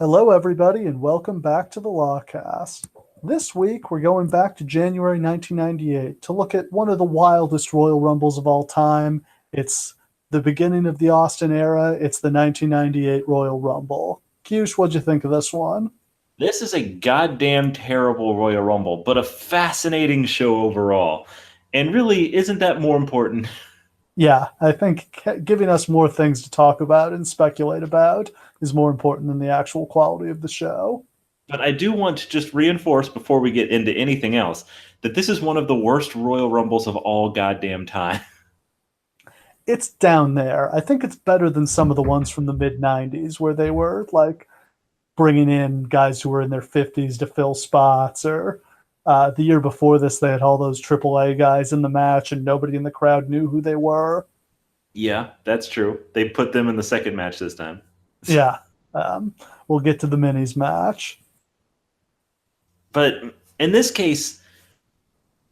Hello, everybody, and welcome back to the Lawcast. This week, we're going back to January 1998 to look at one of the wildest Royal Rumbles of all time. It's the beginning of the Austin era. It's the 1998 Royal Rumble. Hughes, what'd you think of this one? This is a goddamn terrible Royal Rumble, but a fascinating show overall. And really, isn't that more important? Yeah, I think giving us more things to talk about and speculate about is more important than the actual quality of the show. But I do want to just reinforce before we get into anything else that this is one of the worst Royal Rumbles of all goddamn time. It's down there. I think it's better than some of the ones from the mid 90s where they were like bringing in guys who were in their 50s to fill spots, or the year before this, they had all those AAA guys in the match and nobody in the crowd knew who they were. Yeah, that's true. They put them in the second match this time. Yeah. We'll get to the minis match. But in this case,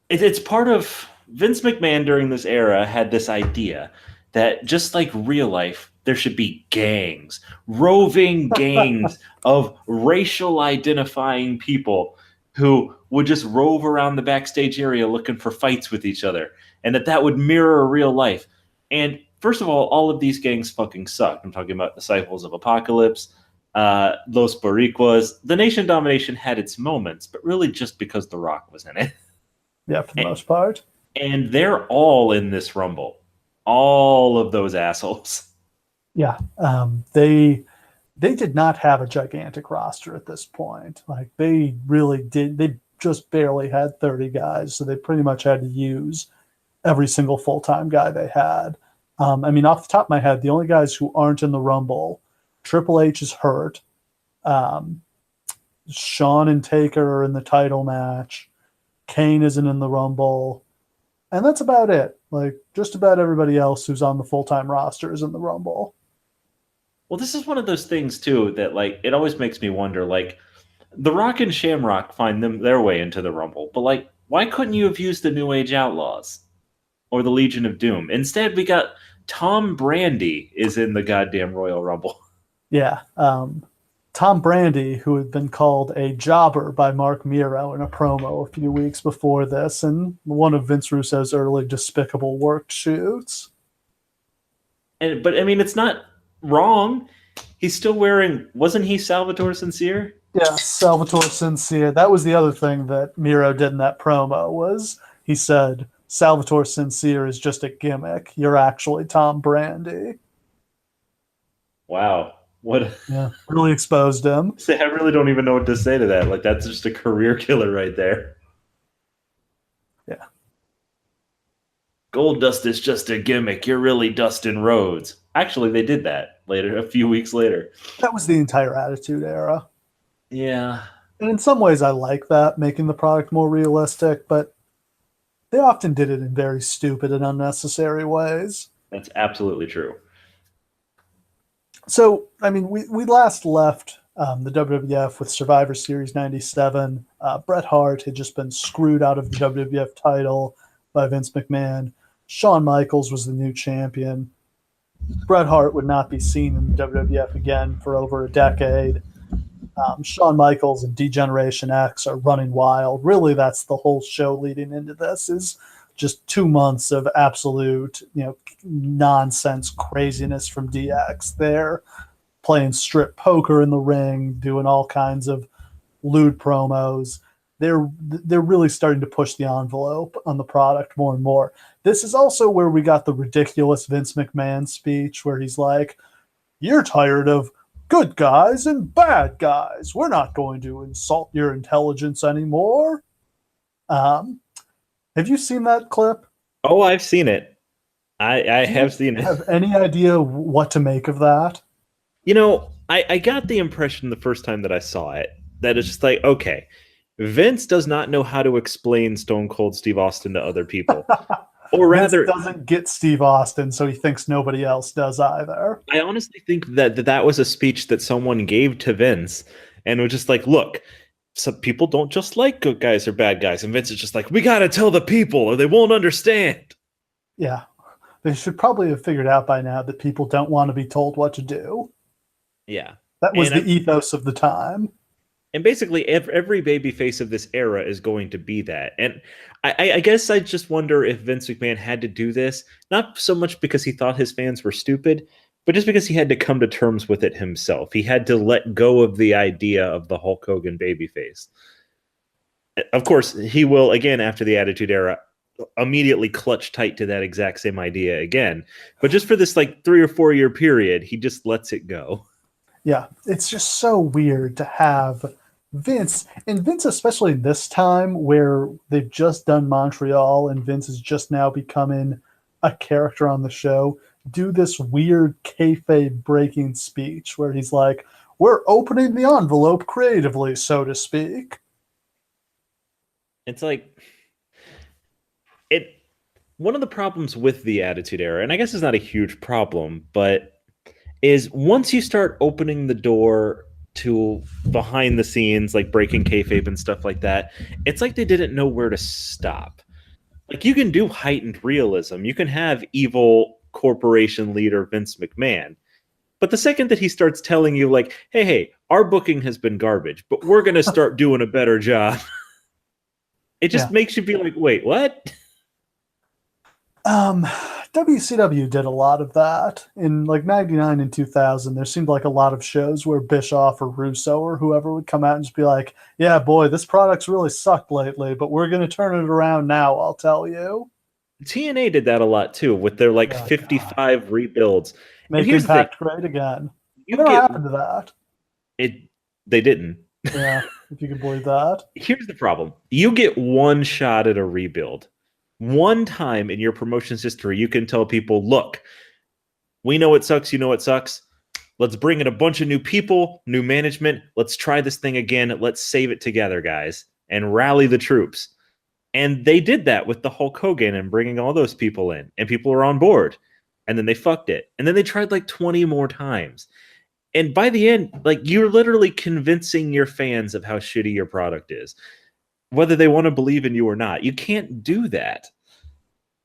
it's part of Vince McMahon during this era had this idea that just like real life, there should be gangs, roving gangs of racial identifying people who would just rove around the backstage area looking for fights with each other, and that would mirror real life. And first of all of these gangs fucking suck. I'm talking about Disciples of Apocalypse, Los Boricuas. The Nation Domination had its moments, but really just because The Rock was in it. Yeah, for the most part. And they're all in this Rumble. All of those assholes. Yeah. They did not have a gigantic roster at this point. Like they really did. They just barely had 30 guys, so they pretty much had to use every single full-time guy they had. I mean, off the top of my head, the only guys who aren't in the Rumble, Triple H is hurt. Shawn and Taker are in the title match. Kane isn't in the Rumble. And that's about it. Like, just about everybody else who's on the full-time roster is in the Rumble. Well, this is one of those things, too, that, like, it always makes me wonder, like, The Rock and Shamrock find their way into the Rumble, but, like, why couldn't you have used the New Age Outlaws or the Legion of Doom? Instead, we got Tom Brady is in the goddamn Royal Rumble. Yeah. Tom Brady, who had been called a jobber by Mark Miro in a promo a few weeks before this, and one of Vince Russo's early despicable work shoots. But, I mean, it's not wrong. He's still wearing, wasn't he Salvatore Sincere? Yeah, Salvatore Sincere. That was the other thing that Miro did in that promo was he said, Salvatore Sincere is just a gimmick. You're actually Tom Brady. Wow. What? Yeah, really exposed him. I really don't even know what to say to that. Like, that's just a career killer right there. Yeah. Gold Dust is just a gimmick. You're really Dustin Rhodes. Actually, they did that later, a few weeks later. That was the entire Attitude Era. Yeah. And in some ways, I like that, making the product more realistic, but they often did it in very stupid and unnecessary ways. That's absolutely true. So, I mean, we last left the WWF with Survivor Series 97. Bret Hart had just been screwed out of the WWF title by Vince McMahon. Shawn Michaels was the new champion. Bret Hart would not be seen in the WWF again for over a decade. Shawn Michaels and D-Generation X are running wild. Really, that's the whole show leading into this is just 2 months of absolute, nonsense craziness from DX. They're playing strip poker in the ring, doing all kinds of lewd promos. They're really starting to push the envelope on the product more and more. This is also where we got the ridiculous Vince McMahon speech where he's like, "You're tired of good guys and bad guys. We're not going to insult your intelligence anymore." Have you seen that clip? Oh, I've seen it. I have seen it. Have any idea what to make of that? I got the impression the first time that I saw it that it's just like, okay, Vince does not know how to explain Stone Cold Steve Austin to other people. Or rather, Vince doesn't get Steve Austin, so he thinks nobody else does either. I honestly think that was a speech that someone gave to Vince and was just like, look, some people don't just like good guys or bad guys. And Vince is just like, we got to tell the people or they won't understand. Yeah. They should probably have figured out by now that people don't want to be told what to do. Yeah. That was the And ethos of the time. and basically every baby face of this era is going to be that. And I guess I just wonder if Vince McMahon had to do this, not so much because he thought his fans were stupid, but just because he had to come to terms with it himself. He had to let go of the idea of the Hulk Hogan babyface. Of course, he will, again, after the Attitude Era, immediately clutch tight to that exact same idea again. But just for this like 3 or 4 year period, he just lets it go. Yeah, it's just so weird to have Vince, and Vince, especially this time where they've just done Montreal and Vince is just now becoming a character on the show, do this weird kayfabe breaking speech where he's like, "We're opening the envelope creatively, so to speak." It's like it one of the problems with the Attitude Era, and I guess it's not a huge problem, but is once you start opening the door to behind the scenes, like breaking kayfabe and stuff like that, it's like they didn't know where to stop. Like you can do heightened realism, you can have evil corporation leader Vince McMahon, but the second that he starts telling you, like, hey, our booking has been garbage, but we're going to start doing a better job, it just makes you be like, wait, what? WCW did a lot of that in like 99 and 2000. There seemed like a lot of shows where Bischoff or Russo or whoever would come out and just be like, "Yeah, boy, this product's really sucked lately, but we're going to turn it around now, I'll tell you." TNA did that a lot too with their like Oh, 55 God. rebuilds. And Make here's the thing, Impact great again. you Whatever get happened to that? it they didn't. Yeah, if you can believe that. Here's the problem. You get one shot at a rebuild. One time in your promotion's history, you can tell people, look, we know it sucks, you know it sucks. Let's bring in a bunch of new people, new management. Let's try this thing again. Let's save it together, guys, and rally the troops. And they did that with the Hulk Hogan and bringing all those people in, and people were on board. And then they fucked it. And then they tried like 20 more times. And by the end, like you're literally convincing your fans of how shitty your product is, whether they want to believe in you or not. You can't do that.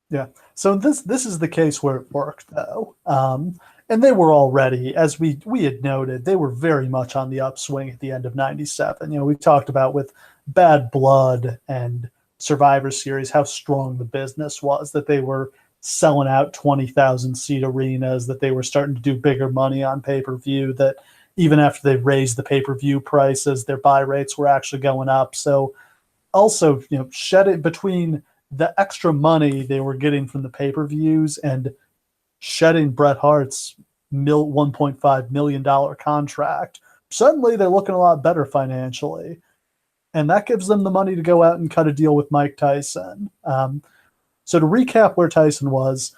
Yeah. So this is the case where it worked though. And they were already, as we had noted, they were very much on the upswing at the end of 97. You know, we talked about with Bad Blood and Survivor Series how strong the business was, that they were selling out 20,000 seat arenas, that they were starting to do bigger money on pay-per-view, that even after they raised the pay-per-view prices, their buy rates were actually going up. So also, you know, shedding between the extra money they were getting from the pay-per-views and shedding Bret Hart's $1.5 million contract, suddenly they're looking a lot better financially. And that gives them the money to go out and cut a deal with Mike Tyson. So to recap where Tyson was,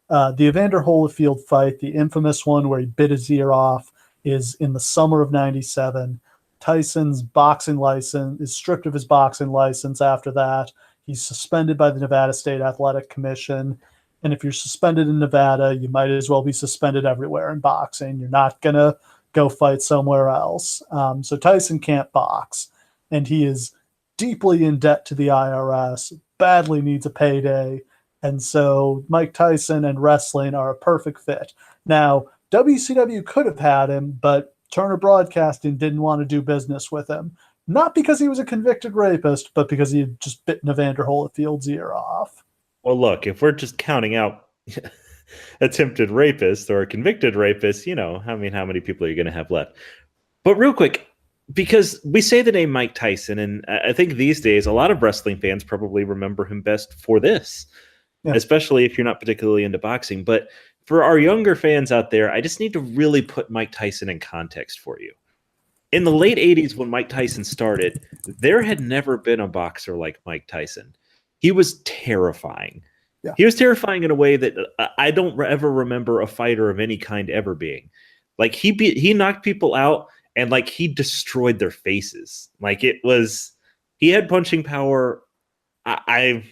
the Evander Holyfield fight, the infamous one where he bit his ear off, is in the summer of 97. Tyson's boxing license is stripped of his boxing license after that. He's suspended by the Nevada State Athletic Commission. And if you're suspended in Nevada, you might as well be suspended everywhere in boxing. You're not going to go fight somewhere else. So Tyson can't box. And he is deeply in debt to the IRS, badly needs a payday. And so Mike Tyson and wrestling are a perfect fit. Now, WCW could have had him, but Turner Broadcasting didn't want to do business with him. Not because he was a convicted rapist, but because he had just bitten Evander Holyfield's ear off. Well, look, if we're just counting out attempted rapists or convicted rapists, you know, I mean, how many people are you going to have left? But real quick, because we say the name Mike Tyson, and I think these days a lot of wrestling fans probably remember him best for this, especially if you're not particularly into boxing. But for our younger fans out there, I just need to really put Mike Tyson in context for you. In the late 80s, when Mike Tyson started, there had never been a boxer like Mike Tyson. He was terrifying. Yeah. He was terrifying in a way that I don't ever remember a fighter of any kind ever being. Like he knocked people out and like he destroyed their faces. Like he had punching power. I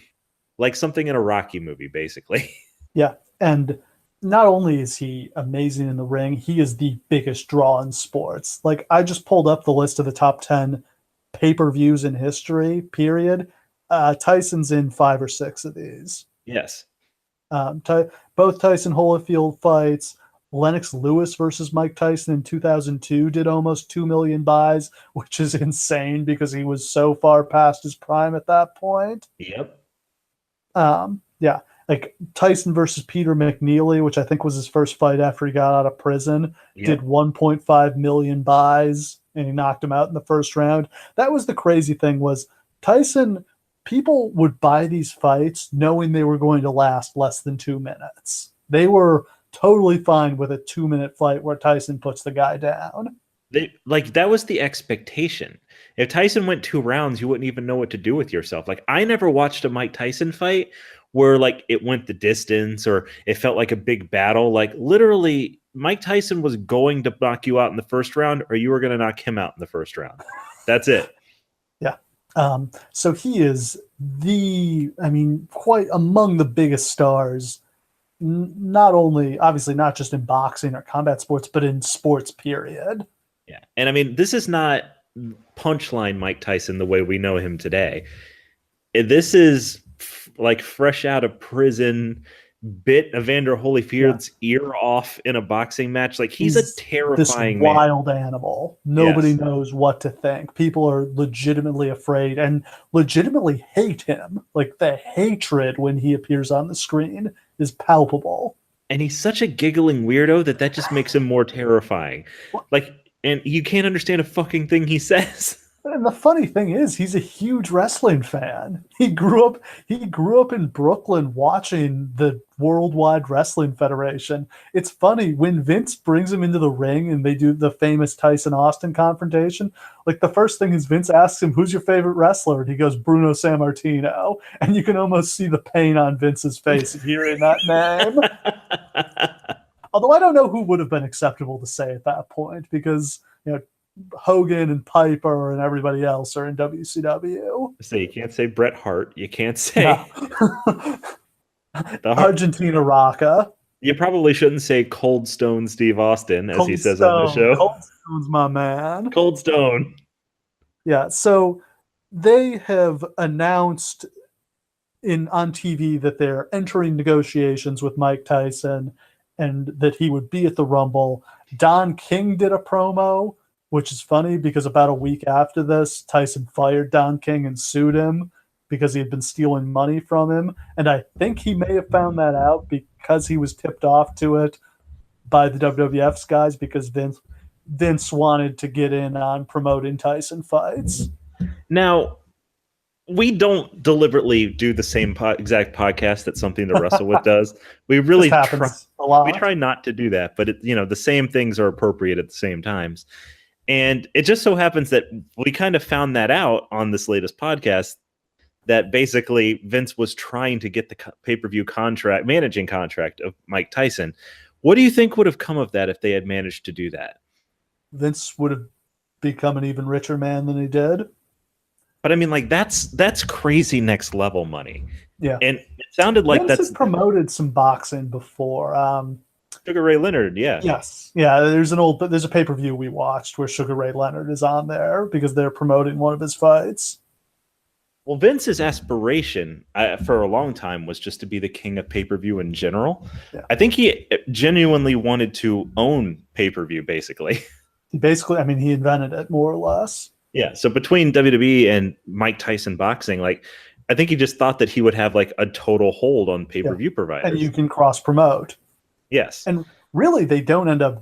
like something in a Rocky movie, basically. Yeah. And not only is he amazing in the ring, he is the biggest draw in sports. Like I just pulled up the list of the top 10 pay-per-views in history, period. Tyson's in 5 or 6 of these. Yes. Both Tyson Holyfield fights, Lennox Lewis versus Mike Tyson in 2002 did almost 2 million buys, which is insane because he was so far past his prime at that point. Yep. Yeah, like Tyson versus Peter McNeeley, which I think was his first fight after he got out of prison, did 1.5 million buys, and he knocked him out in the first round. That was the crazy thing was Tyson, people would buy these fights knowing they were going to last less than 2 minutes. They were totally fine with a 2-minute fight where Tyson puts the guy down. That was the expectation. If Tyson went 2 rounds, you wouldn't even know what to do with yourself. Like, I never watched a Mike Tyson fight where like it went the distance or it felt like a big battle. Like, literally, Mike Tyson was going to knock you out in the first round, or you were going to knock him out in the first round. That's it. Yeah. So he is quite among the biggest stars, not only, obviously, not just in boxing or combat sports, but in sports, period. Yeah. And I mean, this is not punchline Mike Tyson the way we know him today. This is like fresh out of prison, bit Evander Holyfield's ear off in a boxing match. Like, he's a terrifying this wild animal. Nobody Yes. knows what to think. People are legitimately afraid and legitimately hate him. Like, the hatred when he appears on the screen is palpable. And he's such a giggling weirdo that just makes him more terrifying. Like, and you can't understand a fucking thing he says. And the funny thing is, he's a huge wrestling fan. He grew up in Brooklyn watching the Worldwide Wrestling Federation. It's funny when Vince brings him into the ring and they do the famous Tyson Austin confrontation. Like, the first thing is Vince asks him, "Who's your favorite wrestler?" And he goes, "Bruno Sammartino." And you can almost see the pain on Vince's face hearing that name. Although I don't know who would have been acceptable to say at that point, because Hogan and Piper and everybody else are in WCW. So you can't say Bret Hart. You can't say Argentina Rocca. You probably shouldn't say Cold Stone Steve Austin, as he says on the show. Cold Stone's my man. Cold Stone. Yeah, so they have announced on TV that they're entering negotiations with Mike Tyson and that he would be at the Rumble. Don King did a promo, which is funny because about a week after this, Tyson fired Don King and sued him because he had been stealing money from him. And I think he may have found that out because he was tipped off to it by the WWF's guys, because Vince wanted to get in on promoting Tyson fights. Now, we don't deliberately do the same exact podcast that Something to Wrestle With does. We really try not to do that, but the same things are appropriate at the same times. And it just so happens that we kind of found that out on this latest podcast, that basically Vince was trying to get the pay-per-view managing contract of Mike Tyson. What do you think would have come of that if they had managed to do that? Vince would have become an even richer man than he did. But I mean, like, that's crazy next level money. Yeah. And it sounded like Vince has promoted some boxing before. Sugar Ray Leonard, yeah. Yes. Yeah, there's a pay-per-view we watched where Sugar Ray Leonard is on there because they're promoting one of his fights. Well, Vince's aspiration for a long time was just to be the king of pay-per-view in general. Yeah. I think he genuinely wanted to own pay-per-view, basically. He invented it, more or less. Yeah, so between WWE and Mike Tyson boxing, like, I think he just thought that he would have like a total hold on pay-per-view providers. And you can cross-promote. Yes. And really, they don't end up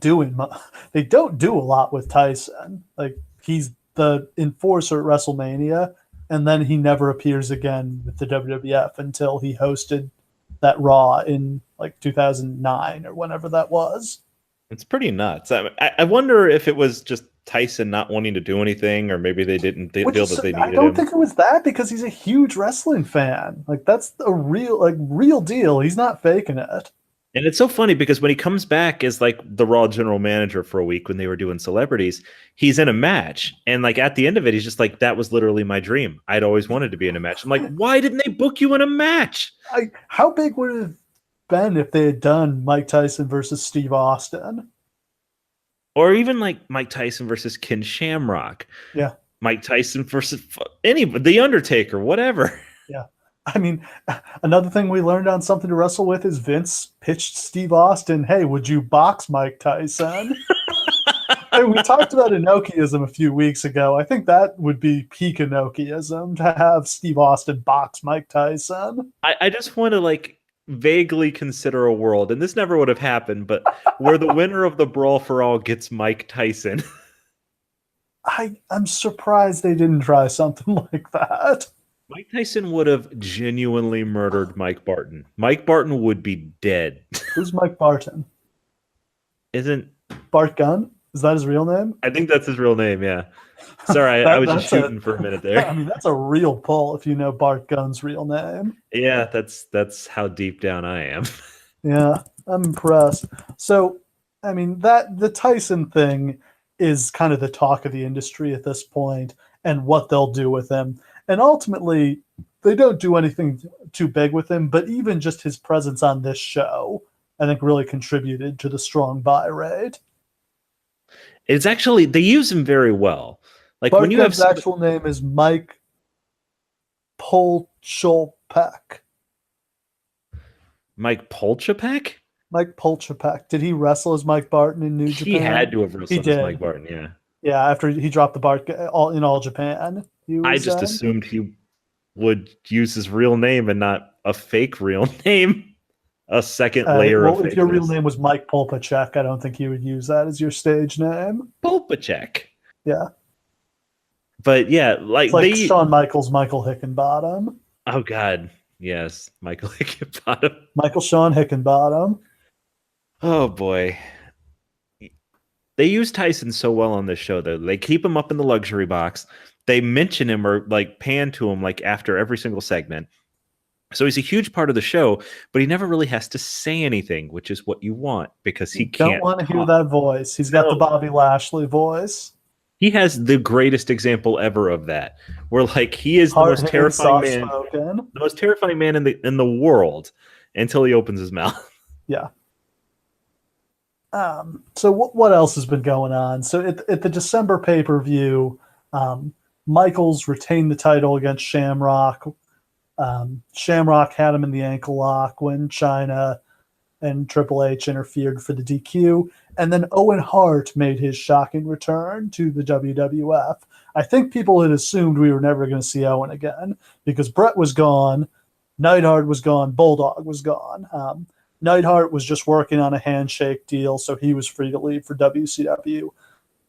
they don't do a lot with Tyson. Like, he's the enforcer at WrestleMania, and then he never appears again with the WWF until he hosted that Raw in like 2009 or whenever that was. It's pretty nuts. I wonder if it was just Tyson not wanting to do anything, or maybe they didn't feel that they needed him. I don't think it was that, because he's a huge wrestling fan. Like, that's a real deal. He's not faking it. And it's so funny because when he comes back as like the Raw general manager for a week when they were doing celebrities, he's in a match. And like at the end of it, he's just like, that was literally my dream. I'd always wanted to be in a match. I'm like, why didn't they book you in a match? How big would it have been if they had done Mike Tyson versus Steve Austin? Or even like Mike Tyson versus Ken Shamrock. Yeah. Mike Tyson versus the Undertaker, whatever. Yeah. I mean, another thing we learned on Something to Wrestle With is Vince pitched Steve Austin, hey, would you box Mike Tyson? Hey, we talked about Inokiism a few weeks ago. I think that would be peak Inokiism to have Steve Austin box Mike Tyson. I just want to like vaguely consider a world, and this never would have happened, but where the winner of the Brawl for All gets Mike Tyson. I'm surprised they didn't try something like that. Mike Tyson would have genuinely murdered Mike Barton. Mike Barton would be dead. Who's Mike Barton? Isn't Bart Gunn? Is that his real name? I think that's his real name, yeah. Sorry, I was just shooting for a minute there. I mean, that's a real pull if you know Bart Gunn's real name. Yeah, that's how deep down I am. Yeah, I'm impressed. So, I mean, the Tyson thing is kind of the talk of the industry at this point and what they'll do with him. And ultimately, they don't do anything too big with him, but even just his presence on this show, I think, really contributed to the strong buy rate. It's actually, they use him very well. Like Bart when you have Gunn's actual name is Mike Polchopek. Mike Polchopek? Mike Polchopek. Did he wrestle as Mike Barton in New Japan? He had to have wrestled as Mike Barton, yeah. Yeah, after he dropped the Bart in All Japan. I just assumed he would use his real name and not a fake real name. A second layer of if your real name was Mike Polpachek, I don't think you would use that as your stage name. Polpachek. Yeah. But yeah, like Shawn Michaels, Michael Hickenbottom. Oh God, yes, Michael Hickenbottom. Michael Shawn Hickenbottom. Oh boy. They use Tyson so well on this show, though. They keep him up in the luxury box. They mention him or like pan to him like after every single segment. So he's a huge part of the show, but he never really has to say anything, which is what you want because he can't. Don't want to hear that voice. He's got the Bobby Lashley voice. He has the greatest example ever of that, where like he is the most terrifying man, the most terrifying man in the world until he opens his mouth. Yeah. So what else has been going on? So at the December pay-per-view, Michaels retained the title against Shamrock. Shamrock had him in the ankle lock when Chyna and Triple H interfered for the DQ. And then Owen Hart made his shocking return to the WWF. I think people had assumed we were never going to see Owen again because Brett was gone, Neidhart was gone, Bulldog was gone. Neidhart was just working on a handshake deal, so he was free to leave for WCW.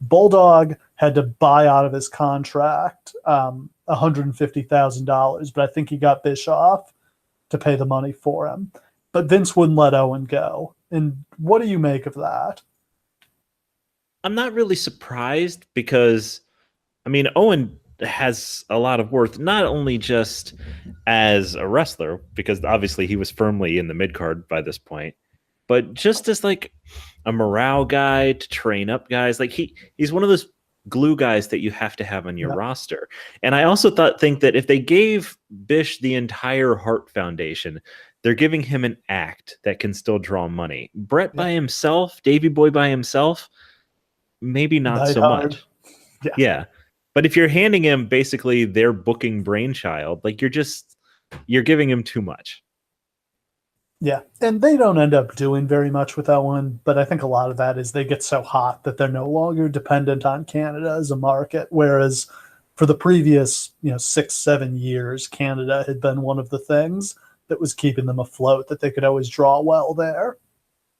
Bulldog had to buy out of his contract $150,000, but I think he got Bischoff to pay the money for him. But Vince wouldn't let Owen go. And what do you make of that? I'm not really surprised because, I mean, Owen has a lot of worth, not only just as a wrestler, because obviously he was firmly in the mid-card by this point, but just as like a morale guy to train up guys. Like he's one of those glue guys that you have to have on your roster. And I also think that if they gave Bish the entire Hart Foundation, they're giving him an act that can still draw money. Brett by himself, Davey Boy by himself, maybe not so much. Yeah. But if you're handing him basically their booking brainchild, like you're giving him too much. Yeah, and they don't end up doing very much with Owen, but I think a lot of that is they get so hot that they're no longer dependent on Canada as a market, whereas for the previous 6-7 years, Canada had been one of the things that was keeping them afloat, that they could always draw well there.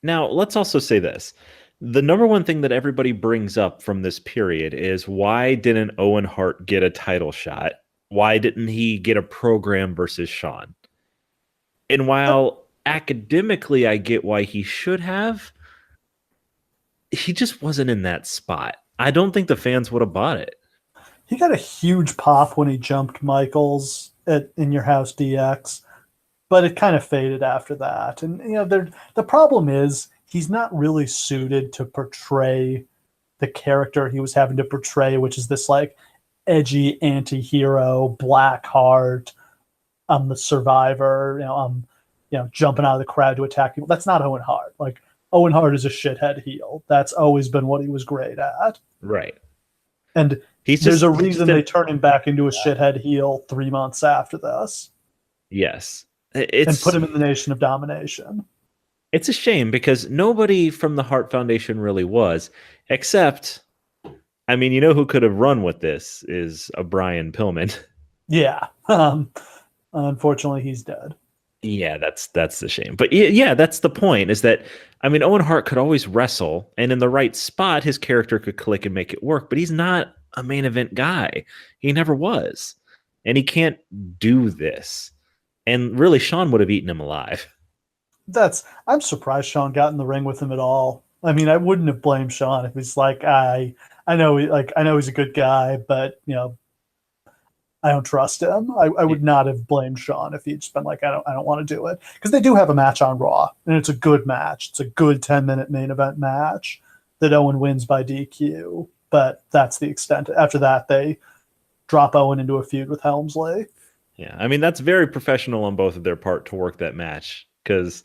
Now, let's also say this. The number one thing that everybody brings up from this period is why didn't Owen Hart get a title shot? Why didn't he get a program versus Shawn? And while academically I get why he should have, he just wasn't in that spot. I don't think the fans would have bought it. He got a huge pop when he jumped Michaels in Your House DX, but it kind of faded after that. And the problem is he's not really suited to portray the character he was having to portray, which is this like edgy anti-hero, Black Heart, I'm the survivor, jumping out of the crowd to attack people. That's not Owen Hart. Like, Owen Hart is a shithead heel. That's always been what he was great at. Right. And there's a reason they turn him back into a shithead heel 3 months after this. Yes. and put It's him in the Nation of Domination. it's a shame because nobody from the Hart Foundation really was, except I mean, you know who could have run with this is a Brian Pillman. Yeah. Unfortunately, he's dead. Yeah, that's the shame. But yeah, that's the point is that I mean Owen Hart could always wrestle and in the right spot his character could click and make it work, but he's not a main event guy. He never was. And he can't do this. And really Shawn would have eaten him alive. I'm surprised Shawn got in the ring with him at all. I mean, I wouldn't have blamed Shawn if he's like, I know, I know he's a good guy, but I don't trust him. I would not have blamed Shawn if he'd just been like, I don't want to do it, because they do have a match on Raw, and it's a good match. It's a good 10-minute main event match that Owen wins by DQ, but that's the extent. After that, they drop Owen into a feud with Helmsley. Yeah, I mean that's very professional on both of their part to work that match because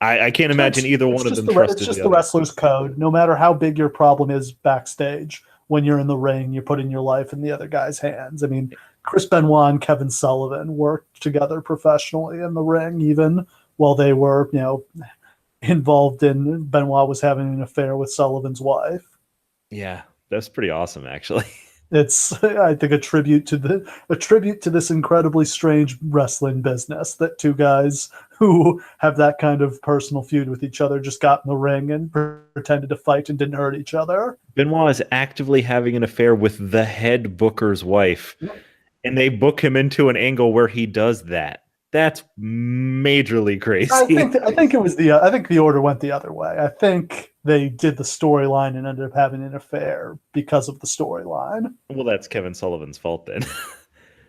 I can't imagine either one of them trusted it's just the the other. wrestler's code. No matter how big your problem is backstage, when you're in the ring, you're putting your life in the other guy's hands. I mean, Chris Benoit and Kevin Sullivan worked together professionally in the ring, even while they were, involved in Benoit was having an affair with Sullivan's wife. Yeah, that's pretty awesome actually. It's, I think, a tribute to this incredibly strange wrestling business that two guys who have that kind of personal feud with each other just got in the ring and pretended to fight and didn't hurt each other. Benoit is actively having an affair with the head booker's wife, and they book him into an angle where he does that. That's majorly crazy. I think the order went the other way. I think they did the storyline and ended up having an affair because of the storyline. Well, that's Kevin Sullivan's fault then.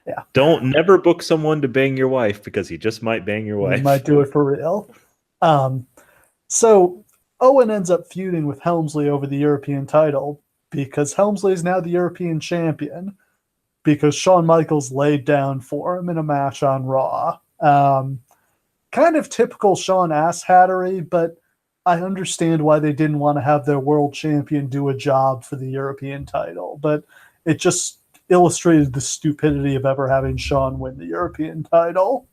Yeah. Don't never book someone to bang your wife because he just might bang your wife. He might do it for real. So Owen ends up feuding with Helmsley over the European title because Helmsley is now the European champion because Shawn Michaels laid down for him in a match on Raw. Kind of typical Shawn asshattery, but I understand why they didn't want to have their world champion do a job for the European title. But it just illustrated the stupidity of ever having Shawn win the European title.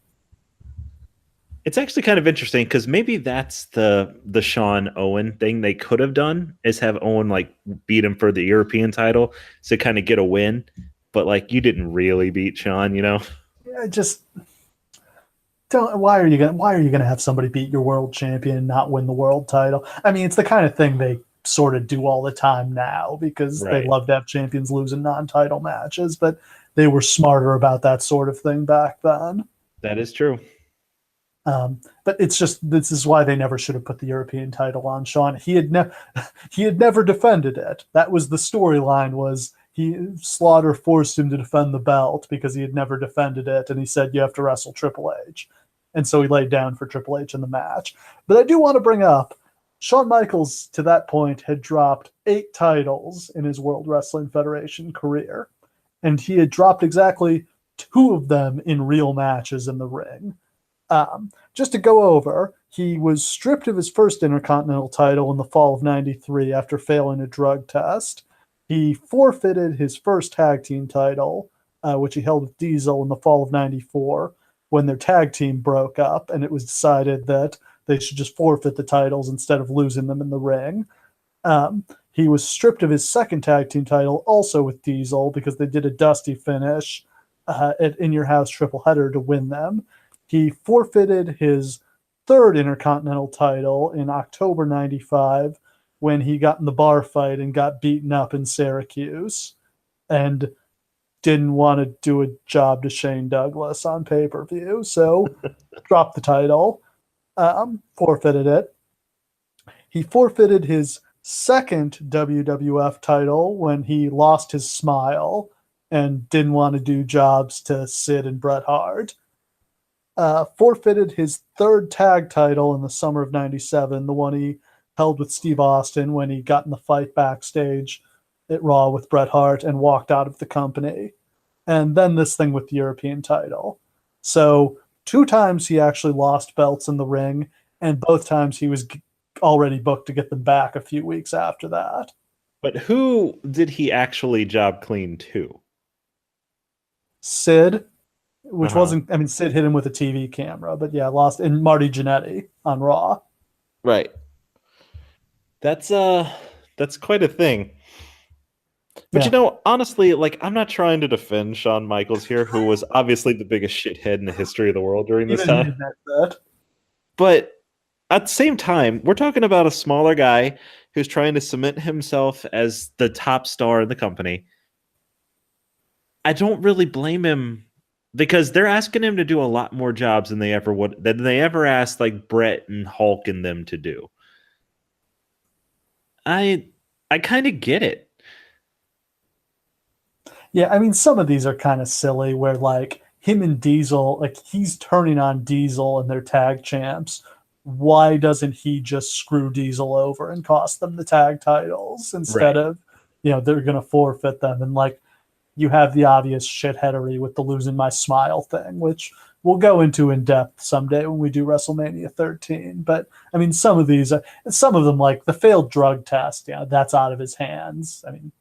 It's actually kind of interesting because maybe that's the Shawn Owen thing they could have done is have Owen like beat him for the European title to kind of get a win. But like you didn't really beat Shawn, I just don't. Why are you gonna have somebody beat your world champion and not win the world title? I mean, it's the kind of thing they sort of do all the time now because they love to have champions lose in non-title matches, but they were smarter about that sort of thing back then. That is true. But it's just, this is why they never should have put the European title on Shawn. He had never defended it. That was the storyline, was Slaughter forced him to defend the belt because he had never defended it, and he said, you have to wrestle Triple H. And so he laid down for Triple H in the match. But I do want to bring up, Shawn Michaels, to that point, had dropped 8 titles in his World Wrestling Federation career. And he had dropped exactly 2 of them in real matches in the ring. Just to go over, he was stripped of his first Intercontinental title in the fall of '93 after failing a drug test. He forfeited his first tag team title, which he held with Diesel in the fall of '94, when their tag team broke up, and it was decided that they should just forfeit the titles instead of losing them in the ring. He was stripped of his second tag team title, also with Diesel, because they did a dusty finish at In Your House triple header to win them. He forfeited his third Intercontinental title in October '95 when he got in the bar fight and got beaten up in Syracuse and didn't want to do a job to Shane Douglas on pay-per-view, so dropped the title, forfeited it. He forfeited his second WWF title when he lost his smile and didn't want to do jobs to Sid and Bret Hart. Forfeited his third tag title in the summer of '97, the one he held with Steve Austin when he got in the fight backstage at Raw with Bret Hart and walked out of the company. And then this thing with the European title. So 2 times he actually lost belts in the ring, and both times he was already booked to get them back a few weeks after that. But who did he actually job clean to? Sid which wasn't. I mean, Sid hit him with a TV camera, but yeah, lost. And Marty Jannetty on Raw. Right. That's quite a thing. But Yeah. honestly, like I'm not trying to defend Shawn Michaels here, who was obviously the biggest shithead in the history of the world during this Even he time. admits that. But at the same time, we're talking about a smaller guy who's trying to cement himself as the top star in the company. I don't really blame him because they're asking him to do a lot more jobs than they ever asked like Brett and Hulk and them to do. I kind of get it. Yeah, I mean, some of these are kind of silly where like him and Diesel, like he's turning on Diesel and their tag champs. Why doesn't he just screw Diesel over and cost them the tag titles instead Right. of, they're going to forfeit them? And like you have the obvious shitheadery with the losing my smile thing, which we'll go into in depth someday when we do WrestleMania 13. But I mean, some of them, like the failed drug test, that's out of his hands. I mean,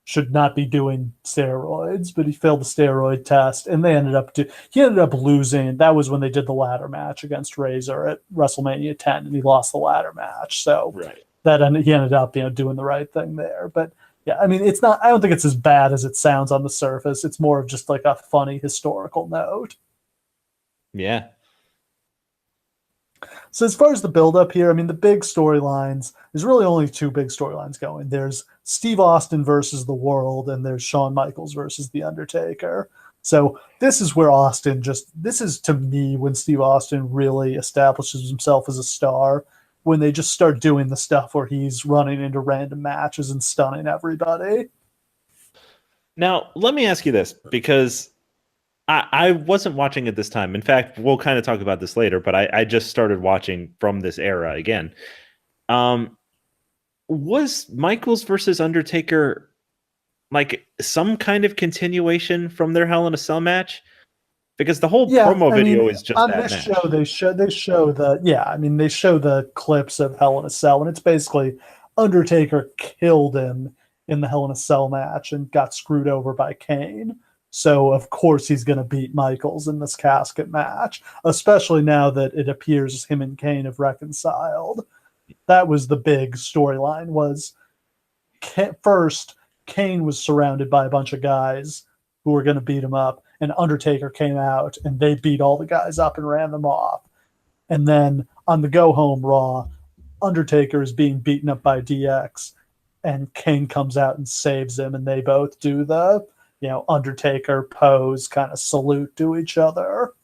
should not be doing steroids, but he failed the steroid test, and he ended up losing. That was when they did the ladder match against Razor at WrestleMania 10, and he lost the ladder match. So Right. he ended up doing the right thing there. But yeah, I mean, it's not. I don't think it's as bad as it sounds on the surface. It's more of just like a funny historical note. Yeah. So as far as the build-up here, I mean, the big storylines, there's really only two big storylines going. There's Steve Austin versus the World, and there's Shawn Michaels versus The Undertaker. So this is where this is to me when Steve Austin really establishes himself as a star, when they just start doing the stuff where he's running into random matches and stunning everybody. Now, let me ask you this, because I wasn't watching at this time. In fact, we'll kind of talk about this later, but I just started watching from this era again. Was Michaels versus Undertaker like some kind of continuation from their Hell in a Cell match? Because the whole promo video is just on that this match. show they show they show the clips of Hell in a Cell, and it's basically Undertaker killed him in the Hell in a Cell match and got screwed over by Kane. So of course he's going to beat Michaels in this casket match, especially now that it appears him and Kane have reconciled. That was the big storyline. Was first Kane was surrounded by a bunch of guys who were going to beat him up, and Undertaker came out and they beat all the guys up and ran them off. And then on the go home Raw, Undertaker is being beaten up by DX, and Kane comes out and saves him, and they both do the Undertaker pose kind of salute to each other.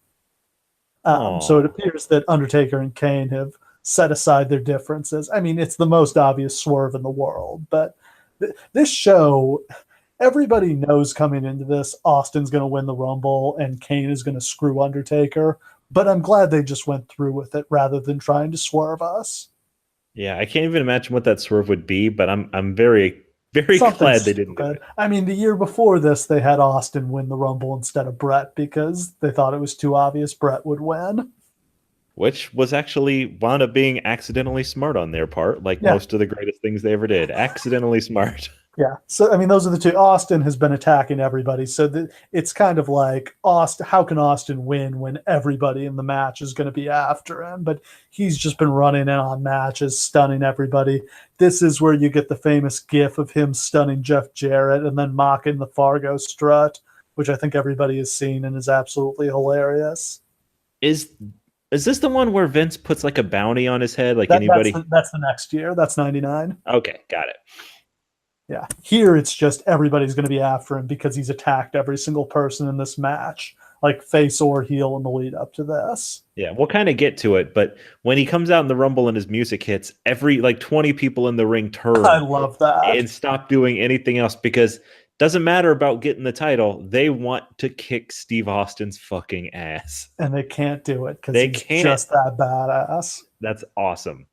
So it appears that Undertaker and Kane have set aside their differences. I mean, it's the most obvious swerve in the world, but this show, everybody knows coming into this, Austin's going to win the Rumble and Kane is going to screw Undertaker. But I'm glad they just went through with it rather than trying to swerve us. Yeah, I can't even imagine what that swerve would be, but I'm very, very glad they didn't do it. I mean, the year before this, they had Austin win the Rumble instead of Brett because they thought it was too obvious Brett would win. Which was actually wound up being accidentally smart on their part, like most of the greatest things they ever did. Accidentally smart. Yeah. So, I mean, those are the two. Austin has been attacking everybody. So it's kind of like, how can Austin win when everybody in the match is going to be after him? But he's just been running in on matches, stunning everybody. This is where you get the famous gif of him stunning Jeff Jarrett and then mocking the Fargo strut, which I think everybody has seen and is absolutely hilarious. Is this the one where Vince puts like a bounty on his head? Like anybody? That's the next year. That's 99. Okay, got it. Yeah. Here it's just everybody's going to be after him because he's attacked every single person in this match, like face or heel in the lead up to this. Yeah, we'll kind of get to it, but when he comes out in the Rumble and his music hits, every 20 people in the ring turn. I love that. And stop doing anything else because doesn't matter about getting the title. They want to kick Steve Austin's fucking ass. And they can't do it because he's just that badass. That's awesome.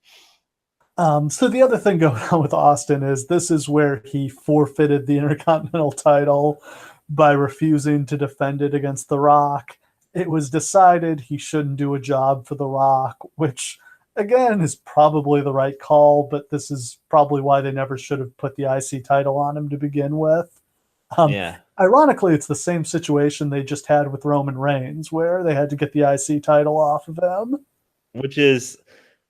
So the other thing going on with Austin is this is where he forfeited the Intercontinental title by refusing to defend it against The Rock. It was decided he shouldn't do a job for The Rock, which, again, is probably the right call, but this is probably why they never should have put the IC title on him to begin with. Yeah. Ironically, it's the same situation they just had with Roman Reigns, where they had to get the IC title off of him. Which is,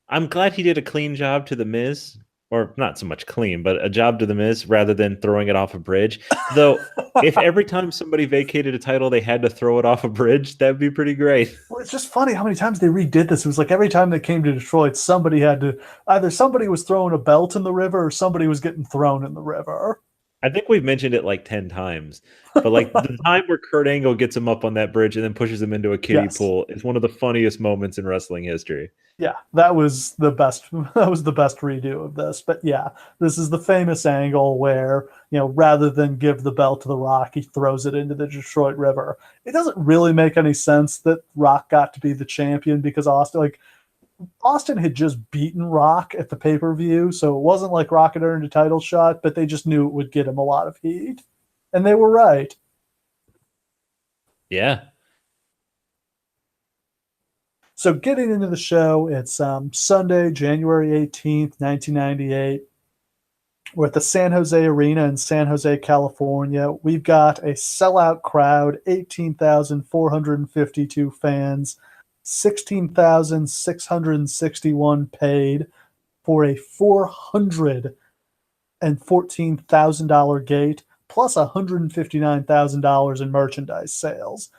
I'm glad he did a clean job to The Miz, or not so much clean, but a job to The Miz rather than throwing it off a bridge. Though, if every time somebody vacated a title, they had to throw it off a bridge, that'd be pretty great. Well, it's just funny how many times they redid this. It was like every time they came to Detroit, somebody had to either somebody was throwing a belt in the river or somebody was getting thrown in the river. I think we've mentioned it like 10 times, but like the time where Kurt Angle gets him up on that bridge and then pushes him into a kiddie Yes. pool is one of the funniest moments in wrestling history. Yeah, that was the best. That was the best redo of this. But yeah, this is the famous angle where, rather than give the belt to The Rock, he throws it into the Detroit River. It doesn't really make any sense that Rock got to be the champion because Austin had just beaten Rock at the pay-per-view, so it wasn't like Rock had earned a title shot, but they just knew it would get him a lot of heat. And they were right. Yeah. So getting into the show, it's Sunday, January 18th, 1998. We're at the San Jose Arena in San Jose, California. We've got a sellout crowd, 18,452 fans, 16,661 paid for a $414,000 gate, plus $159,000 in merchandise sales.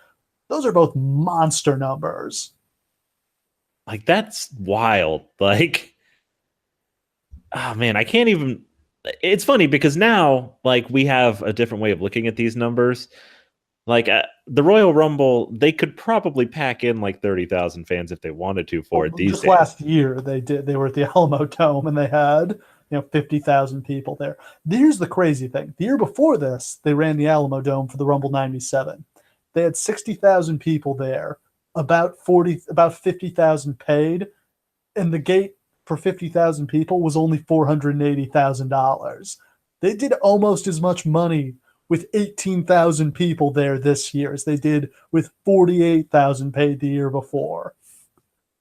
Those are both monster numbers. Like, that's wild. Like, oh man, I can't even. It's funny because now, like, we have a different way of looking at these numbers. Like, the Royal Rumble, they could probably pack in like 30,000 fans if they wanted to for it these just days. Last year, they did. They were at the Alamo Dome and they had 50,000 people there. Here's the crazy thing: the year before this, they ran the Alamo Dome for the Rumble '97. They had 60,000 people there. About 50,000 paid, and the gate for 50,000 people was only $480,000. They did almost as much money with 18,000 people there this year as they did with 48,000 paid the year before.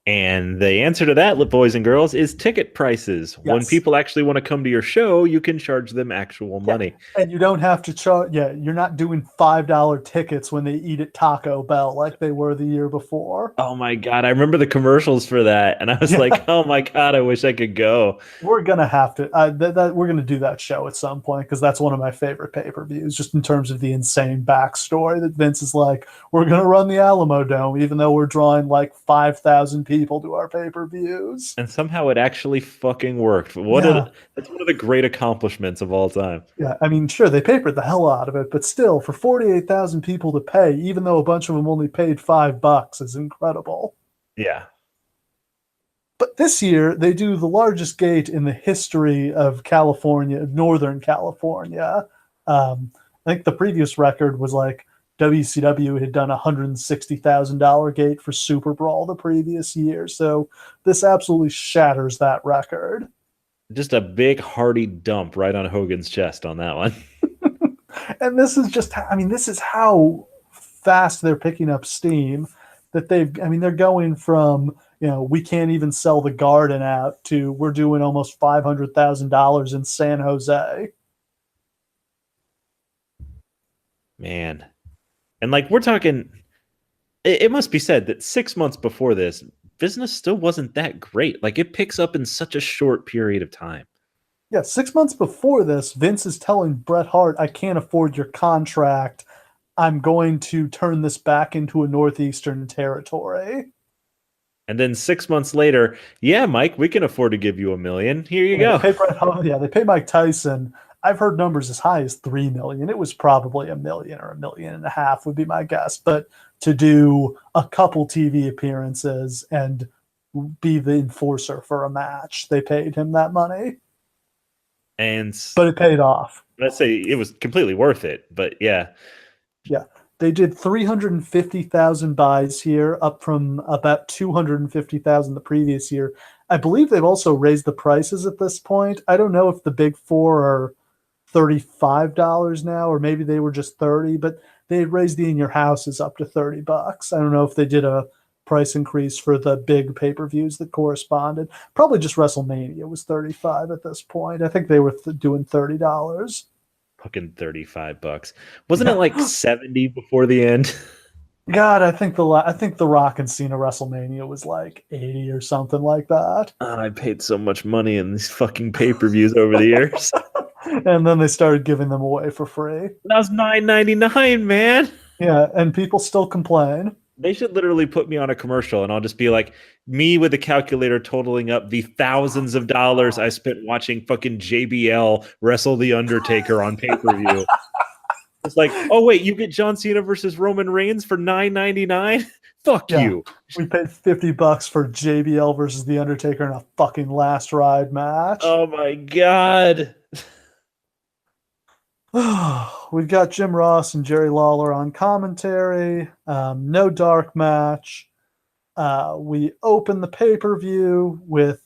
And the answer to that, boys and girls, is ticket prices. Yes. When people actually want to come to your show, you can charge them actual money. And you don't have to charge. Yeah, you're not doing $5 tickets when they eat at Taco Bell like they were the year before. Oh my God, I remember the commercials for that. And I was like, oh my God, I wish I could go. We're going to have to. We're going to do that show at some point because that's one of my favorite pay-per-views, just in terms of the insane backstory that Vince is like, we're going to run the Alamo Dome, even though we're drawing like 5,000 people to our pay-per-views. And somehow it actually fucking worked. That's one of the great accomplishments of all time. Yeah, I mean, sure, they papered the hell out of it, but still, for 48,000 people to pay, even though a bunch of them only paid $5, is incredible. Yeah. But this year, they do the largest gate in the history of California, Northern California. I think the previous record was like WCW had done a $160,000 gate for Super Brawl the previous year. So this absolutely shatters that record. Just a big hearty dump right on Hogan's chest on that one. And this is this is how fast they're picking up steam that they're going from, we can't even sell the Garden out to we're doing almost $500,000 in San Jose. Man. And like, we're talking, it must be said that 6 months before this, business still wasn't that great. Like, it picks up in such a short period of time. Yeah, 6 months before this, Vince is telling Bret Hart, I can't afford your contract. I'm going to turn this back into a Northeastern territory. And then 6 months later, yeah, Mike, we can afford to give you $1 million. Here you go. They pay Mike Tyson. I've heard numbers as high as $3 million. It was probably $1 million or $1.5 million would be my guess. But to do a couple TV appearances and be the enforcer for a match, they paid him that money. But it paid off. Let's say it was completely worth it. But yeah. Yeah. They did 350,000 buys here, up from about 250,000 the previous year. I believe they've also raised the prices at this point. I don't know if the big four are $35 now, or maybe they were just 30, but they raised the In Your Houses up to $30. I don't know if they did a price increase for the big pay-per-views that corresponded. Probably just WrestleMania was 35 at this point. I think they were doing $30. fucking $35. Wasn't it like 70 before the end? God, I think the Rock and Cena WrestleMania was like 80 or something like that. I paid so much money in these fucking pay-per-views over the years. And then they started giving them away for free. That was $9.99, man. Yeah, and people still complain. They should literally put me on a commercial and I'll just be like, me with a calculator totaling up the thousands of dollars I spent watching fucking JBL wrestle The Undertaker on pay-per-view. It's like, oh wait, you get John Cena versus Roman Reigns for $9.99? Fuck you. We paid $50 for JBL versus The Undertaker in a fucking last ride match. Oh my god. We've got Jim Ross and Jerry Lawler on commentary. No dark match. We open the pay-per-view with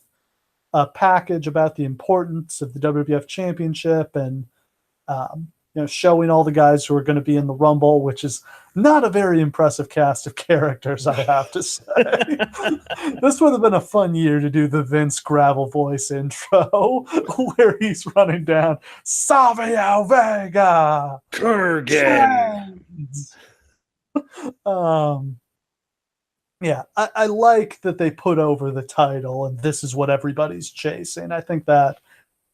a package about the importance of the WWF Championship and showing all the guys who are going to be in the Rumble, which is not a very impressive cast of characters, I have to say. This would have been a fun year to do the Vince Gravel voice intro where he's running down Savio Vega. Kurgan. Yeah, I like that they put over the title and this is what everybody's chasing. I think that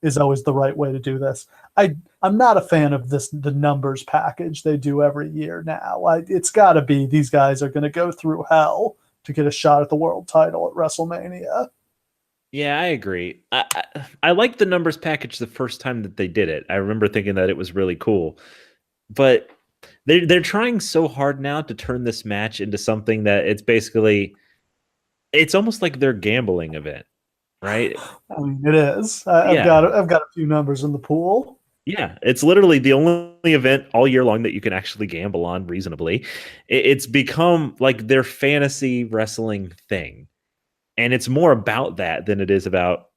is always the right way to do this. I'm not a fan of the numbers package they do every year now. It's got to be these guys are going to go through hell to get a shot at the world title at WrestleMania. Yeah, I agree. I liked the numbers package the first time that they did it. I remember thinking that it was really cool. But they're trying so hard now to turn this match into something that it's almost like their gambling event, right? I mean, it is. I've got a few numbers in the pool. Yeah, it's literally the only event all year long that you can actually gamble on reasonably. It's become like their fantasy wrestling thing. And it's more about that than it is about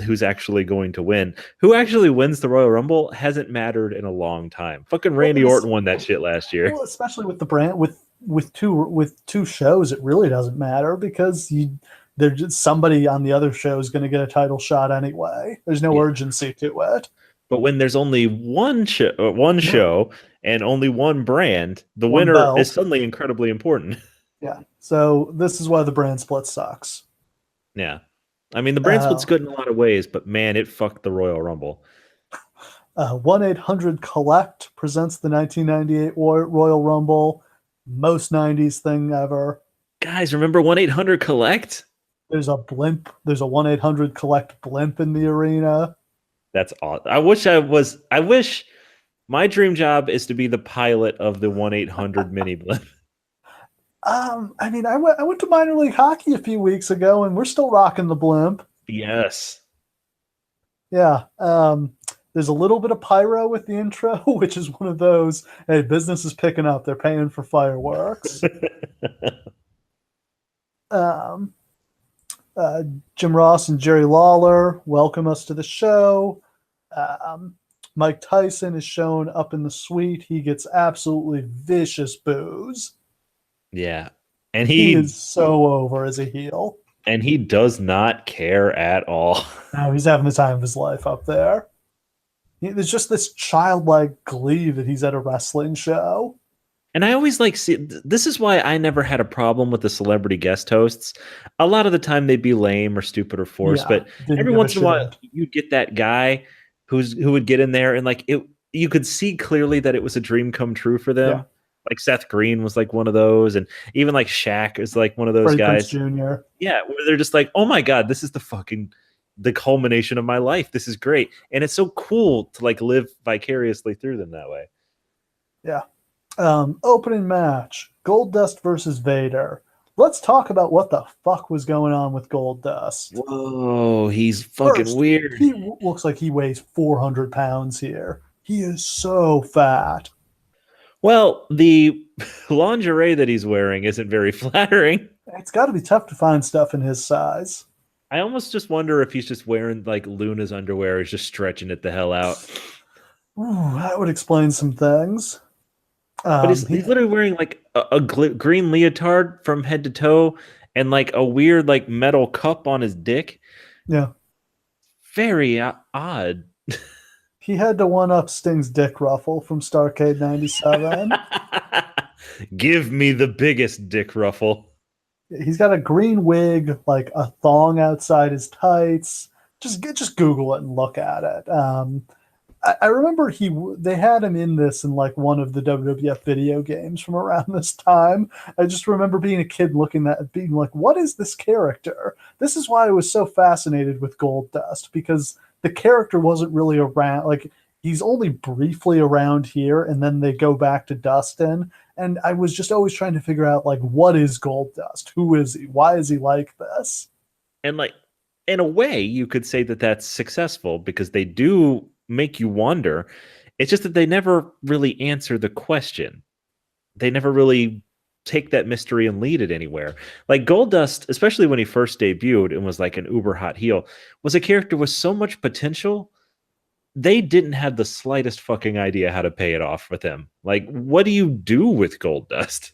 who's actually going to win. Who actually wins the Royal Rumble hasn't mattered in a long time. Fucking Randy Orton won that shit last year. Well, especially with the brand with two shows, it really doesn't matter because there's just somebody on the other show is going to get a title shot anyway. There's no urgency to it. But when there's only one show and only one brand, the winner is suddenly incredibly important. Yeah. So this is why the brand split sucks. Yeah. I mean, the brand split's good in a lot of ways, but man, it fucked the Royal Rumble. 1-800-COLLECT presents the 1998 Royal Rumble. Most 90s thing ever. Guys, remember 1-800-COLLECT? There's a blimp. There's a 1-800-COLLECT blimp in the arena. That's awesome. I wish my dream job is to be the pilot of the 1-800 mini blimp. I mean, I went to minor league hockey a few weeks ago, and we're still rocking the blimp. Yes. Yeah. There's a little bit of pyro with the intro, which is one of those, hey, business is picking up. They're paying for fireworks. Jim Ross and Jerry Lawler welcome us to the show. Mike Tyson is shown up in the suite. He gets absolutely vicious boos. Yeah. And he is so over as a heel. And he does not care at all. No, he's having the time of his life up there. There's just this childlike glee that he's at a wrestling show. And I always this is why I never had a problem with the celebrity guest hosts. A lot of the time they'd be lame or stupid or forced, but every once in a while you'd get that guy who would get in there and you could see clearly that it was a dream come true for them. Yeah. Like Seth Green was like one of those, and even like Shaq is like one of those guys. Jr. Yeah, where they're just like, oh my God, this is the culmination of my life. This is great. And it's so cool to like live vicariously through them that way. Yeah. Opening match, Goldust versus Vader. Let's talk about what the fuck was going on with Goldust. Whoa, he's fucking weird. He looks like he weighs 400 pounds here. He is so fat. Well, the lingerie that he's wearing isn't very flattering. It's got to be tough to find stuff in his size. I almost just wonder if he's just wearing like Luna's underwear, is just stretching it the hell out. Ooh, that would explain some things. But he's literally wearing like a green leotard from head to toe and like a weird like metal cup on his dick. Yeah. Very odd. He had to one up Sting's dick ruffle from Starrcade '97. Give me the biggest dick ruffle. He's got a green wig, like a thong outside his tights. Just Google it and look at it. I remember they had him in this in like one of the WWF video games from around this time. I just remember being a kid looking at it, being like, "What is this character?" This is why I was so fascinated with Goldust, because the character wasn't really around. Like, he's only briefly around here, and then they go back to Dustin. And I was just always trying to figure out, like, what is Goldust? Who is he? Why is he like this? And like, in a way, you could say that that's successful because they do make you wonder. It's just that they never really answer the question. They never really take that mystery and lead it anywhere. Like Goldust, especially when he first debuted and was like an uber hot heel, was a character with so much potential. They didn't have the slightest fucking idea how to pay it off with him. Like, what do you do with Goldust?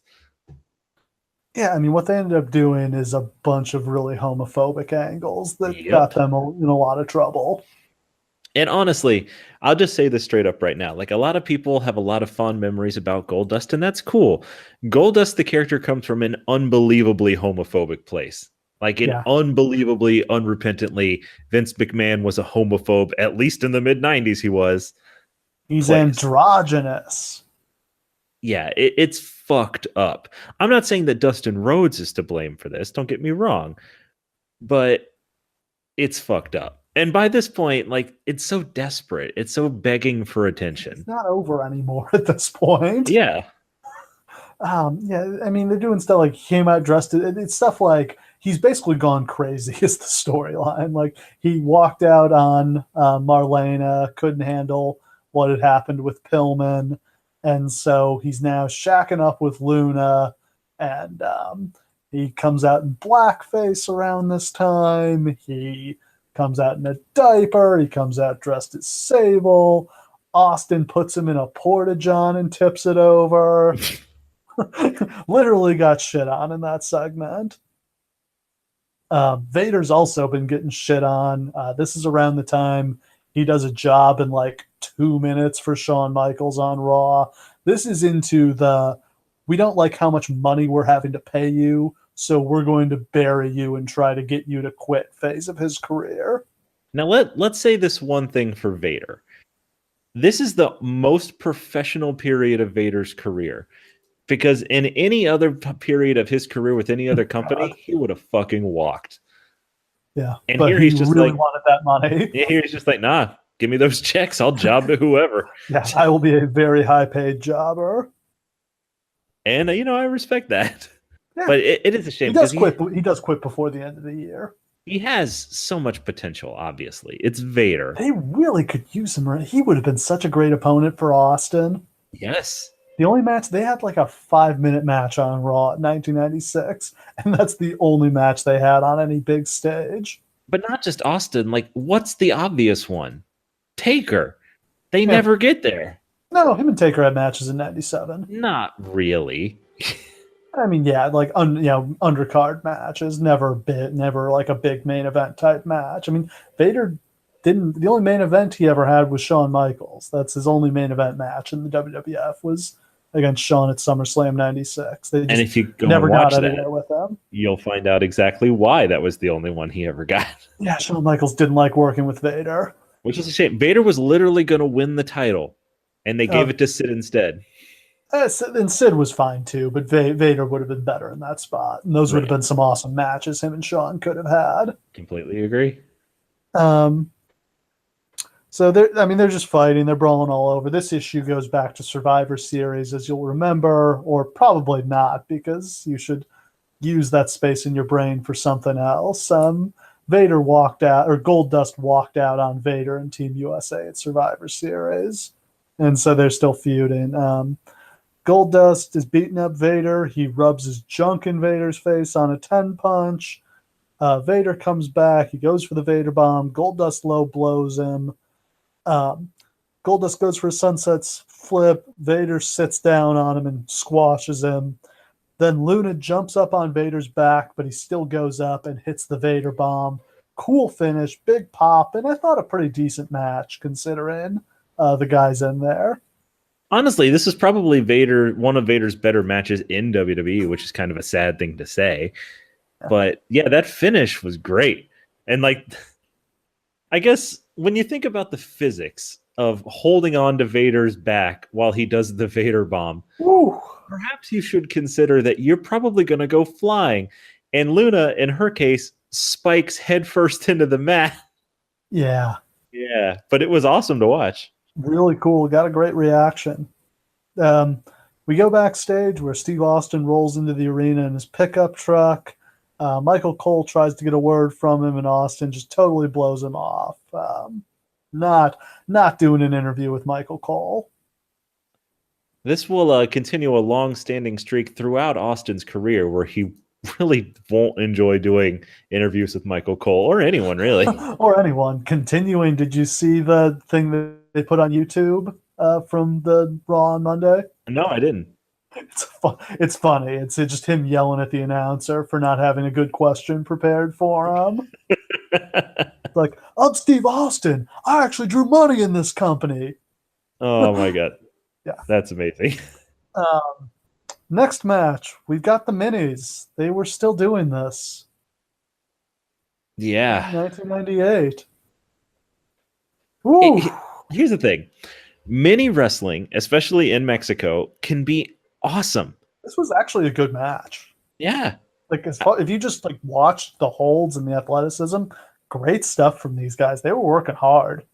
Yeah, I mean, what they ended up doing is a bunch of really homophobic angles that Yep. got them in a lot of trouble. And honestly, I'll just say this straight up right now. Like, a lot of people have a lot of fond memories about Goldust, and that's cool. Goldust, the character, comes from an unbelievably homophobic place. Like, unbelievably, unrepentantly, Vince McMahon was a homophobe, at least in the mid-90s he was. He's androgynous. Yeah, it's fucked up. I'm not saying that Dustin Rhodes is to blame for this, don't get me wrong, but it's fucked up. And by this point, like, it's so desperate. It's so begging for attention. It's not over anymore at this point. Yeah. Yeah, I mean, they're doing stuff like he came out dressed. It's stuff like he's basically gone crazy is the storyline. Like, he walked out on Marlena, couldn't handle what had happened with Pillman. And so he's now shacking up with Luna, and he comes out in blackface around this time. He comes out in a diaper. He comes out dressed as Sable. Austin puts him in a porta-john and tips it over. Literally got shit on in that segment. Vader's also been getting shit on. This is around the time he does a job in like 2 minutes for Shawn Michaels on Raw. This is into we don't like how much money we're having to pay you, so we're going to bury you and try to get you to quit phase of his career. Now let's say this one thing for Vader. This is the most professional period of Vader's career. Because in any other period of his career with any other company, he would have fucking walked. Yeah, and but here he's just really like, wanted that money. Here he's just like, nah, give me those checks. I'll job to whoever. Yeah, I will be a very high-paid jobber. And I respect that. Yeah. But it is a shame. He does quit. He does quit before the end of the year. He has so much potential. Obviously, it's Vader. They really could use him. He would have been such a great opponent for Austin. Yes. The only match, they had like a 5-minute match on Raw in 1996, and that's the only match they had on any big stage. But not just Austin. Like, what's the obvious one? Taker. They never get there. No, him and Taker had matches in 97. Not really. I mean, yeah, like undercard matches, never like a big main event type match. I mean, Vader didn't. The only main event he ever had was Shawn Michaels. That's his only main event match in the WWF was against Shawn at SummerSlam '96. They just and if you go never and watch got anywhere with them, you'll find out exactly why that was the only one he ever got. Yeah, Shawn Michaels didn't like working with Vader, which is a shame. Vader was literally going to win the title, and they gave it to Sid instead. And Sid was fine too, but Vader would have been better in that spot. And those would have been some awesome matches him and Shawn could have had. Completely agree. So they're just fighting. They're brawling all over. This issue goes back to Survivor Series, as you'll remember, or probably not, because you should use that space in your brain for something else. Vader walked out, or Goldust walked out on Vader and Team USA at Survivor Series. And so they're still feuding. Goldust is beating up Vader. He rubs his junk in Vader's face on a 10-punch. Vader comes back. He goes for the Vader bomb. Goldust low blows him. Goldust goes for a sunset flip. Vader sits down on him and squashes him. Then Luna jumps up on Vader's back, but he still goes up and hits the Vader bomb. Cool finish, big pop, and I thought a pretty decent match considering the guys in there. Honestly, this is probably one of Vader's better matches in WWE, which is kind of a sad thing to say. But yeah, that finish was great. And like, I guess when you think about the physics of holding on to Vader's back while he does the Vader bomb, Woo. perhaps you should consider that you're probably going to go flying. And Luna, in her case, spikes headfirst into the mat. Yeah. Yeah, but it was awesome to watch. Really cool. Got a great reaction. We go backstage where Steve Austin rolls into the arena in his pickup truck. Michael Cole tries to get a word from him, and Austin just totally blows him off. Not doing an interview with Michael Cole. This will continue a long-standing streak throughout Austin's career where he really won't enjoy doing interviews with Michael Cole or anyone, really. Or anyone. Continuing, did you see the thing that they put on YouTube from the Raw on Monday? No, I didn't. It's funny. It's just him yelling at the announcer for not having a good question prepared for him. Like, I'm Steve Austin. I actually drew money in this company. Oh, my God. Yeah. That's amazing. Next match, we've got the Minis. They were still doing this. Yeah. 1998. Ooh. Here's the thing. Mini wrestling, especially in Mexico, can be awesome. This was actually a good match. Yeah. Like, if you just like watched the holds and the athleticism, great stuff from these guys. They were working hard.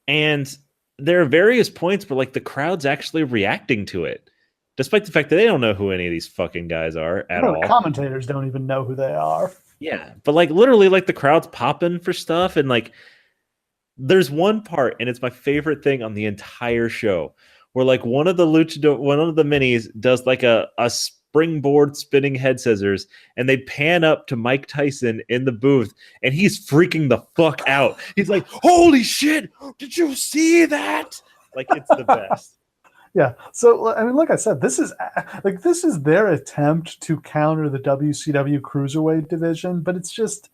And there are various points where like the crowd's actually reacting to it, despite the fact that they don't know who any of these fucking guys are at all. The commentators don't even know who they are. Yeah, but like literally, like the crowd's popping for stuff, and like there's one part, and it's my favorite thing on the entire show, where like one of the minis does like a springboard spinning head scissors, and they pan up to Mike Tyson in the booth, and he's freaking the fuck out. He's like, "Holy shit! Did you see that?" Like, it's the best. Yeah. So, I mean, like I said, this is their attempt to counter the WCW Cruiserweight division, but it's just,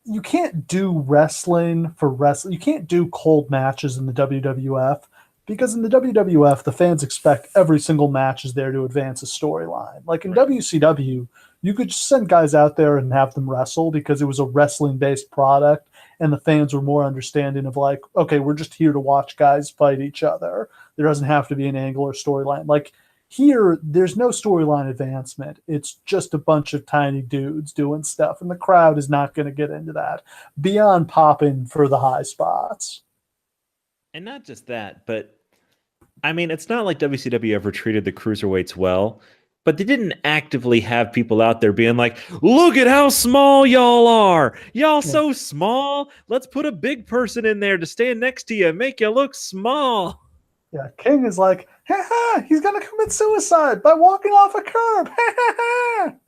you can't do wrestling for wrestling. You can't do cold matches in the WWF, because in the WWF, the fans expect every single match is there to advance a storyline. Like in WCW, you could just send guys out there and have them wrestle because it was a wrestling-based product, and the fans were more understanding of like, okay, we're just here to watch guys fight each other. There doesn't have to be an angle or storyline. Like here, there's no storyline advancement. It's just a bunch of tiny dudes doing stuff, and the crowd is not going to get into that beyond popping for the high spots. And not just that, but I mean, it's not like WCW ever treated the cruiserweights well, but they didn't actively have people out there being like, look at how small y'all are. Y'all so small. Let's put a big person in there to stand next to you and make you look small. Yeah, King is like, he's going to commit suicide by walking off a curb.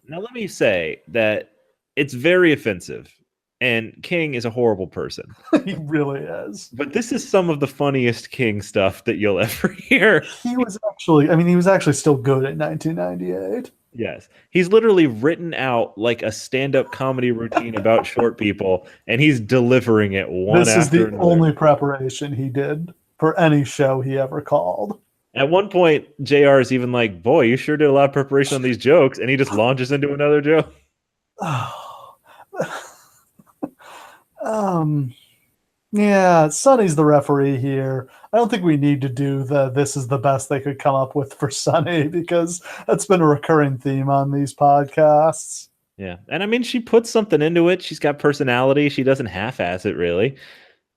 Now, let me say that it's very offensive. And King is a horrible person. He really is. But this is some of the funniest King stuff that you'll ever hear. He was actually still good in 1998. Yes. He's literally written out like a stand-up comedy routine about short people, and he's delivering it one after another. This is the only preparation he did for any show he ever called. At one point, JR is even like, boy, you sure did a lot of preparation on these jokes, and he just launches into another joke. Yeah, Sonny's the referee here. I don't think we need to do this is the best they could come up with for Sonny, because that's been a recurring theme on these podcasts. Yeah, and I mean, she puts something into it. She's got personality. She doesn't half-ass it, really.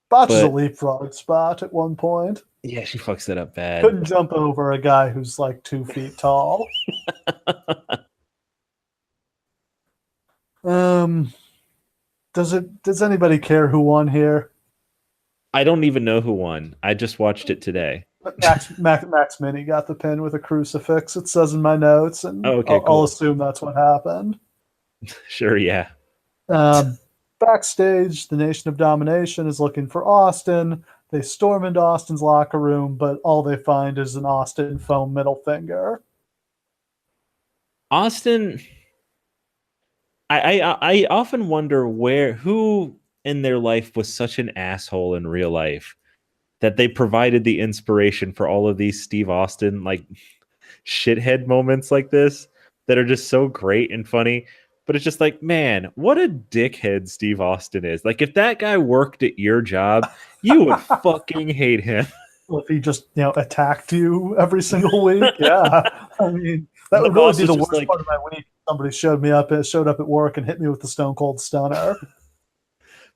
Botches a leapfrog spot at one point. Yeah, she fucks it up bad. Couldn't jump over a guy who's like 2 feet tall. Does anybody care who won here? I don't even know who won. I just watched it today. Max Mini got the pin with a crucifix. It says in my notes, and I'll assume that's what happened. Sure, yeah. Backstage, the Nation of Domination is looking for Austin. They storm into Austin's locker room, but all they find is an Austin foam middle finger. Austin, I often wonder who in their life was such an asshole in real life that they provided the inspiration for all of these Steve Austin like shithead moments like this that are just so great and funny. But it's just like, man, what a dickhead Steve Austin is. Like, if that guy worked at your job, you would fucking hate him. Well, if he just attacked you every single week, yeah. I mean, that The would really boss be is the just worst like- part of my week. Somebody showed up at work and hit me with the Stone Cold Stunner.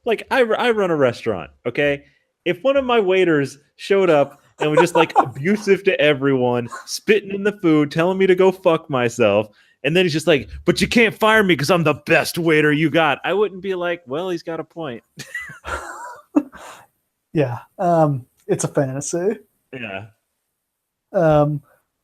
Like, I run a restaurant, okay? If one of my waiters showed up and was just like abusive to everyone, spitting in the food, telling me to go fuck myself, and then he's just like, but you can't fire me because I'm the best waiter you got, I wouldn't be like, well, he's got a point. Yeah, it's a fantasy. Yeah.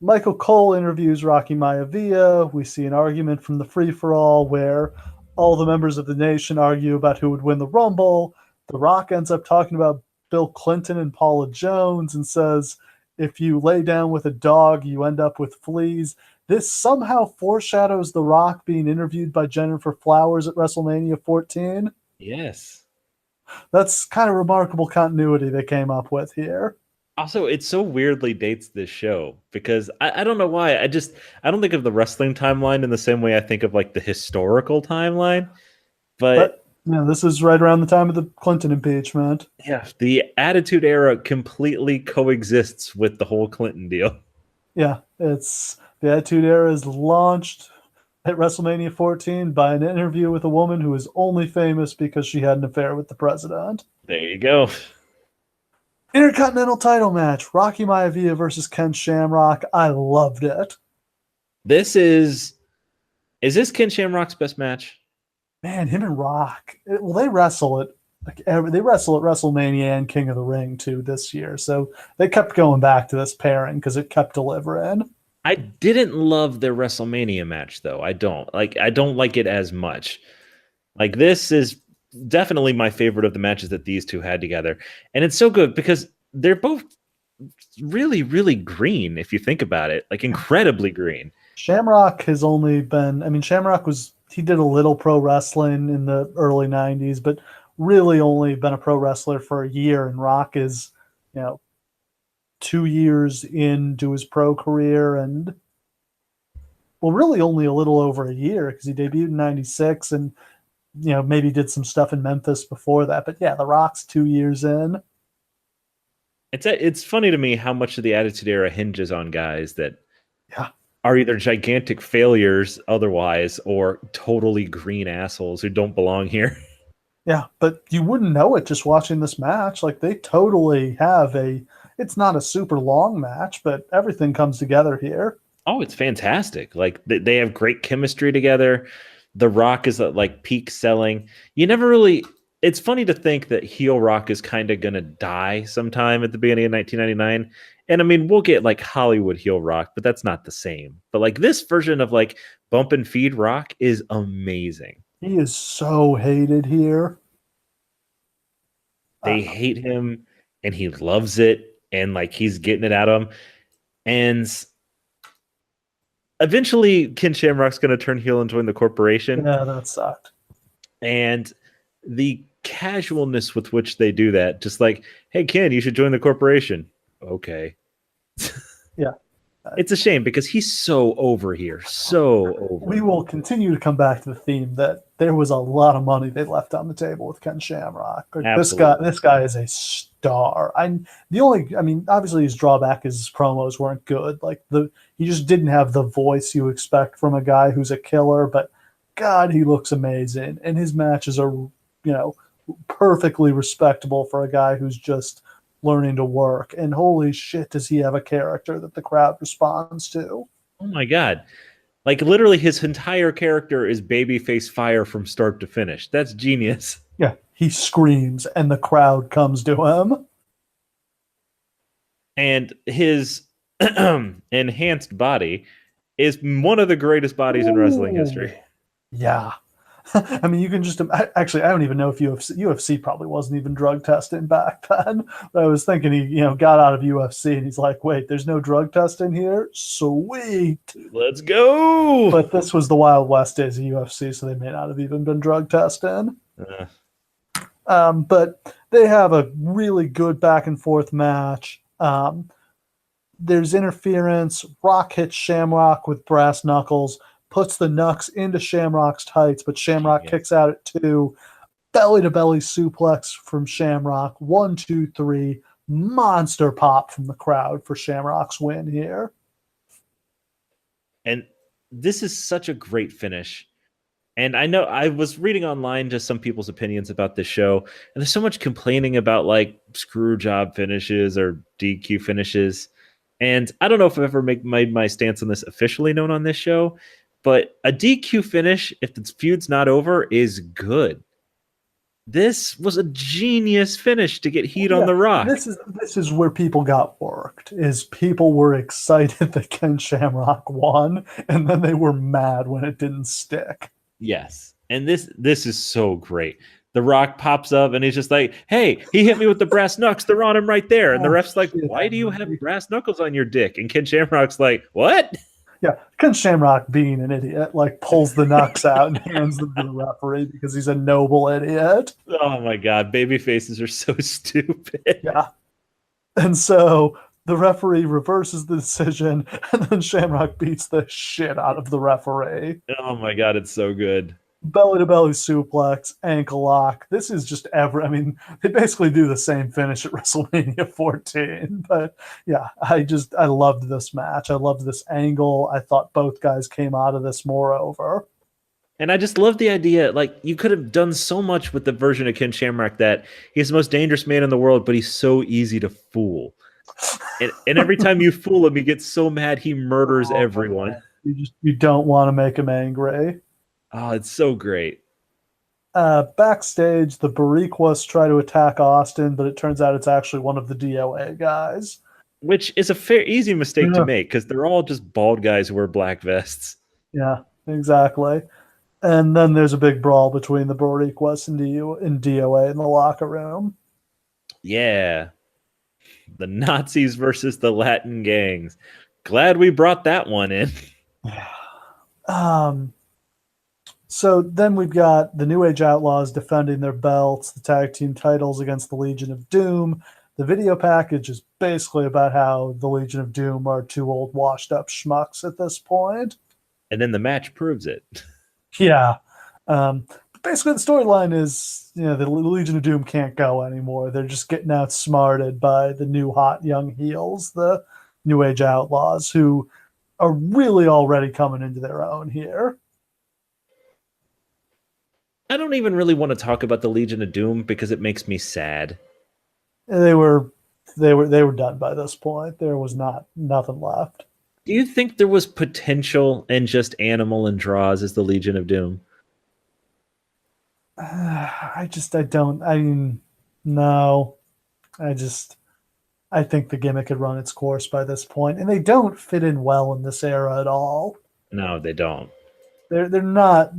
Michael Cole interviews Rocky Maivia. We see an argument from the free-for-all where all the members of the nation argue about who would win the Rumble. The Rock ends up talking about Bill Clinton and Paula Jones and says, if you lay down with a dog, you end up with fleas. This somehow foreshadows The Rock being interviewed by Jennifer Flowers at WrestleMania 14. Yes. That's kind of remarkable continuity they came up with here. Also, it so weirdly dates this show because I don't know why. I don't think of the wrestling timeline in the same way I think of like the historical timeline. But this is right around the time of the Clinton impeachment. yeah, the Attitude Era completely coexists with the whole Clinton deal. Yeah, the Attitude Era is launched at WrestleMania 14 by an interview with a woman who is only famous because she had an affair with the president. There you go. Intercontinental title match, Rocky Maivia versus Ken Shamrock. I loved it. Is this Ken Shamrock's best match? Man, him and Rock. They wrestle at WrestleMania and King of the Ring too this year. So they kept going back to this pairing because it kept delivering. I didn't love their WrestleMania match though. I don't like it as much. Like, this is definitely my favorite of the matches that these two had together. And it's so good because they're both really, really green if you think about it. Like, incredibly green. Shamrock has only been, he did a little pro wrestling in the early 90s, but really only been a pro wrestler for a year. And Rock is, 2 years into his pro career and, well, really only a little over a year because he debuted in 96 and, maybe did some stuff in Memphis before that. But yeah, The Rock's 2 years in. It's funny to me how much of the Attitude Era hinges on guys that are either gigantic failures otherwise or totally green assholes who don't belong here. Yeah, but you wouldn't know it just watching this match. Like, they totally have it's not a super long match, but everything comes together here. Oh, it's fantastic. Like, they have great chemistry together. The Rock is at like peak selling. It's funny to think that heel Rock is kind of going to die sometime at the beginning of 1999. And I mean, we'll get like Hollywood heel Rock, but that's not the same. But like, this version of like bump and feed Rock is amazing. He is so hated here. They hate him and he loves it. And like, he's getting it out of him. And eventually Ken Shamrock's going to turn heel and join the corporation. Yeah, that sucked. And the casualness with which they do that, just like, hey, Ken, you should join the corporation. Okay. Yeah. It's a shame because he's so over here. So over. We will continue to come back to the theme that there was a lot of money they left on the table with Ken Shamrock. Like, this guy is a star. Obviously his drawback is his promos weren't good. Like, he just didn't have the voice you expect from a guy who's a killer, but God, he looks amazing. And his matches are, perfectly respectable for a guy who's just learning to work. And holy shit, does he have a character that the crowd responds to? Oh my God. Like, literally his entire character is babyface fire from start to finish. That's genius. Yeah, he screams and the crowd comes to him. And his enhanced body is one of the greatest bodies in wrestling history. Yeah. I mean, you can just actually, I don't even know if UFC probably wasn't even drug testing back then. But I was thinking he, got out of UFC and he's like, wait, there's no drug testing here? Sweet. Let's go. But this was the Wild West days of UFC, so they may not have even been drug testing. But they have a really good back and forth match. There's interference. Rock hits Shamrock with brass knuckles, puts the knucks into Shamrock's tights, but Shamrock kicks out at 2. Belly to belly suplex from Shamrock. 1, 2, 3. Monster pop from the crowd for Shamrock's win here. And this is such a great finish. And I know I was reading online just some people's opinions about this show, and there's so much complaining about like screw job finishes or DQ finishes. And I don't know if I've ever made my stance on this officially known on this show, but a DQ finish, if the feud's not over, is good. This was a genius finish to get heat on the Rock. This is where people got worked. Is people were excited that Ken Shamrock won, and then they were mad when it didn't stick. Yes, and this is so great. The Rock pops up and he's just like, "Hey, he hit me with the brass knucks. They're on him right there." And the ref's like, "Why do you have brass knuckles on your dick?" And Ken Shamrock's like, "What?" Yeah, Ken Shamrock, being an idiot, like pulls the knucks out and hands them to the referee because he's a noble idiot. Oh my god, baby faces are so stupid. Yeah. And so the referee reverses the decision, and then Shamrock beats the shit out of the referee. Oh my god, it's so good. Belly to belly suplex, ankle lock. This is just they basically do the same finish at WrestleMania 14. But yeah, I loved this match. I loved this angle. I thought both guys came out of this moreover. And I just love the idea, like, you could have done so much with the version of Ken Shamrock that he's the most dangerous man in the world, but he's so easy to fool. And every time you fool him, he gets so mad he murders everyone. You don't want to make him angry. Oh, it's so great. Backstage, the Boricuas try to attack Austin, but it turns out it's actually one of the DOA guys. Which is a easy mistake to make, because they're all just bald guys who wear black vests. Yeah, exactly. And then there's a big brawl between the Boricuas and DOA in the locker room. Yeah. The Nazis versus the Latin gangs. Glad we brought that one in. So then we've got the New Age Outlaws defending their belts, the tag team titles against the Legion of Doom. The video package is basically about how the Legion of Doom are 2 old washed up schmucks at this point. And then the match proves it. Yeah. Basically the storyline is, the Legion of Doom can't go anymore. They're just getting outsmarted by the new hot young heels, the New Age Outlaws, who are really already coming into their own here. I don't even really want to talk about the Legion of Doom because it makes me sad. They were done by this point. There was nothing left. Do you think there was potential in just Animal and Draws as the Legion of Doom? No. I think the gimmick had run its course by this point, and they don't fit in well in this era at all. No, they don't. They're not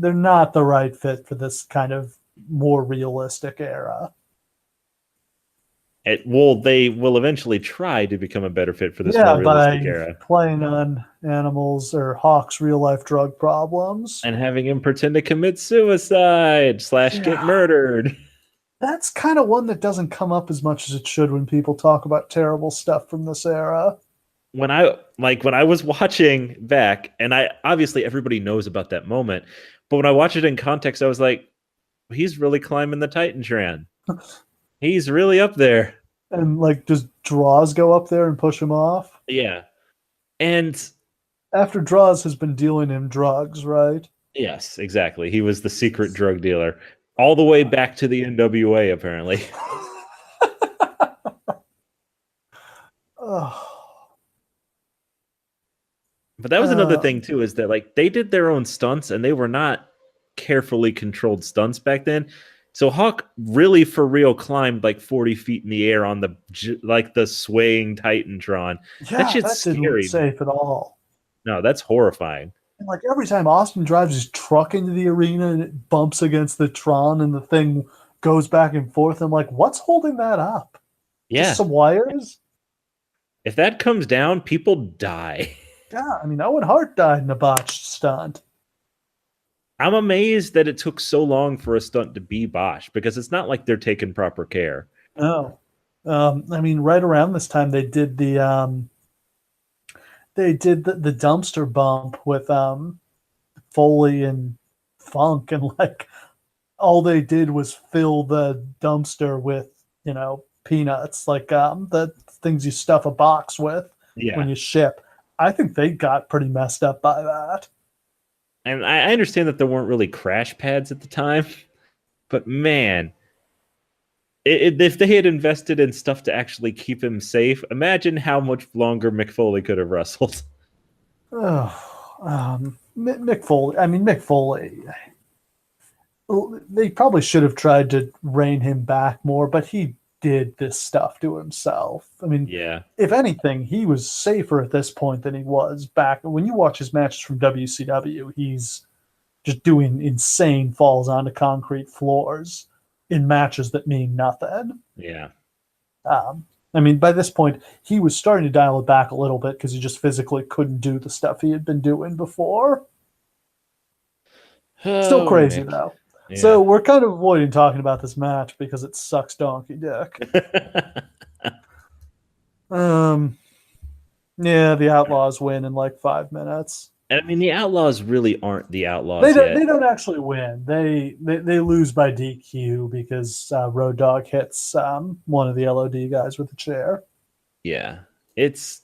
the right fit for this kind of more realistic era. They will eventually try to become a better fit for this more realistic era. Playing on Animals or Hawk's real life drug problems. And having him pretend to commit suicide / get murdered. That's kind of one that doesn't come up as much as it should when people talk about terrible stuff from this era. When I was watching back, and obviously everybody knows about that moment, but when I watched it in context, I was like, he's really climbing the Titantron. He's really up there. And does Draws go up there and push him off? Yeah. And after Draws has been dealing him drugs, right? Yes, exactly. He was the secret drug dealer. All the way back to the NWA, apparently. But that was another thing, too, is that they did their own stunts, and they were not carefully controlled stunts back then. So Hawk really, for real, climbed 40 feet in the air on the swaying Titantron. Yeah, that shit's didn't scary. Look safe at all. No, that's horrifying. And every time Austin drives his truck into the arena and it bumps against the Tron and the thing goes back and forth, I'm like, what's holding that up? Yeah. Just some wires? If that comes down, people die. Yeah, Owen Hart died in a botched stunt. I'm amazed that it took so long for a stunt to be botched, because it's not like they're taking proper care. No. I mean, right around this time they did the dumpster bump with Foley and Funk, and like all they did was fill the dumpster with, peanuts, like the things you stuff a box with when you ship. I think they got pretty messed up by that. And I understand that there weren't really crash pads at the time, but man, if they had invested in stuff to actually keep him safe, imagine how much longer Mick Foley could have wrestled. Mick Foley. They probably should have tried to rein him back more, but he did this stuff to himself. I mean, if anything, he was safer at this point than he was back. When you watch his matches from WCW, he's just doing insane falls onto concrete floors in matches that mean nothing. Yeah. I mean, by this point, he was starting to dial it back a little bit because he just physically couldn't do the stuff he had been doing before. Still crazy, though. Yeah. So we're kind of avoiding talking about this match because it sucks donkey dick. Yeah, the Outlaws win in like 5 minutes. And I mean, the Outlaws really aren't the Outlaws yet. They don't actually win. They lose by DQ because Road Dogg hits one of the LOD guys with a chair. Yeah, it's.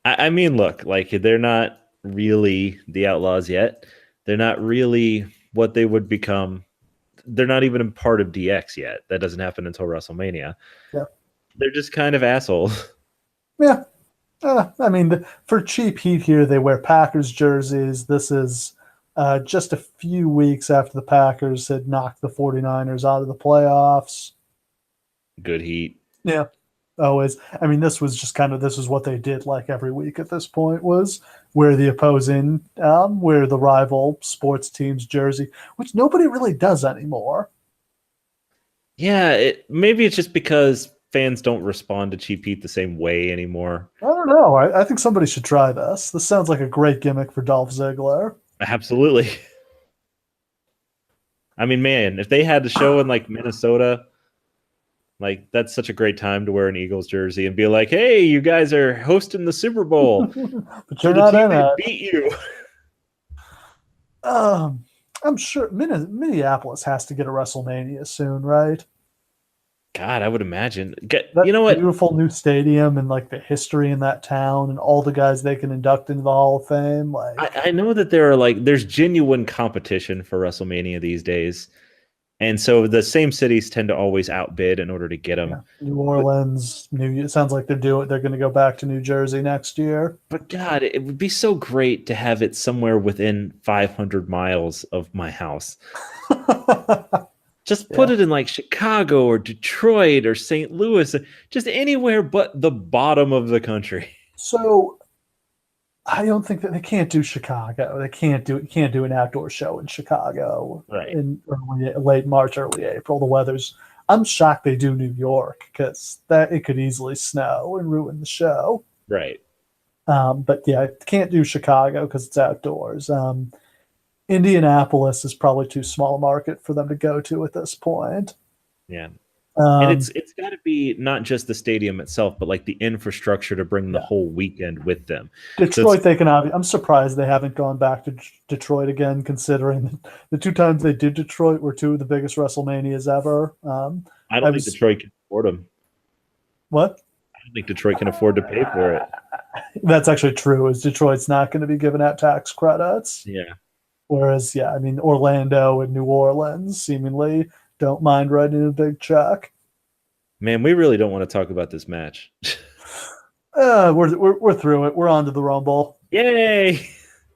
I mean, look, like they're not really the Outlaws yet. They're not really what they would become. They're not even a part of DX yet. That doesn't happen until WrestleMania. Yeah, they're just kind of assholes. Yeah. I mean, for cheap heat here, they wear Packers jerseys. This is just a few weeks after the Packers had knocked the 49ers out of the playoffs. Good heat. Yeah, always. I mean, this was what they did like every week at this point, was wear the opposing, wear the rival sports team's jersey, which nobody really does anymore. Yeah, maybe it's just because fans don't respond to cheap heat the same way anymore. I don't know. I think somebody should try this. This sounds like a great gimmick for Dolph Ziggler. Absolutely. I mean, man, if they had the show in like Minnesota, like that's such a great time to wear an Eagles jersey and be like, "Hey, you guys are hosting the Super Bowl, but you're not in it. Beat you." I'm sure Minneapolis has to get a WrestleMania soon, right? God, I would imagine. You know what? Beautiful new stadium and like the history in that town and all the guys they can induct into the Hall of Fame. Like, I know that there's genuine competition for WrestleMania these days, and so the same cities tend to always outbid in order to get them. Yeah. New Orleans, it sounds like they're going to go back to New Jersey next year. But God, it would be so great to have it somewhere within 500 miles of my house. Just put it in like Chicago or Detroit or St. Louis, just anywhere but the bottom of the country. So I don't think that they can't do Chicago. They can't do an outdoor show in Chicago in late March, early April. The weather's. I'm shocked they do New York because it could easily snow and ruin the show. Right. But yeah, can't do Chicago because it's outdoors. Indianapolis is probably too small a market for them to go to at this point. Yeah. And it's got to be not just the stadium itself, but like the infrastructure to bring the whole weekend with them. Detroit, I'm surprised they haven't gone back to Detroit again, considering the 2 times they did Detroit were 2 of the biggest WrestleManias ever. I don't think Detroit can afford them. What? I don't think Detroit can afford to pay for it. That's actually true, is Detroit's not going to be giving out tax credits. Yeah. Whereas, I mean, Orlando and New Orleans seemingly don't mind writing a big check. Man, we really don't want to talk about this match. We're through it. We're on to the Rumble. Yay!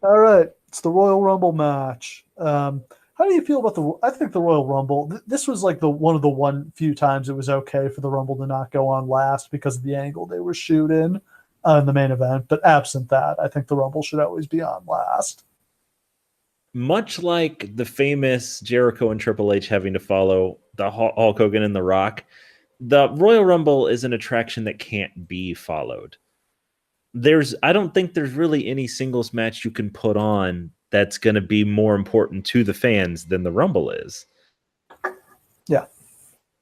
All right, it's the Royal Rumble match. How do you feel about I think the Royal Rumble. This was like one of the few times it was okay for the Rumble to not go on last because of the angle they were shooting in the main event. But absent that, I think the Rumble should always be on last. Much like the famous Jericho and Triple H having to follow the Hulk Hogan and The Rock, the Royal Rumble is an attraction that can't be followed. I don't think there's really any singles match you can put on that's going to be more important to the fans than the Rumble is. Yeah.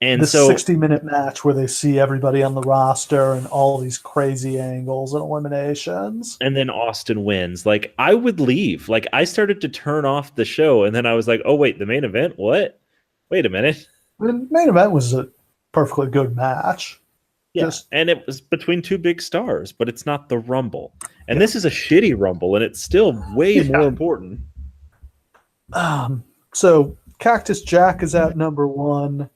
And this so 60-minute match where they see everybody on the roster and all these crazy angles and eliminations. And then Austin wins. Like, I would leave. Like, I started to turn off the show, and then I was like, oh, wait, the main event? What? Wait a minute. The main event was a perfectly good match. Yeah, and it was between two big stars, but it's not the Rumble. And this is a shitty Rumble, and it's still way more important. So Cactus Jack is at number 1.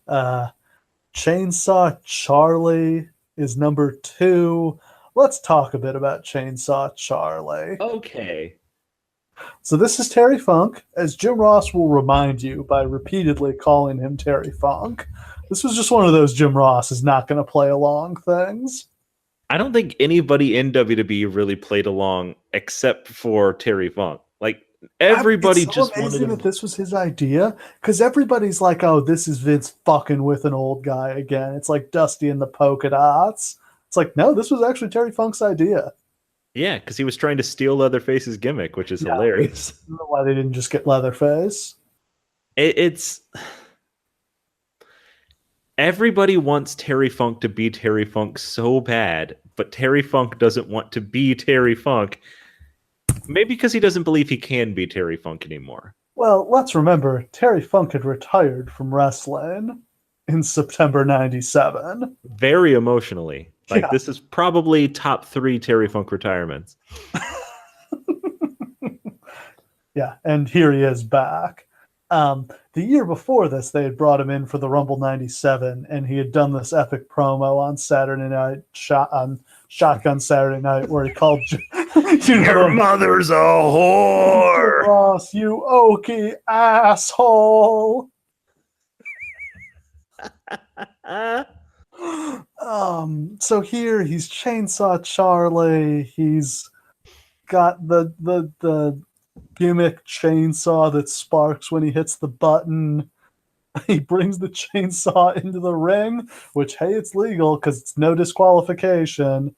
Chainsaw Charlie is number 2. Let's talk a bit about Chainsaw Charlie. Okay. So this is Terry Funk, as Jim Ross will remind you by repeatedly calling him Terry Funk. This was just one of those Jim Ross is not going to play along things. I don't think anybody in WWE really played along except for Terry Funk. Like, everybody it's so just amazing wanted that this was his idea, because everybody's like, oh, this is Vince fucking with an old guy again. It's like Dusty and the Polka Dots. It's like, no, this was actually Terry Funk's idea. Yeah, because he was trying to steal Leatherface's gimmick, which is hilarious. I don't know why they didn't just get Leatherface. It's everybody wants Terry Funk to be Terry Funk so bad, but Terry Funk doesn't want to be Terry Funk. Maybe because he doesn't believe he can be Terry Funk anymore. Well, let's remember, Terry Funk had retired from wrestling in September 97. Very emotionally. Like, this is probably top 3 Terry Funk retirements. Yeah, and here he is back. The year before this, they had brought him in for the Rumble 97, and he had done this epic promo on Saturday night, on Shotgun Saturday Night, where he called Your mother's a whore! Ross, you oaky asshole! So here he's Chainsaw Charlie. He's got the gimmick chainsaw that sparks when he hits the button. He brings the chainsaw into the ring, which, hey, it's legal because it's no disqualification.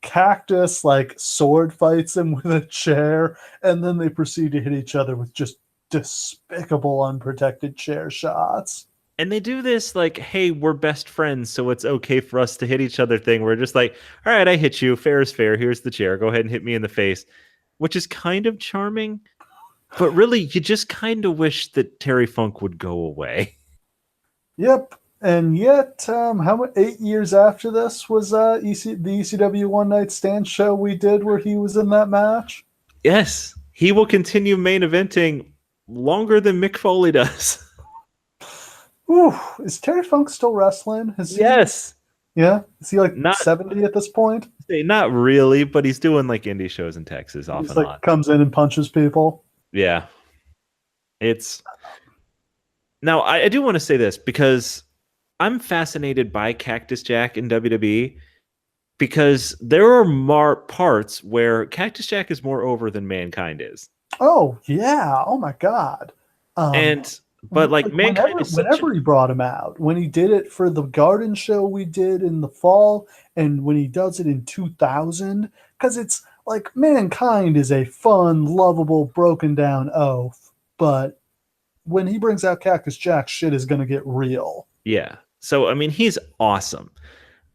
Cactus like sword fights him with a chair, and then they proceed to hit each other with just despicable unprotected chair shots. And they do this like, hey, we're best friends, so it's okay for us to hit each other thing. We're just like, all right, I hit you. Fair is fair. Here's the chair. Go ahead and hit me in the face, which is kind of charming. But really, you just kind of wish that Terry Funk would go away. Yep. And yet, 8 years after this was the ECW One Night Stand show we did where he was in that match? Yes. He will continue main eventing longer than Mick Foley does. Ooh, is Terry Funk still wrestling? Yes. Yeah? Is he like 70 at this point? Not really, but he's doing like indie shows in Texas off and on. Comes in and punches people. Yeah. Now, I do want to say this because I'm fascinated by Cactus Jack in WWE because there are parts where Cactus Jack is more over than Mankind is. Oh, yeah. Oh, my God. But like Mankind is whenever he brought him out, when he did it for the Garden show we did in the fall, and when he does it in 2000, because it's like Mankind is a fun, lovable, broken down oaf, but when he brings out Cactus Jack, shit is going to get real. Yeah. So, I mean, he's awesome.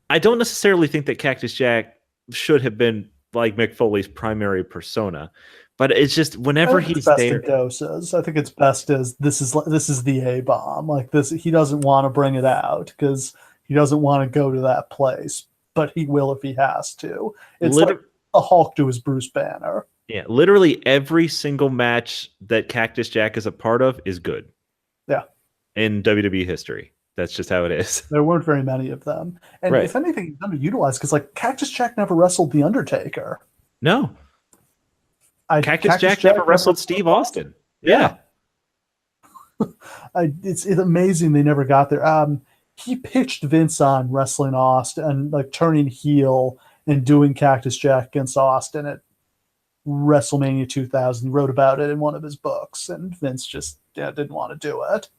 I don't necessarily think that Cactus Jack should have been like Mick Foley's primary persona. But it's just whenever he's best there, in doses. I think it's best as this is the A-bomb. Like this, he doesn't want to bring it out because he doesn't want to go to that place, but he will if he has to. It's like a Hulk to his Bruce Banner. Yeah, literally every single match that Cactus Jack is a part of is good. Yeah, in WWE history, that's just how it is. There weren't very many of them, and if anything, he's underutilized because like Cactus Jack never wrestled the Undertaker. No. Cactus Jack never wrestled Steve Austin. Yeah. It's amazing they never got there. He pitched Vince on wrestling Austin and like turning heel and doing Cactus Jack against Austin at WrestleMania 2000. He wrote about it in one of his books, and Vince just didn't want to do it.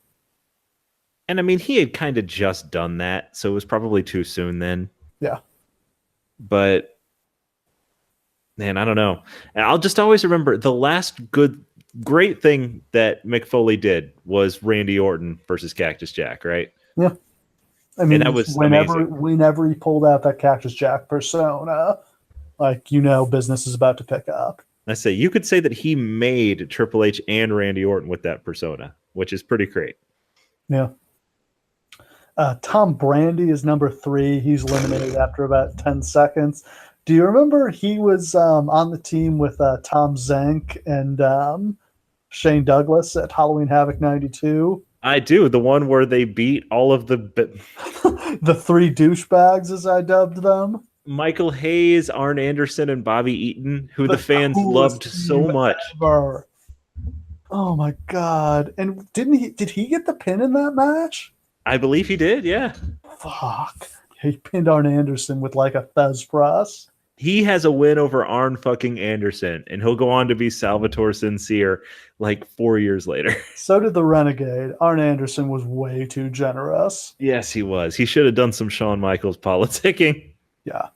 And I mean, he had kind of just done that, so it was probably too soon then. Yeah. But Man, I don't know. And I'll just always remember the last great thing that Mick Foley did was Randy Orton versus Cactus Jack, right? Yeah. I And mean, that was whenever amazing. whenever he pulled out that Cactus Jack persona, like, business is about to pick up. I say you could say that he made Triple H and Randy Orton with that persona, which is pretty great. Yeah. Tom Brandy is number 3. He's eliminated after about 10 seconds. Do you remember he was on the team with Tom Zank and Shane Douglas at Halloween Havoc 92? I do. The one where they beat all of the The 3 douchebags, as I dubbed them. Michael Hayes, Arn Anderson, and Bobby Eaton, who the fans coolest loved so much. Ever. Oh my god! And did he get the pin in that match? I believe he did. Yeah. Fuck. He pinned Arn Anderson with like a Fez press. He has a win over Arn fucking Anderson, and he'll go on to be Salvatore Sincere like 4 years later. So did the Renegade. Arn Anderson was way too generous. Yes, he was. He should have done some Shawn Michaels politicking. Yeah.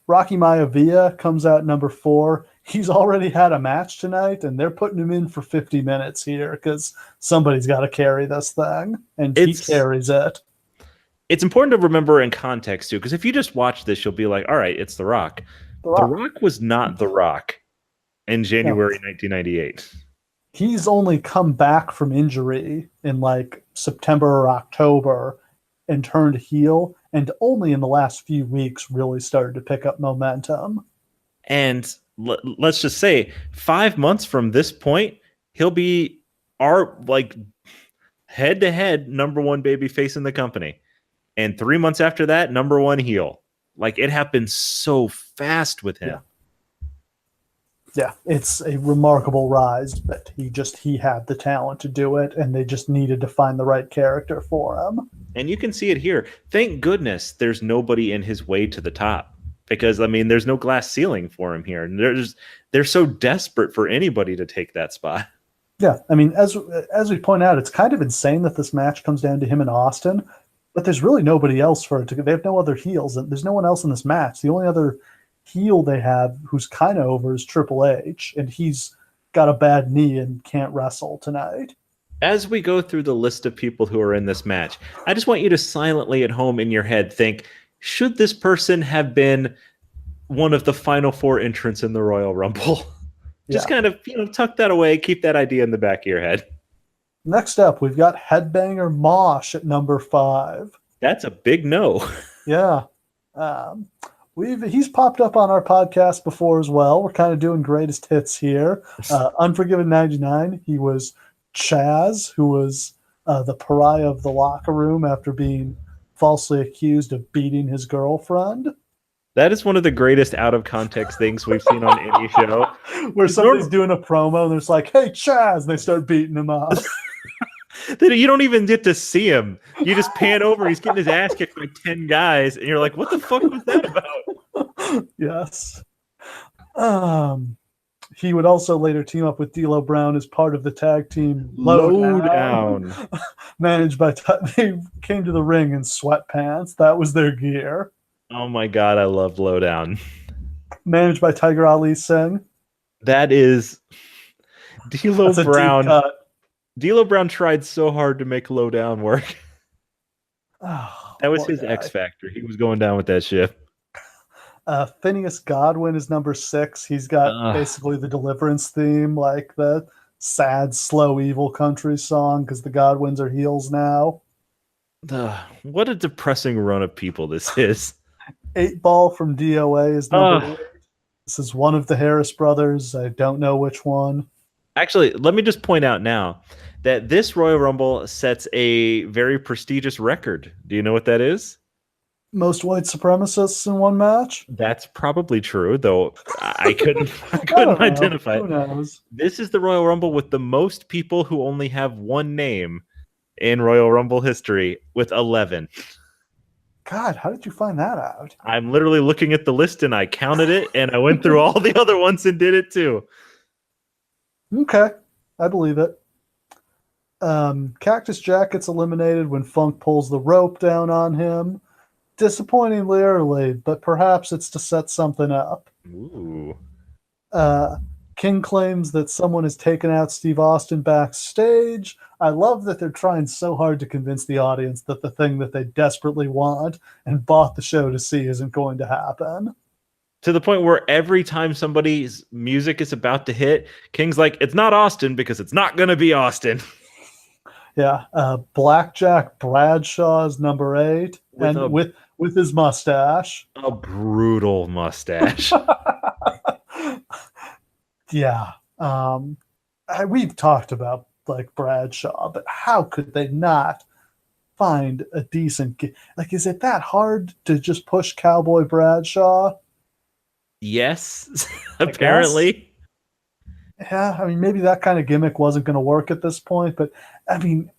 Rocky Maivia comes out number 4. He's already had a match tonight, and they're putting him in for 50 minutes here because somebody's got to carry this thing, and he carries it. It's important to remember in context, too, because if you just watch this, you'll be like, all right, it's The Rock. The Rock was not The Rock in January 1998. He's only come back from injury in like September or October and turned heel, and only in the last few weeks really started to pick up momentum. And let's just say 5 months from this point, he'll be our like head-to-head number 1 baby face in the company. And 3 months after that, number 1 heel. Like, it happened so fast with him. Yeah, it's a remarkable rise, but he had the talent to do it, and they just needed to find the right character for him. And you can see it here. Thank goodness there's nobody in his way to the top, because I mean, there's no glass ceiling for him here. And they're so desperate for anybody to take that spot. Yeah, I mean, as we point out, it's kind of insane that this match comes down to him and Austin, but there's really nobody else for it to. They have no other heels, and there's no one else in this match. The only other heel they have who's kind of over is Triple H, and he's got a bad knee and can't wrestle tonight. As we go through the list of people who are in this match, I just want you to silently at home in your head think, should this person have been one of the final 4 entrants in the Royal Rumble? Just kind of, tuck that away, keep that idea in the back of your head. Next up, we've got Headbanger Mosh at number 5. That's a big no. Yeah. He's popped up on our podcast before as well. We're kind of doing greatest hits here. Unforgiven 99, he was Chaz, who was the pariah of the locker room after being falsely accused of beating his girlfriend. That is one of the greatest out of context things we've seen on any show. Where somebody's doing a promo and it's like, hey, Chaz, and they start beating him up. You don't even get to see him. You just pan over, he's getting his ass kicked by 10 guys, and you're like, what the fuck was that about? Yes. He would also later team up with D'Lo Brown as part of the tag team Lowdown. Managed by they came to the ring in sweatpants. That was their gear. Oh my god, I love Lowdown. Managed by Tiger Ali Singh. That is D'Lo Brown. D'Lo Brown tried so hard to make Lowdown work. Oh, that was his X factor. He was going down with that shit. Phineas Godwin is number 6. He's got basically the Deliverance theme, like the sad, slow, evil country song, because the Godwins are heels now. What a depressing run of people this is. 8 Ball from DOA is number 8. This is one of the Harris brothers. I don't know which one. Actually, let me just point out now that this Royal Rumble sets a very prestigious record. Do you know what that is? Most white supremacists in one match? That's probably true, though I couldn't identify. Who knows? This is the Royal Rumble with the most people who only have one name in Royal Rumble history, with 11. God, how did you find that out? I'm literally looking at the list and I counted it and I went through all the other ones and did it too. Okay, I believe it. Cactus Jack gets eliminated when Funk pulls the rope down on him. Disappointingly early, but perhaps it's to set something up. Ooh. King claims that someone has taken out Steve Austin backstage. I love that they're trying so hard to convince the audience that the thing that they desperately want and bought the show to see isn't going to happen. To the point where every time somebody's music is about to hit, King's like, it's not Austin because it's not going to be Austin. Yeah, Blackjack Bradshaw is number 8, With and with his mustache. a brutal mustache. Yeah, we've talked about like Bradshaw, but how could they not find a decent? Like, is it that hard to just push Cowboy Bradshaw? Yes, apparently. Yeah, I mean, maybe that kind of gimmick wasn't going to work at this point, but I mean,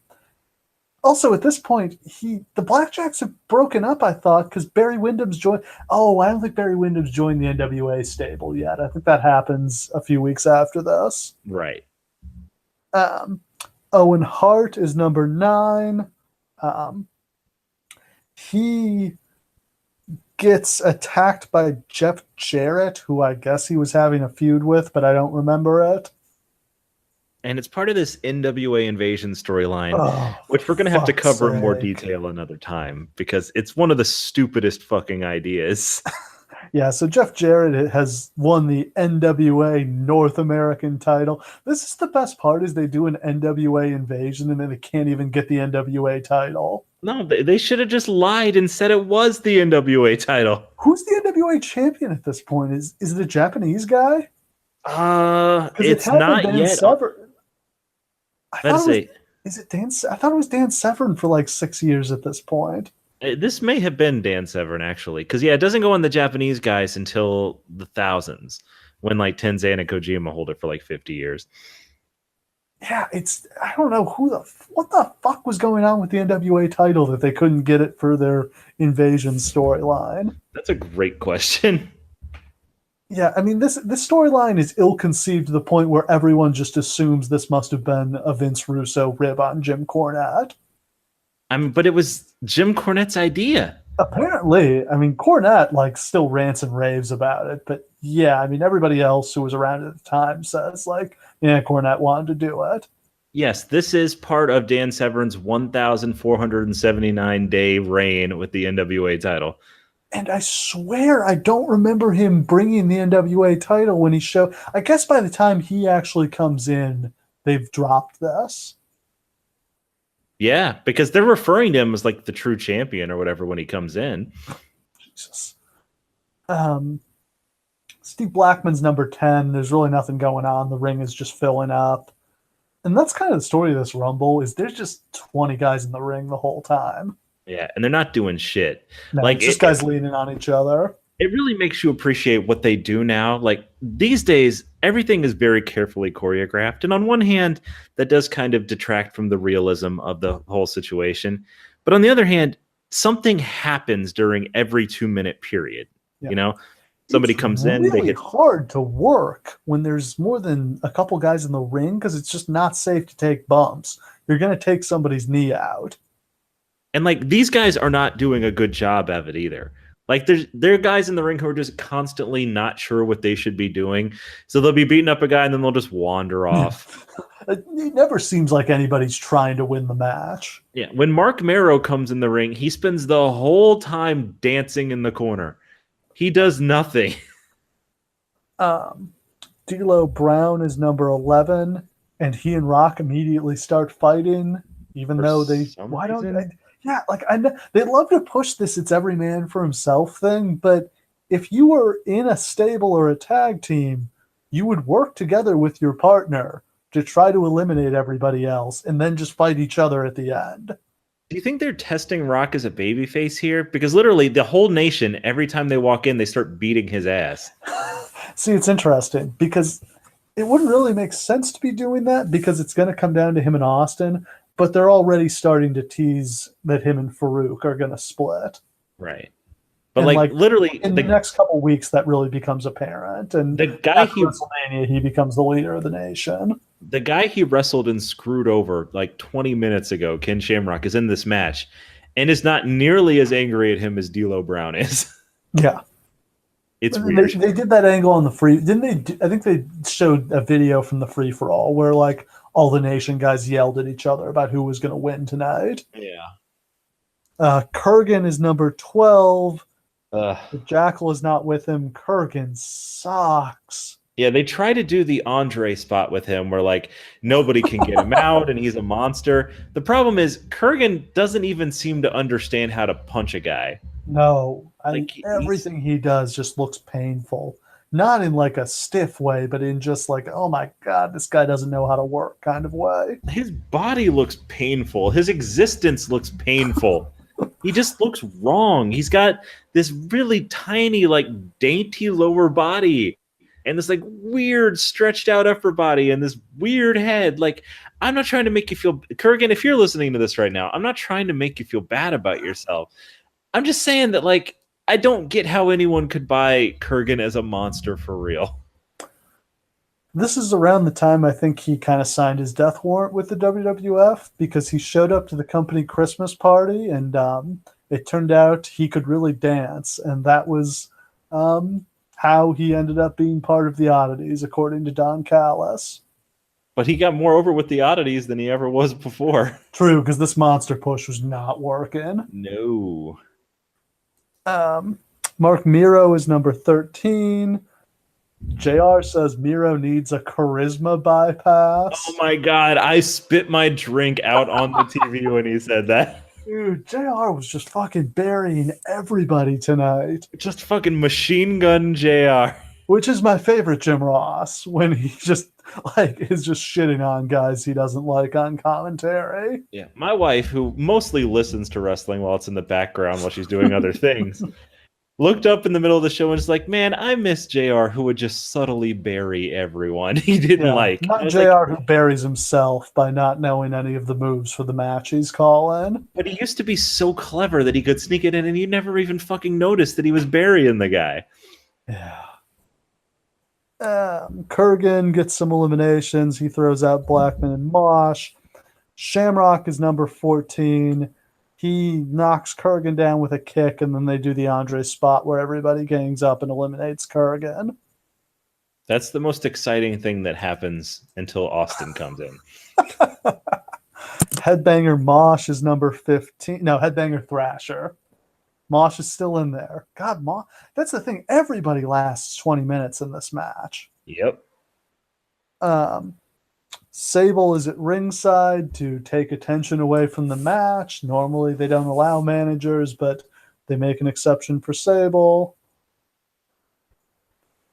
also at this point, the Blackjacks have broken up. I thought because Barry Windham's joined. Oh, I don't think Barry Windham's joined the NWA stable yet. I think that happens a few weeks after this. Right. Owen Hart is number 9. He gets attacked by Jeff Jarrett, who I guess he was having a feud with, but I don't remember it. And it's part of this NWA invasion storyline, Oh, which we're going to have to cover in more sake. detail another time because it's one of the stupidest fucking ideas. Yeah, so Jeff Jarrett has won the NWA North American title. This is the best part is they do an NWA invasion and then they can't even get the NWA title. No, they should have just lied and said it was the NWA title. Who's the NWA champion at this point? Is it a Japanese guy? It's not yet. Is it Dan? I thought it was Dan Severn for like 6 years at this point. This may have been Dan Severn actually, because it doesn't go on the Japanese guys until the thousands, when like Tenzan and Kojima hold it for like 50 years. Yeah, I don't know what the fuck was going on with the NWA title that they couldn't get it for their invasion storyline. That's a great question. Yeah, I mean this storyline is ill-conceived to the point where everyone just assumes this must have been a Vince Russo rib on Jim Cornette. But it was Jim Cornette's idea. Apparently, I mean Cornette like still rants and raves about it, but yeah, I mean everybody else who was around at the time says like, yeah, Cornette wanted to do it. Yes, this is part of Dan Severn's 1,479-day reign with the NWA title. And I swear I don't remember him bringing the NWA title when he showed. I guess by the time he actually comes in, they've dropped this. Yeah, because they're referring to him as like the true champion or whatever when he comes in. Jesus. Steve Blackman's number 10. There's really nothing going on. The ring is just filling up. And that's kind of the story of this Rumble is there's just 20 guys in the ring the whole time. Yeah, and they're not doing shit. No, like it's just guys leaning on each other. It really makes you appreciate what they do now. Like these days, everything is very carefully choreographed. And on one hand, that does kind of detract from the realism of the whole situation. But on the other hand, something happens during every 2-minute period. Yeah. You know, somebody comes in. It's really hard to work when there's more than a couple guys in the ring because it's just not safe to take bumps. You're going to take somebody's knee out. And like these guys are not doing a good job of it either. Like there are guys in the ring who are just constantly not sure what they should be doing. So they'll be beating up a guy and then they'll just wander off. It never seems like anybody's trying to win the match. Yeah. When Mark Marrow comes in the ring, he spends the whole time dancing in the corner. He does nothing. D'Lo Brown is number 11, and he and Rock immediately start fighting, even though they. Why don't they? Yeah, like I know they love to push this "it's every man for himself" thing, but if you were in a stable or a tag team, you would work together with your partner to try to eliminate everybody else, and then just fight each other at the end. Do you think they're testing Rock as a babyface here? Because literally, the whole nation, every time they walk in, they start beating his ass. See, it's interesting because it wouldn't really make sense to be doing that because it's going to come down to him and Austin. But they're already starting to tease that him and Farouk are going to split. Right. But like literally in the next couple weeks, that really becomes apparent. And the guy WrestleMania, he becomes the leader of the nation. The guy he wrestled and screwed over like 20 minutes ago, Ken Shamrock, is in this match and is not nearly as angry at him as D'Lo Brown is. Yeah. It's They, weird. they did that angle on the free. Didn't they? I think they showed a video from the free for all where like all the nation guys yelled at each other about who was going to win tonight. Yeah. Kurgan is number 12. Uh, The Jackal is not with him. Kurgan sucks. yeah, they try to do the Andre spot with him where like nobody can get him out and he's a monster. The problem is Kurgan doesn't even seem to understand how to punch a guy. No, Like everything he does just looks painful. Not in like a stiff way, but in just like, oh my God, this guy doesn't know how to work kind of way. his body looks painful. His existence looks painful. He just looks wrong. He's got this really tiny, like dainty lower body and this like weird stretched out upper body and this weird head. Like, I'm not trying to make you feel Kurgan, if you're listening to this right now, I'm not trying to make you feel bad about yourself. I'm just saying that like I don't get how anyone could buy Kurgan as a monster for real. This is around the time I think he kind of signed his death warrant with the WWF because he showed up to the company Christmas party and it turned out he could really dance. And that was how he ended up being part of the Oddities, according to Don Callis. But he got more over with the Oddities than he ever was before. True, because this monster push was not working. No. Mark Miro is number 13. JR says Miro needs a charisma bypass. Oh my God, I spit my drink out on the TV when he said that. Dude, JR was just fucking burying everybody tonight. Just fucking machine gun JR. Which is my favorite Jim Ross, when he just like is just shitting on guys he doesn't like on commentary. Yeah, my wife, who mostly listens to wrestling while it's in the background while she's doing other things, looked up in the middle of the show and was like, man, I miss JR who would just subtly bury everyone he didn't like. Not JR who buries himself by not knowing any of the moves for the match he's calling. But he used to be so clever that he could sneak it in and you never even fucking noticed that he was burying the guy. Yeah. Kurgan gets some eliminations. He throws out Blackman and Mosh. Shamrock is number 14. He knocks Kurgan down with a kick, and then they do the Andre spot where everybody gangs up and eliminates Kurgan. That's the most exciting thing that happens until Austin comes in. Headbanger Mosh is number 15. No, Headbanger Thrasher. Mosh is still in there. God, Mosh. That's the thing. Everybody lasts 20 minutes in this match. Yep. Sable is at ringside to take attention away from the match. Normally they don't allow managers, but they make an exception for Sable.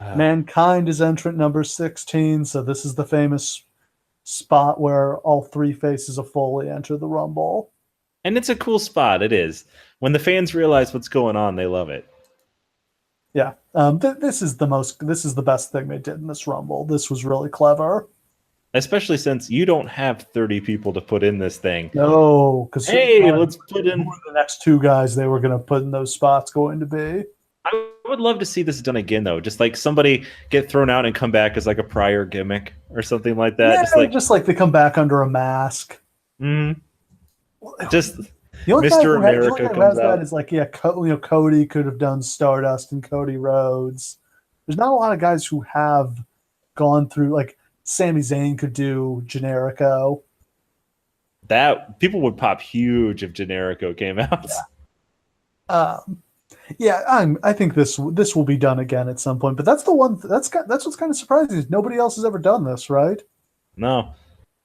Mankind is entrant number 16, so this is the famous spot where all three faces of Foley enter the Rumble. And it's a cool spot. It is. When the fans realize what's going on, they love it. Yeah. This is the best thing they did in this Rumble. This was really clever. Especially since you don't have 30 people to put in this thing. No, because let's put in the next two guys they were going to put in those spots going to be. I would love to see this done again, though. Just like somebody get thrown out and come back as like a prior gimmick or something like that. Yeah, just like they come back under a mask. Mm-hmm. Just the only Mr. America the only guy who comes has out. that is like, yeah, Cody could have done Stardust and Cody Rhodes. There's not a lot of guys who have gone through, like Sami Zayn could do Generico. That people would pop huge if Generico came out. Yeah. I think this will be done again at some point. But that's the one that's what's kind of surprising is nobody else has ever done this, right? No.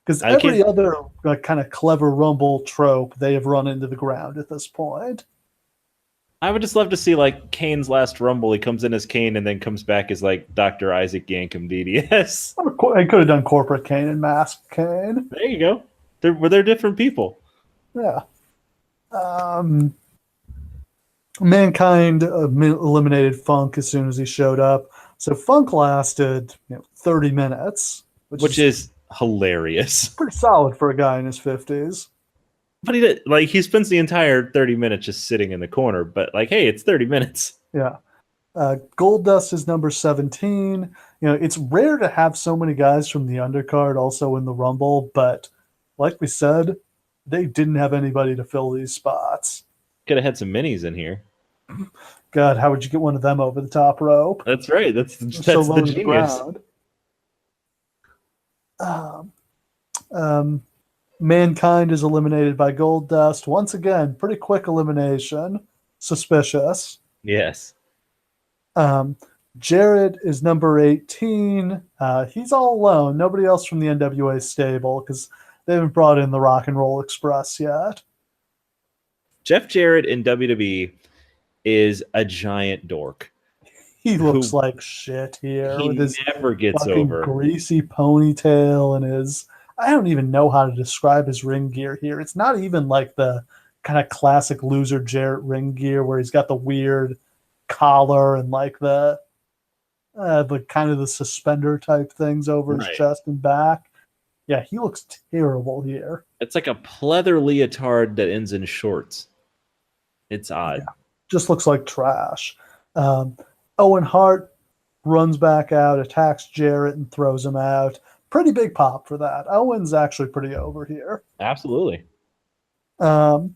Because every other like, kind of clever Rumble trope they have run into the ground at this point. I would just love to see like Kane's last Rumble. He comes in as Kane and then comes back as like Dr. Isaac Yankem DDS. I could have done Corporate Kane and Masked Kane. There you go. They're different people. Yeah. Mankind eliminated Funk as soon as he showed up. So Funk lasted 30 minutes. Which is hilarious. Pretty solid for a guy in his 50s. But he spends the entire 30 minutes just sitting in the corner. But like, hey, it's 30 minutes. Yeah. Goldust is number 17. It's rare to have so many guys from the undercard also in the Rumble, but like we said, they didn't have anybody to fill these spots. Could have had some minis in here. God, how would you get one of them over the top rope? That's right. That's So low the to the genius. ground. Mankind is eliminated by Gold Dust. Once again, pretty quick elimination. Suspicious. Yes. Jarrett is number 18. He's all alone. Nobody else from the NWA stable because they haven't brought in the Rock and Roll Express yet. Jeff Jarrett in WWE is a giant dork. He looks like shit here He with his never gets fucking over. greasy ponytail and his. I don't even know how to describe his ring gear here. It's not even like the kind of classic loser Jarrett ring gear where he's got the weird collar and like the kind of the suspender type things over his chest and back. Yeah, he looks terrible here. It's like a pleather leotard that ends in shorts. It's odd. Yeah, just looks like trash. Owen Hart runs back out, attacks Jarrett, and throws him out. Pretty big pop for that. Owen's actually pretty over here. Absolutely. Then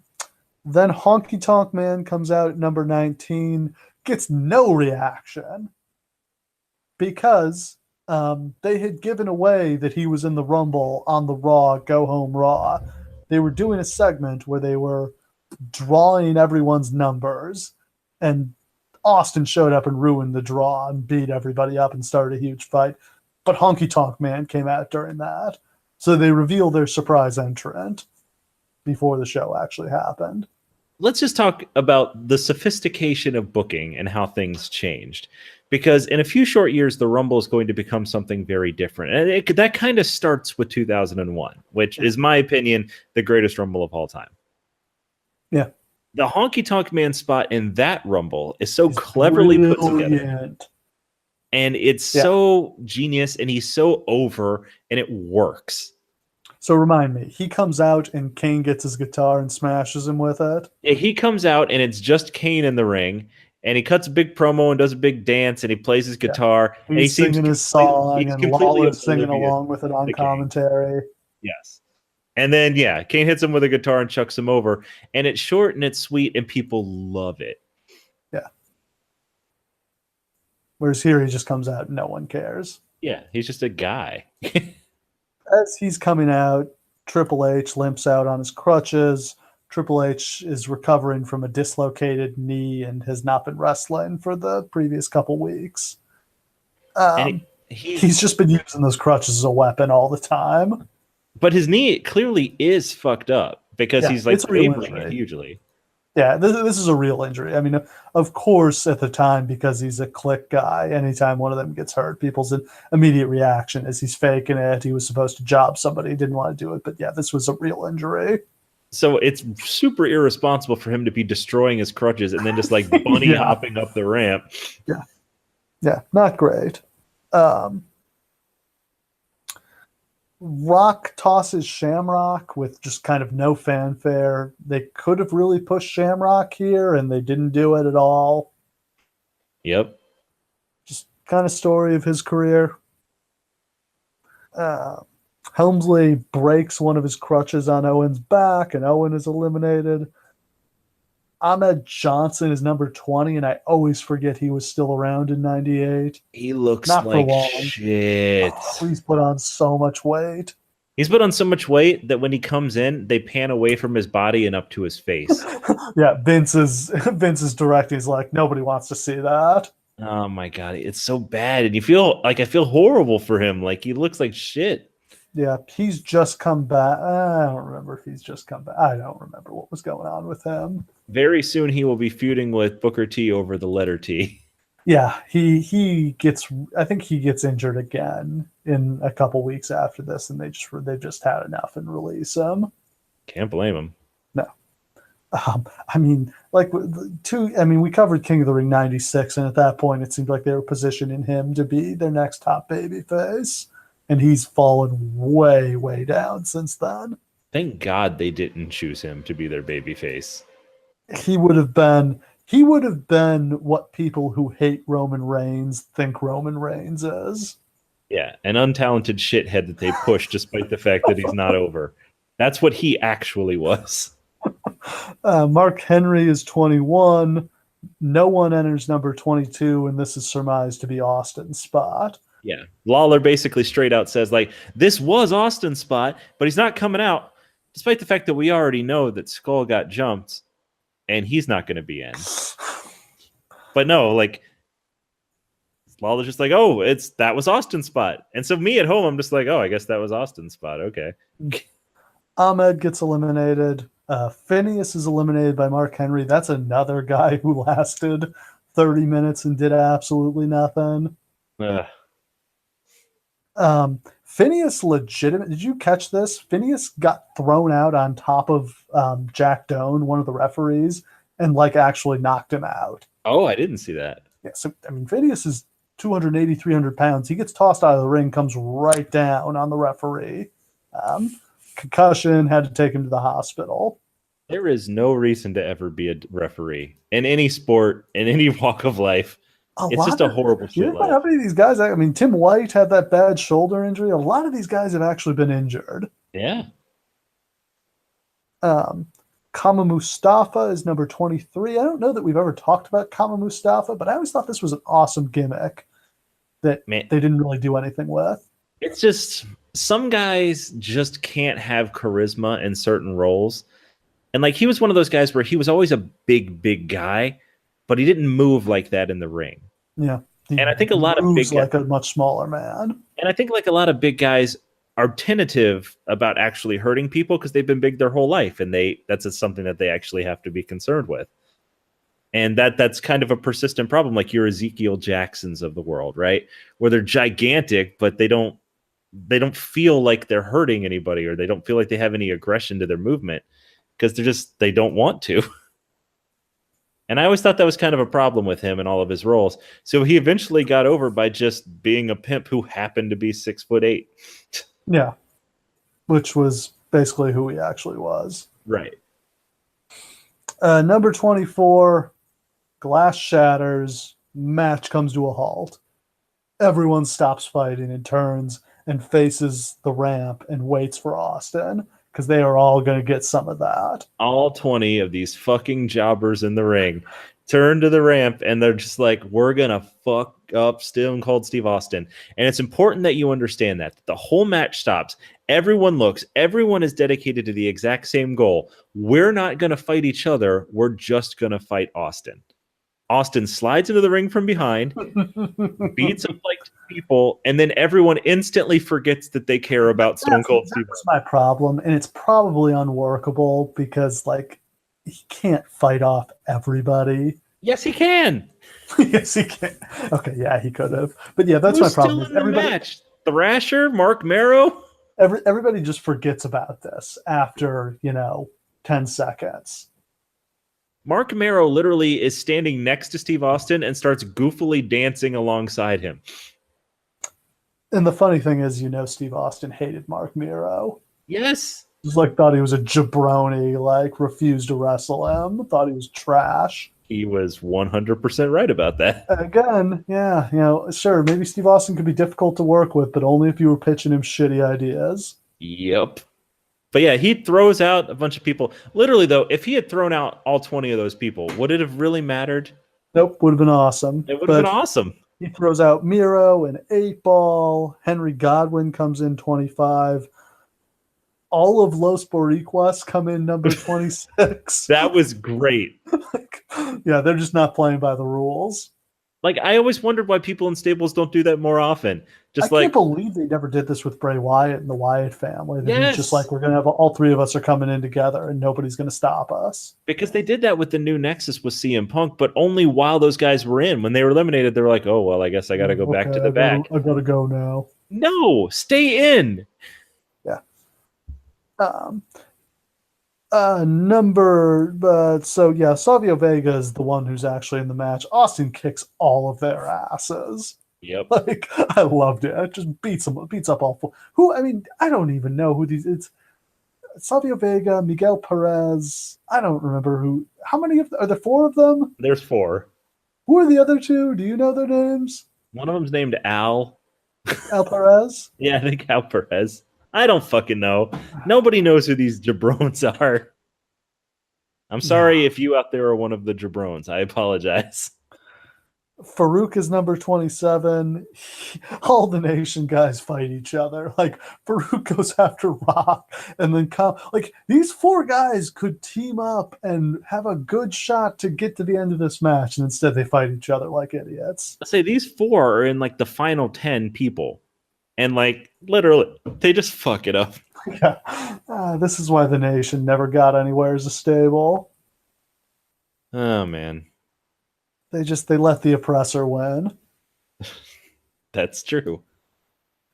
Honky Tonk Man comes out at number 19, gets no reaction because they had given away that he was in the Rumble on the Raw Go Home Raw. They were doing a segment where they were drawing everyone's numbers, and Austin showed up and ruined the draw and beat everybody up and started a huge fight. But Honky Tonk Man came out during that. So they revealed their surprise entrant before the show actually happened. Let's just talk about the sophistication of booking and how things changed. Because in a few short years, the Rumble is going to become something very different. And that kind of starts with 2001, which is my opinion, the greatest Rumble of all time. Yeah. The Honky Tonk Man spot in that Rumble is so cleverly put together. And it's so genius, and he's so over, and it works. So remind me, he comes out and Kane gets his guitar and smashes him with it? Yeah, he comes out, and it's just Kane in the ring, and he cuts a big promo and does a big dance, and he plays his guitar. He's and he singing his song, and Lawler's singing along with it on commentary. Yes. And then, Kane hits him with a guitar and chucks him over. And it's short and it's sweet, and people love it. Yeah. Whereas here, he just comes out and no one cares. Yeah, he's just a guy. As he's coming out, Triple H limps out on his crutches. Triple H is recovering from a dislocated knee and has not been wrestling for the previous couple weeks. He's just been using those crutches as a weapon all the time. But his knee clearly is fucked up because he's like wavering it hugely. Yeah, this is a real injury. I mean, of course, at the time, because he's a Click guy, anytime one of them gets hurt, people's immediate reaction is he's faking it. He was supposed to job somebody, he didn't want to do it. But yeah, this was a real injury. So it's super irresponsible for him to be destroying his crutches and then just like bunny hopping up the ramp. Yeah, not great. Rock tosses Shamrock with just kind of no fanfare. They could have really pushed Shamrock here, and they didn't do it at all. Yep. Just kind of story of his career. Helmsley breaks one of his crutches on Owen's back, and Owen is eliminated. Ahmed Johnson is number 20, and I always forget he was still around in 98. He looks not like for long. Shit. He's put on so much weight. He's put on so much weight that when he comes in, they pan away from his body and up to his face. Yeah, Vince is directing. He's like, nobody wants to see that. Oh my God, it's so bad. And I feel horrible for him. Like, he looks like shit. Yeah, he's just come back. I don't remember if he's just come back. I don't remember what was going on with him. Very soon he will be feuding with Booker T over the letter T. Yeah, he gets. I think he gets injured again in a couple weeks after this, and they've just had enough and release him. Can't blame him. No, I mean, we covered King of the Ring '96, and at that point, it seemed like they were positioning him to be their next top babyface. And he's fallen way, way down since then. Thank God they didn't choose him to be their babyface. He would have been what people who hate Roman Reigns think Roman Reigns is. Yeah, an untalented shithead that they push despite the fact that he's not over. That's what he actually was. Mark Henry is 21. No one enters number 22, and this is surmised to be Austin's spot. Yeah. Lawler basically straight out says, like, this was Austin's spot, but he's not coming out, despite the fact that we already know that Skull got jumped and he's not going to be in. But no, like, Lawler's just like, oh, that was Austin's spot. And so me at home, I'm just like, oh, I guess that was Austin's spot. Okay. Ahmed gets eliminated. Phineas is eliminated by Mark Henry. That's another guy who lasted 30 minutes and did absolutely nothing. Phineas legitimate. Did you catch this? Phineas got thrown out on top of Jack Doan, one of the referees, and like actually knocked him out. Oh, I didn't see that. Yeah, so I mean, Phineas is 280, 300 pounds. He gets tossed out of the ring, comes right down on the referee. Concussion, had to take him to the hospital. There is no reason to ever be a referee in any sport, in any walk of life. It's just a horrible shit. You know how many of these guys, I mean, Tim White had that bad shoulder injury. A lot of these guys have actually been injured. Yeah. Kama Mustafa is number 23. I don't know that we've ever talked about Kama Mustafa, but I always thought this was an awesome gimmick that they didn't really do anything with. It's just, some guys just can't have charisma in certain roles. And like, he was one of those guys where he was always a big guy, but he didn't move like that in the ring. Yeah. And I think a lot of big guys, like a much smaller man. And I think like a lot of big guys are tentative about actually hurting people because they've been big their whole life, and that's something that they actually have to be concerned with. And that's kind of a persistent problem, like your Ezekiel Jacksons of the world, right? Where they're gigantic, but they don't feel like they're hurting anybody, or they don't feel like they have any aggression to their movement because they don't want to. And I always thought that was kind of a problem with him in all of his roles. So he eventually got over by just being a pimp who happened to be 6'8". Yeah. Which was basically who he actually was. Right. Number 24, glass shatters, match comes to a halt. Everyone stops fighting and turns and faces the ramp and waits for Austin, because they are all going to get some of that. All 20 of these fucking jobbers in the ring turn to the ramp, and they're just like, we're going to fuck up Stone Cold Steve Austin. And it's important that you understand that. The whole match stops. Everyone looks. Everyone is dedicated to the exact same goal. We're not going to fight each other. We're just going to fight Austin. Austin slides into the ring from behind, beats up like people, and then everyone instantly forgets that they care about Stone Cold Steve. That's my problem, and it's probably unworkable because, like, he can't fight off everybody. Yes, he can. Yes, he can. Okay, yeah, he could have. But yeah, that's my problem. Still in the match? Thrasher, Mark Marrow. Everybody just forgets about this after 10 seconds. Mark Marrow literally is standing next to Steve Austin and starts goofily dancing alongside him. And the funny thing is, Steve Austin hated Mark Marrow. Yes. Just thought he was a jabroni, refused to wrestle him, thought he was trash. He was 100% right about that. Again, yeah, sure, maybe Steve Austin could be difficult to work with, but only if you were pitching him shitty ideas. Yep. But yeah, he throws out a bunch of people. Literally, though, if he had thrown out all 20 of those people, would it have really mattered? Nope, would have been awesome. It would have been awesome. He throws out Miro and 8-Ball. Henry Godwin comes in 25. All of Los Boricuas come in number 26. That was great. Yeah, they're just not playing by the rules. I always wondered why people in stables don't do that more often. I can't believe they never did this with Bray Wyatt and the Wyatt family. Yes. Just we're going to have all three of us are coming in together and nobody's going to stop us. Because they did that with the new Nexus with CM Punk, but only while those guys were in. When they were eliminated, they were like, oh, well, I guess I got to go back to the back. I got to go now. No, stay in. Yeah. Savio Vega is the one who's actually in the match. Austin kicks all of their asses. Yep. I loved it. It just beats up all four. I don't even know who these. It's Savio Vega, Miguel Perez. I don't remember who. How many are there? 4 of them? There's 4. Who are the other 2? Do you know their names? One of them's named Al. Al Perez? Yeah, I think Al Perez. I don't fucking know. Nobody knows who these jabrones are. I'm sorry if you out there are one of the jabrones. I apologize. Farouk is number 27. All the Nation guys fight each other. Like, Farouk goes after Rock, and then like, these four guys could team up and have a good shot to get to the end of this match, and instead they fight each other like idiots. I say these four are in like the final 10 people, and like literally they just fuck it up. Yeah, this is why the Nation never got anywhere as a stable. Oh man, they let the oppressor win. that's true.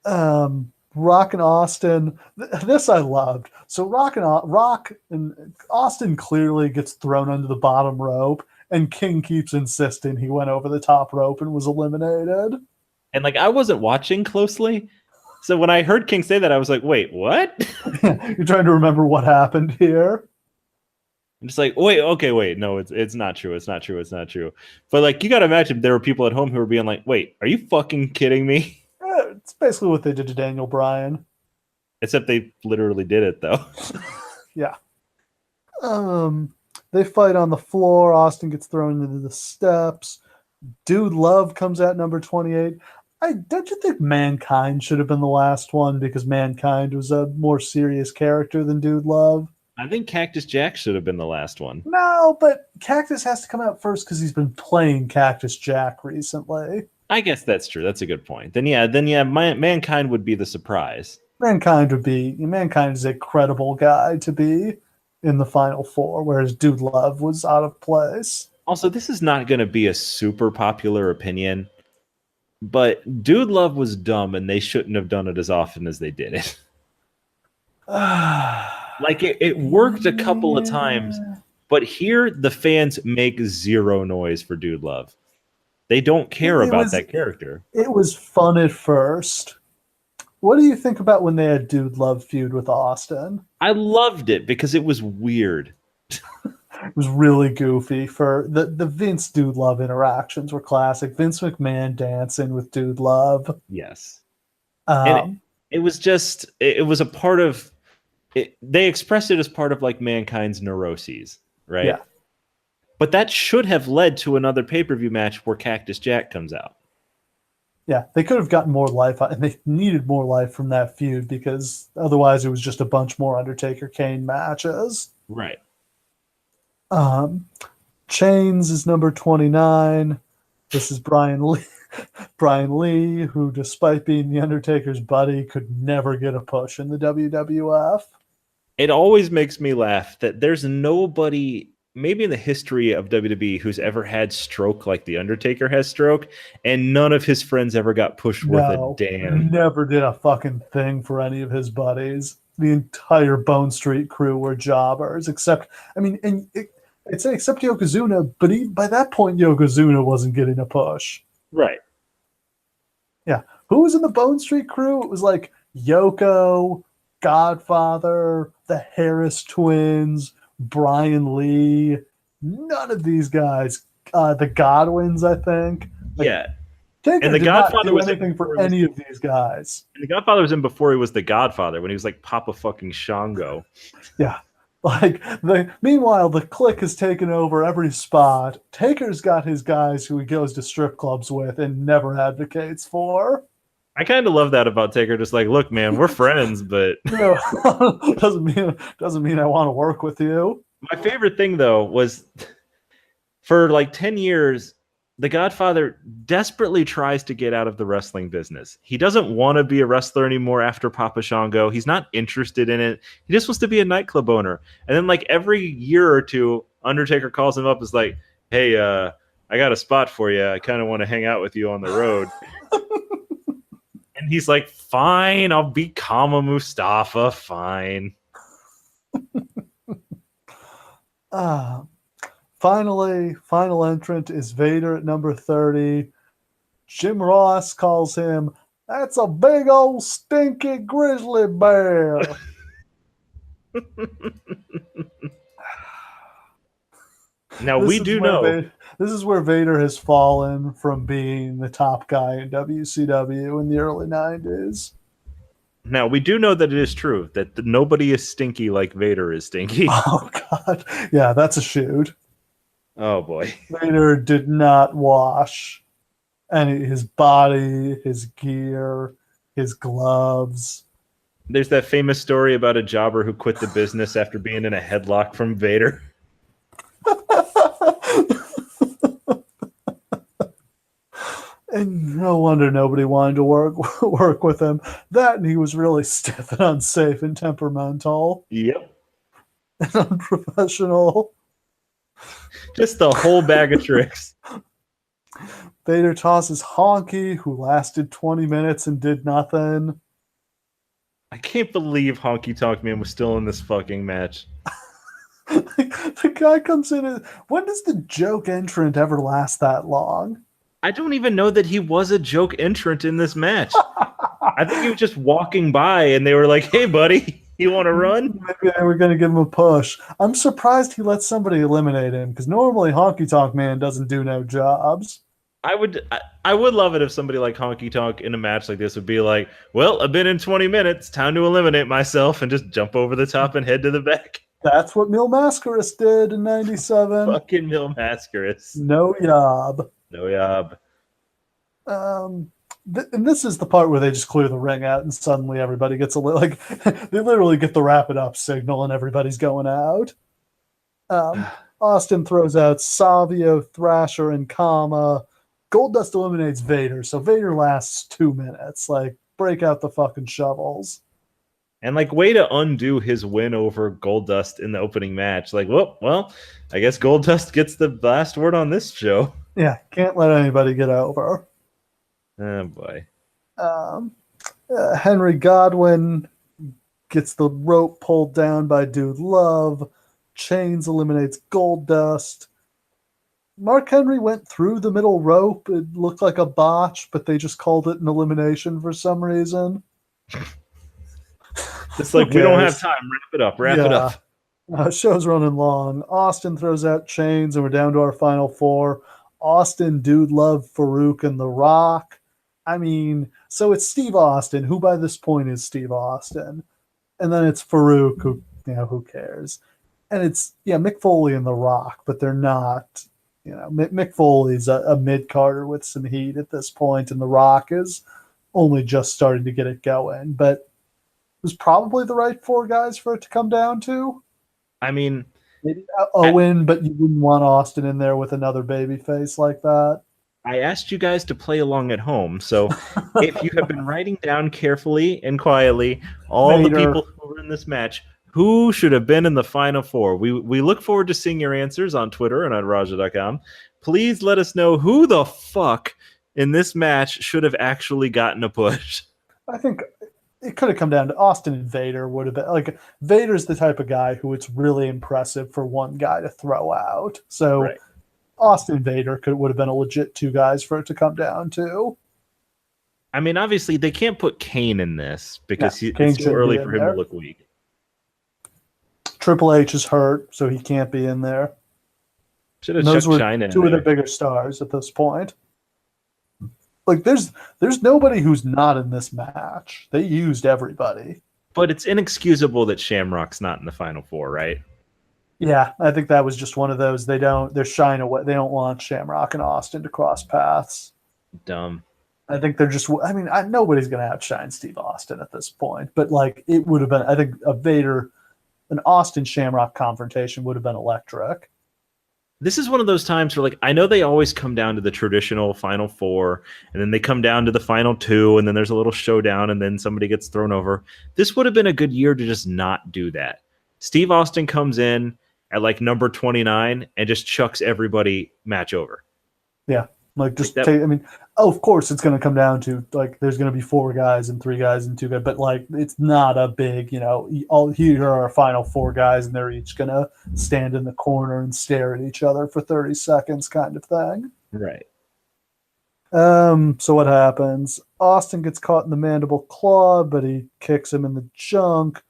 Rock and Austin, this I loved. So Rock and Austin clearly gets thrown under the bottom rope, and King keeps insisting he went over the top rope and was eliminated. And like I wasn't watching closely, so when I heard King say that, I was like, "Wait, what?" You're trying to remember what happened here. I'm just like, wait, no, it's not true. It's not true. It's not true. But like, you got to imagine there were people at home who were being like, wait, are you fucking kidding me? It's basically what they did to Daniel Bryan. Except they literally did it though. Yeah. They fight on the floor. Austin gets thrown into the steps. Dude Love comes out number 28. Don't you think Mankind should have been the last one because Mankind was a more serious character than Dude Love? I think Cactus Jack should have been the last one. No, but Cactus has to come out first because he's been playing Cactus Jack recently. I guess that's true. That's a good point. Then yeah, Mankind would be the surprise. Mankind is a credible guy to be in the final four, whereas Dude Love was out of place. Also, this is not going to be a super popular opinion, but Dude Love was dumb and they shouldn't have done it as often as they did it. Like it worked a couple of times, but here the fans make zero noise for Dude Love. They don't care about that character. It was fun at first. What do you think about when they had Dude Love feud with Austin? I loved it because it was weird. It was really goofy. For the Vince Dude Love interactions were classic. Vince McMahon dancing with Dude Love. Yes. And it was just, it was a part of, they expressed it as part of like Mankind's neuroses, right? Yeah. But that should have led to another pay-per-view match where Cactus Jack comes out. Yeah, they could have gotten more life, and they needed more life from that feud because otherwise it was just a bunch more Undertaker Kane matches. Right. Chains is number 29. This is Brian Lee. Brian Lee, who, despite being the Undertaker's buddy, could never get a push in the WWF. It always makes me laugh that there's nobody, maybe in the history of WWE, who's ever had stroke like the Undertaker has stroke, and none of his friends ever got pushed worth a damn. Never did a fucking thing for any of his buddies. The entire Bone Street crew were jobbers, except Yokozuna, but by that point, Yokozuna wasn't getting a push. Right. Yeah. Who was in the Bone Street crew? It was like Yoko, Godfather, the Harris twins, Brian Lee. None of these guys. The Godwins, I think. Yeah. Taker and the did Godfather not do was anything for any of these guys. And the Godfather was in before he was the Godfather, when he was like Papa fucking Shango. Yeah. Meanwhile, the Clique has taken over every spot. Taker's got his guys who he goes to strip clubs with and never advocates for. I kind of love that about Taker. Just like, look, man, we're friends, but doesn't mean I want to work with you. My favorite thing though was for like 10 years, the Godfather desperately tries to get out of the wrestling business. He doesn't want to be a wrestler anymore after Papa Shango. He's not interested in it. He just wants to be a nightclub owner. And then like every year or two, Undertaker calls him up, is like, hey, I got a spot for you. I kind of want to hang out with you on the road. And he's like, fine, I'll be Kama Mustafa, fine. Finally, final entrant is Vader at number 30. Jim Ross calls him, "That's a big old stinky grizzly bear." Now, we do know. This is where Vader has fallen from being the top guy in WCW in the early 90s. Now, we do know that it is true that nobody is stinky like Vader is stinky. Oh, God. Yeah, that's a shoot. Oh, boy. Vader did not wash his body, his gear, his gloves. There's that famous story about a jobber who quit the business after being in a headlock from Vader. And no wonder nobody wanted to work with him. That and he was really stiff and unsafe and temperamental Yep. and unprofessional. Just the whole bag of tricks. Vader tosses Honky, who lasted 20 minutes and did nothing. I can't believe Honky Tonk Man was still in this fucking match. The guy comes in and when does the joke entrant ever last that long? I don't even know that he was a joke entrant in this match. I think he was just walking by and they were like, hey, buddy, you want to run? Maybe they were going to give him a push. I'm surprised he let somebody eliminate him because normally Honky Tonk Man doesn't do no jobs. I would love it if somebody like Honky Tonk in a match like this would be like, well, I've been in 20 minutes. Time to eliminate myself and just jump over the top and head to the back. That's what Mil Mascaras did in 97. Fucking Mil Mascaras. No yob. No yob. And this is the part where they just clear the ring out and suddenly everybody gets like they literally get the wrap it up signal and everybody's going out. Austin throws out Savio, Thrasher, and Kama. Goldust eliminates Vader, so Vader lasts 2 minutes. Like, break out the fucking shovels. And like, way to undo his win over Goldust in the opening match. Like, well, I guess Goldust gets the last word on this show. Yeah, can't let anybody get over. Oh boy. Henry Godwin gets the rope pulled down by Dude Love. Chains eliminates Goldust. Mark Henry went through the middle rope. It looked like a botch, but they just called it an elimination for some reason. It's like, we don't have time. Wrap it up. Show's running long. Austin throws out Chains, and we're down to our final four. Austin, Dude Love, Farouk, and The Rock. I mean, so it's Steve Austin, who by this point is Steve Austin. And then it's Farouk, who cares? And it's, Mick Foley and The Rock, but they're not, Mick Foley's a mid-carder with some heat at this point, and The Rock is only just starting to get it going. But it was probably the right four guys for it to come down to. I mean, maybe Owen, but you wouldn't want Austin in there with another baby face like that. I asked you guys to play along at home, so if you have been writing down carefully and quietly all the people who were in this match, who should have been in the final four? We look forward to seeing your answers on Twitter and on Raja.com. Please let us know who the fuck in this match should have actually gotten a push. I think it could have come down to Austin and Vader would have been like Vader's the type of guy who it's really impressive for one guy to throw out. So right. Austin and Vader would have been a legit two guys for it to come down to. I mean, obviously they can't put Kane in this because it's too early for him to look weak. Triple H is hurt, so he can't be in there. Should have chucked China in two of the bigger stars at this point. Like, there's nobody who's not in this match. They used everybody. But it's inexcusable that Shamrock's not in the final four, right? Yeah, I think that was just one of those. They're shying away. They don't want Shamrock and Austin to cross paths. Dumb. I think they're just, nobody's going to outshine Steve Austin at this point. But, like, it would have been, I think, an Austin Shamrock confrontation would have been electric. This is one of those times where, like, I know they always come down to the traditional final four, and then they come down to the final two, and then there's a little showdown, and then somebody gets thrown over. This would have been a good year to just not do that. Steve Austin comes in at, like, number 29 and just chucks everybody match over. Yeah. Of course it's going to come down to, like, there's going to be 4 guys and 3 guys and 2 guys, but, like, it's not a big, here are our final 4 guys and they're each going to stand in the corner and stare at each other for 30 seconds kind of thing. Right. So what happens? Austin gets caught in the mandible claw, but he kicks him in the junk.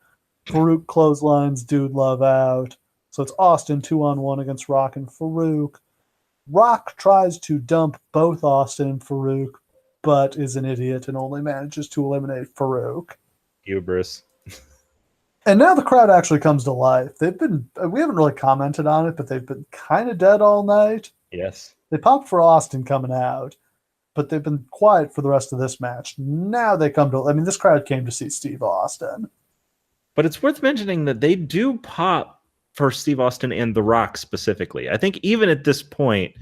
Farouk clotheslines Dude Love out. So it's Austin 2-on-1 against Rock and Farouk. Rock tries to dump both Austin and Farouk, but is an idiot and only manages to eliminate Farouk. Hubris. And now the crowd actually comes to life. We haven't really commented on it, but they've been kind of dead all night. Yes. They popped for Austin coming out, but they've been quiet for the rest of this match. Now they come to, this crowd came to see Steve Austin. But it's worth mentioning that they do pop for Steve Austin and The Rock specifically. I think even at this point,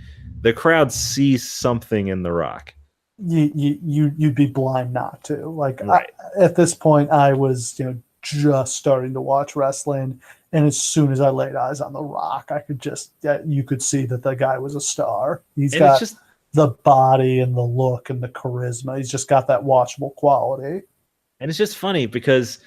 the crowd sees something in The Rock. You'd be blind not to. Right. At this point, I was just starting to watch wrestling, and as soon as I laid eyes on The Rock, I could you could see that the guy was a star. He's got the body and the look and the charisma. He's just got that watchable quality. And it's just funny because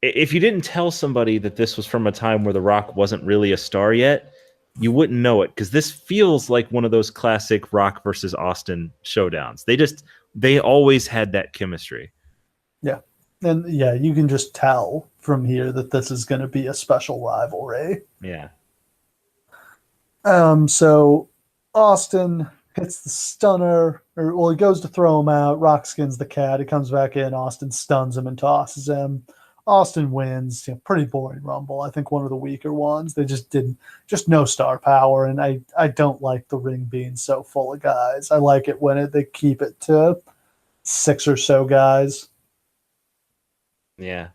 if you didn't tell somebody that this was from a time where The Rock wasn't really a star yet, you wouldn't know it, because this feels like one of those classic Rock versus Austin showdowns. They always had that chemistry. Yeah. And yeah, you can just tell from here that this is going to be a special rivalry. Yeah. So Austin hits the stunner, he goes to throw him out. Rock skins the cat. He comes back in. Austin stuns him and tosses him. Austin wins. Pretty boring Rumble. I think one of the weaker ones. They just no star power, and I don't like the ring being so full of guys. I like it when they keep it to 6 or so guys. Yeah.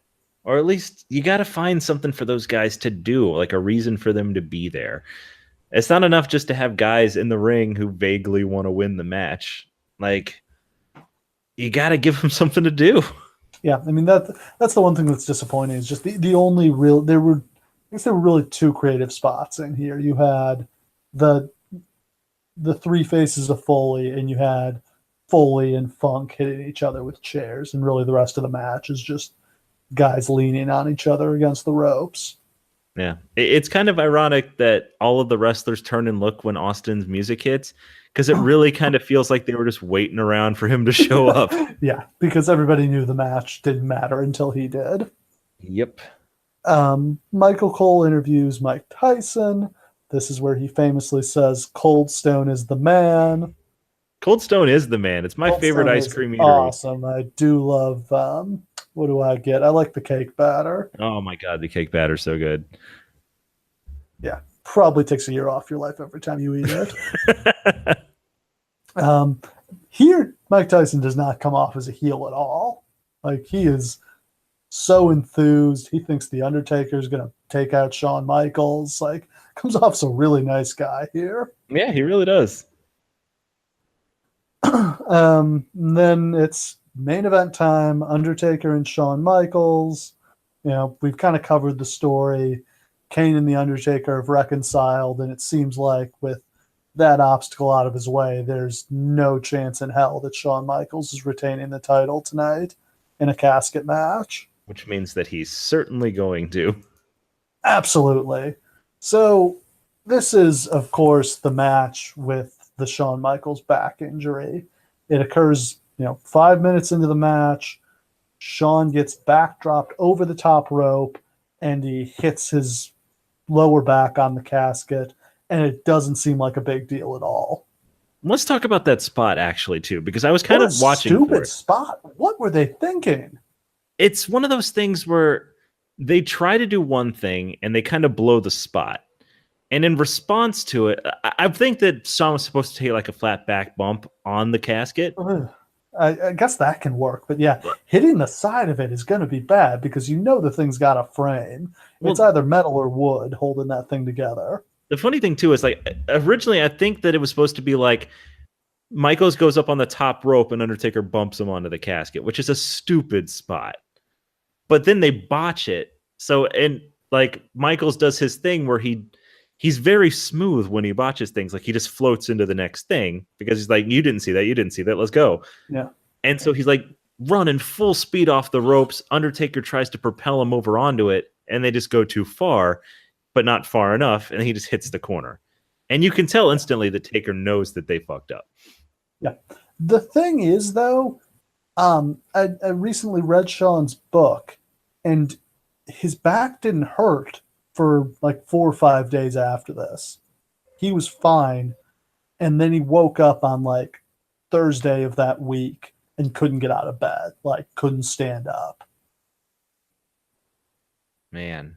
Or at least you got to find something for those guys to do, like a reason for them to be there. It's not enough just to have guys in the ring who vaguely want to win the match. Like, you got to give them something to do. Yeah, that's the one thing that's disappointing, is just the only real, there were really two creative spots in here. You had the three faces of Foley, and you had Foley and Funk hitting each other with chairs, and really the rest of the match is just guys leaning on each other against the ropes. Yeah. It's kind of ironic that all of the wrestlers turn and look when Austin's music hits, because it really kind of feels like they were just waiting around for him to show up. Yeah, because everybody knew the match didn't matter until he did. Yep. Michael Cole interviews Mike Tyson. This is where he famously says, "Cold Stone is the man." Cold Stone is the man. It's my favorite ice cream eatery. Awesome. I do love, what do I get? I like the cake batter. Oh my God, the cake batter's so good. Yeah, probably takes a year off your life every time you eat it. Here, Mike Tyson does not come off as a heel at all. Like, he is so enthused. He thinks the Undertaker is going to take out Shawn Michaels. Like, comes off as a really nice guy here. Yeah, he really does. Then it's main event time. Undertaker and Shawn Michaels. We've kind of covered the story. Kane and the Undertaker have reconciled, and it seems like with that obstacle out of his way, there's no chance in hell that Shawn Michaels is retaining the title tonight in a casket match. Which means that he's certainly going to. Absolutely. So this is, of course, the match with the Shawn Michaels back injury. It occurs, 5 minutes into the match. Shawn gets backdropped over the top rope, and he hits his lower back on the casket, and it doesn't seem like a big deal at all. Let's talk about that spot, actually, too, because I was kind of watching for it. Stupid spot. What were they thinking? It's one of those things where they try to do one thing, and they kind of blow the spot. And in response to it, I think that Shawn was supposed to take like a flat back bump on the casket. I guess that can work, but yeah, hitting the side of it is going to be bad because the thing's got a frame. It's either metal or wood holding that thing together. The funny thing too is, like, originally I think that it was supposed to be like Michaels goes up on the top rope and Undertaker bumps him onto the casket, which is a stupid spot. But then they botch it. So, and like Michaels does his thing where he's very smooth when he botches things. Like, he just floats into the next thing because he's like, you didn't see that, let's go. Yeah. And so he's like running full speed off the ropes. Undertaker tries to propel him over onto it, and they just go too far, but not far enough, and he just hits the corner. And you can tell instantly that Taker knows that they fucked up. Yeah. The thing is, though, I recently read Shawn's book, and his back didn't hurt for like 4 or 5 days after this. He was fine, and then he woke up on like Thursday of that week and couldn't get out of bed, like couldn't stand up. Man.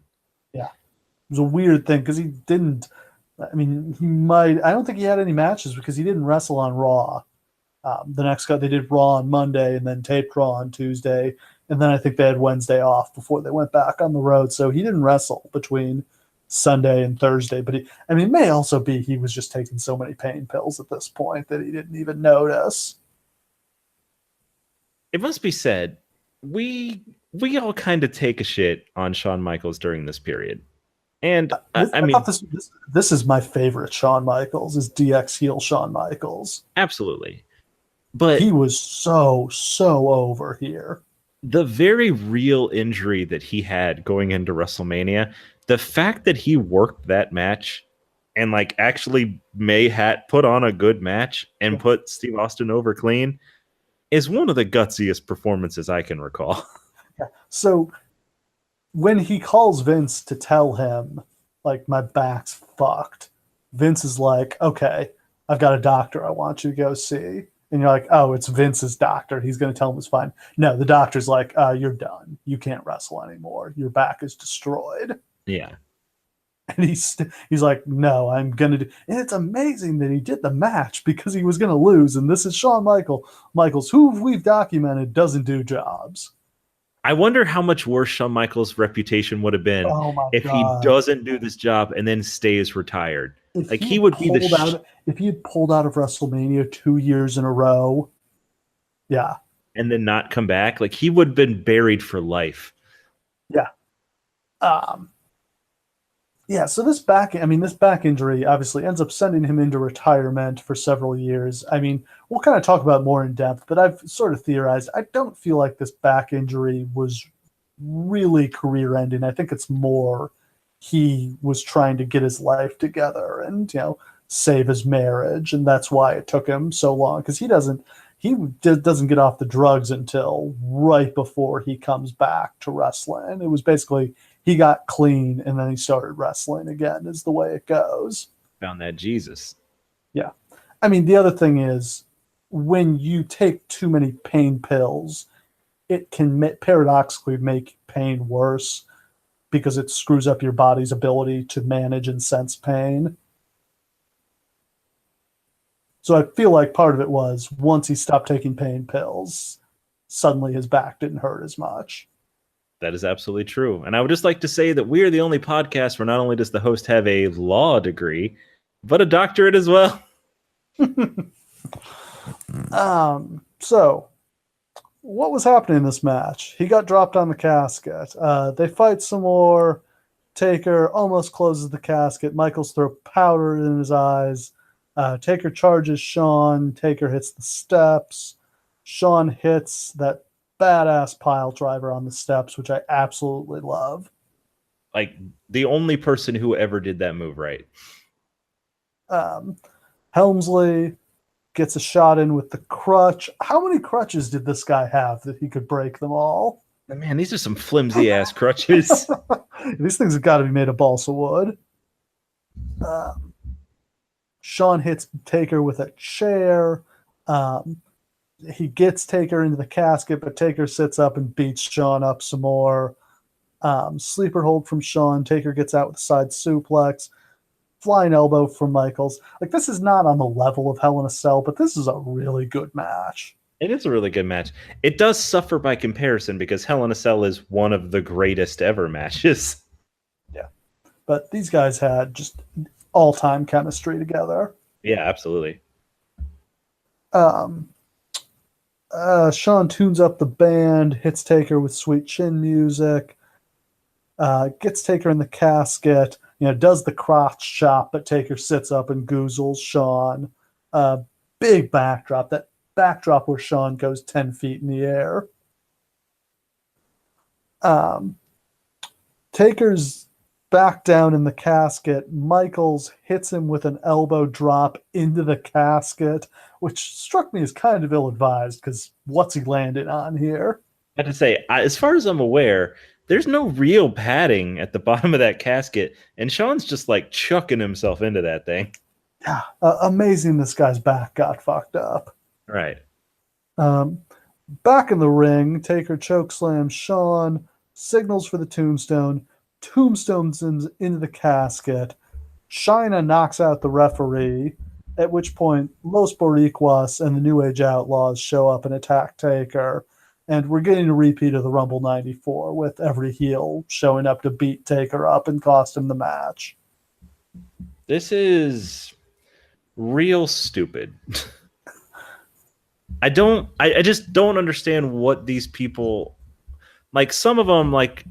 Yeah. It was a weird thing because he didn't. I mean, he might. I don't think he had any matches because he didn't wrestle on Raw. The next guy they did Raw on Monday and then taped Raw on Tuesday, and then I think they had Wednesday off before they went back on the road. So he didn't wrestle between Sunday and Thursday. But it may also be he was just taking so many pain pills at this point that he didn't even notice. It must be said, we all kind of take a shit on Shawn Michaels during this period. And I mean, this is my favorite Shawn Michaels, is DX heel Shawn Michaels. Absolutely. But he was so over here. The very real injury that he had going into WrestleMania, the fact that he worked that match and like actually put on a good match and put Steve Austin over clean is one of the gutsiest performances I can recall. Yeah. So when he calls Vince to tell him, like, my back's fucked, Vince is like, okay, I've got a doctor I want you to go see. And you're like, oh, it's Vince's doctor. He's going to tell him it's fine. No, the doctor's like, you're done. You can't wrestle anymore. Your back is destroyed. Yeah. And he's like, no, I'm going to do. And it's amazing that he did the match because he was going to lose. And this is Shawn Michaels, who we've documented doesn't do jobs. I wonder how much worse Shawn Michaels' reputation would have been if he doesn't do this job and then stays retired. Like he would be if he had pulled out of WrestleMania 2 years in a row, yeah, and then not come back, like he would have been buried for life. Yeah, yeah. So this back injury obviously ends up sending him into retirement for several years. I mean, we'll kind of talk about it more in depth, but I've sort of theorized. I don't feel like this back injury was really career-ending. I think it's more he was trying to get his life together and, save his marriage, and that's why it took him so long, because he doesn't get off the drugs until right before he comes back to wrestling. It was basically he got clean and then he started wrestling again, is the way it goes. Found that Jesus. Yeah. I mean, the other thing is when you take too many pain pills, it can paradoxically make pain worse because it screws up your body's ability to manage and sense pain. So I feel like part of it was once he stopped taking pain pills, suddenly his back didn't hurt as much. That is absolutely true. And I would just like to say that we are the only podcast where not only does the host have a law degree, but a doctorate as well. So what was happening in this match? He got dropped on the casket. They fight some more. Taker almost closes the casket. Michaels throw powder in his eyes. Taker charges Shawn. Taker hits the steps. Shawn hits that badass pile driver on the steps, which I absolutely love. Like the only person who ever did that move right. Helmsley gets a shot in with the crutch. How many crutches did this guy have that he could break them all? Man, these are some flimsy ass crutches. These things have got to be made of balsa wood. Shawn hits Taker with a chair. He gets Taker into the casket, but Taker sits up and beats Shawn up some more. Sleeper hold from Shawn. Taker gets out with a side suplex. Flying elbow from Michaels. Like, this is not on the level of Hell in a Cell, but this is a really good match. It is a really good match. It does suffer by comparison because Hell in a Cell is one of the greatest ever matches. Yeah. But these guys had just all-time chemistry together. Yeah, absolutely. Shawn tunes up the band, hits Taker with sweet chin music, gets Taker in the casket, does the crotch chop, but Taker sits up and goozles Shawn. Big backdrop. That backdrop where Shawn goes 10 feet in the air. Taker's back down in the casket. Michaels hits him with an elbow drop into the casket, which struck me as kind of ill-advised because what's he landed on here? I have to say, as far as I'm aware, there's no real padding at the bottom of that casket, and Shawn's just like chucking himself into that thing. Yeah, amazing this guy's back got fucked up. Right. Back in the ring, Taker chokeslams Shawn, signals for the tombstone, tombstones into the casket. China knocks out the referee, at which point Los Boricuas and the New Age Outlaws show up and attack Taker. And we're getting a repeat of the Rumble 94 with every heel showing up to beat Taker up and cost him the match. This is real stupid. I just don't understand what these people, like, some of them, like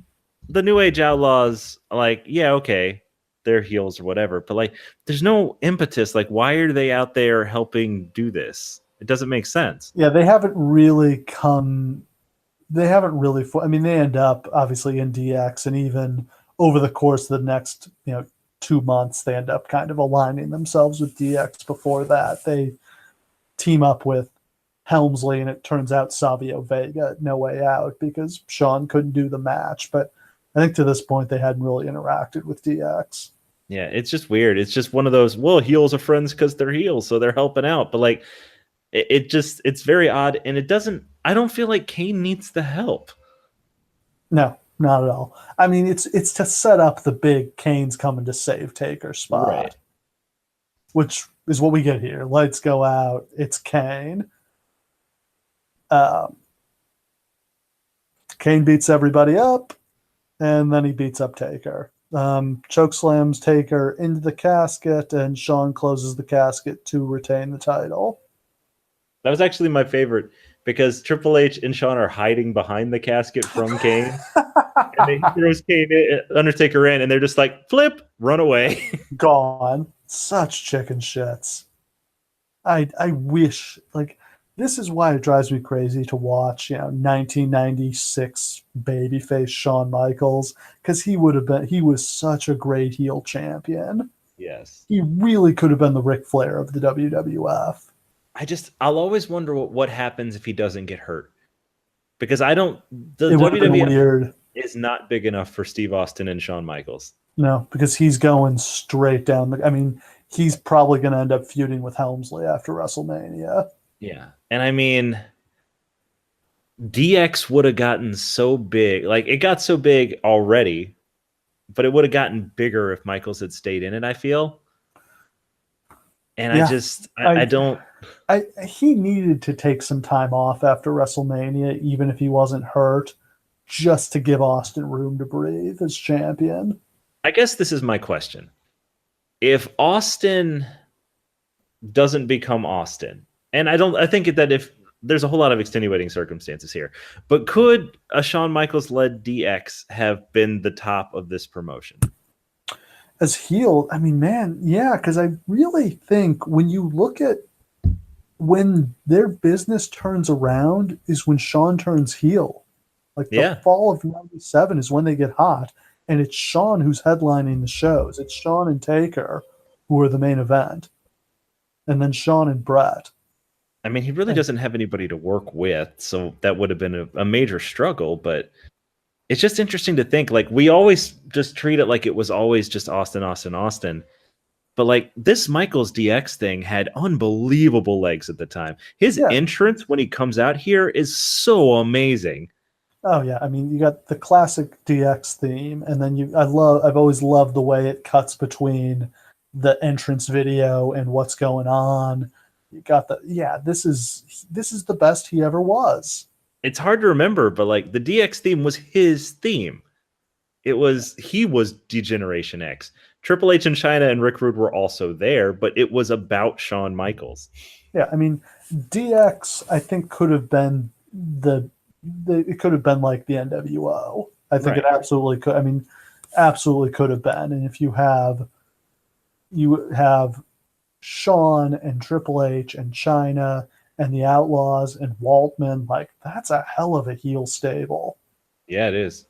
the New Age Outlaws, like, yeah, okay, they're heels or whatever, but like there's no impetus. Like, why are they out there helping do this? It doesn't make sense. Yeah, they haven't really I mean, they end up obviously in DX, and even over the course of the next 2 months they end up kind of aligning themselves with DX. Before that they team up with Helmsley, and it turns out Savio Vega at No Way Out because Shawn couldn't do the match. But I think to this point they hadn't really interacted with DX. Yeah, it's just weird. It's just one of those, well, heels are friends because they're heels, so they're helping out. But like, it's very odd, and I don't feel like Kane needs the help. No, not at all. I mean, it's to set up the big Kane's coming to save Taker spot, right? Which is what we get here. Lights go out. It's Kane. Kane beats everybody up, and then he beats up Taker. Choke slams Taker into the casket, and Shawn closes the casket to retain the title. That was actually my favorite, because Triple H and Shawn are hiding behind the casket from Kane. And he throws Kane in, Undertaker in, and they're just like, flip, run away. Gone. Such chicken shits. I wish, like, this is why it drives me crazy to watch, 1996 babyface Shawn Michaels, because he was such a great heel champion. Yes. He really could have been the Ric Flair of the WWF. I'll always wonder what happens if he doesn't get hurt. Because the WWF is not big enough for Steve Austin and Shawn Michaels. No, because he's going straight down. He's probably going to end up feuding with Helmsley after WrestleMania. Yeah. And I mean, DX would have gotten so big. Like, it got so big already, but it would have gotten bigger if Michaels had stayed in it, I feel. And yeah, I don't. He needed to take some time off after WrestleMania, even if he wasn't hurt, just to give Austin room to breathe as champion. I guess this is my question. If Austin doesn't become Austin, and I think that if there's a whole lot of extenuating circumstances here, but could a Shawn Michaels led DX have been the top of this promotion? As heel, I mean, man, yeah, because I really think when you look at when their business turns around is when Shawn turns heel. Like the fall of 97 is when they get hot, and it's Shawn who's headlining the shows. It's Shawn and Taker who are the main event, and then Shawn and Brett. I mean, he really doesn't have anybody to work with, so that would have been a major struggle, but it's just interesting to think, like, we always just treat it like it was always just Austin, Austin, Austin. But like, this Michaels DX thing had unbelievable legs at the time. His entrance when he comes out here is so amazing. Oh yeah, I mean, you got the classic DX theme, and then I've always loved the way it cuts between the entrance video and what's going on. You got this is the best he ever was. It's hard to remember, but like, the DX theme was his theme. He was D-Generation X. Triple H and Chyna and Rick Rude were also there, but it was about Shawn Michaels. Yeah, I mean, DX I think could have been it could have been like the NWO. I think it absolutely could. I mean, absolutely could have been. And if you have Shawn and Triple H and Chyna and the Outlaws and Waltman, like, that's a hell of a heel stable. Yeah, it is.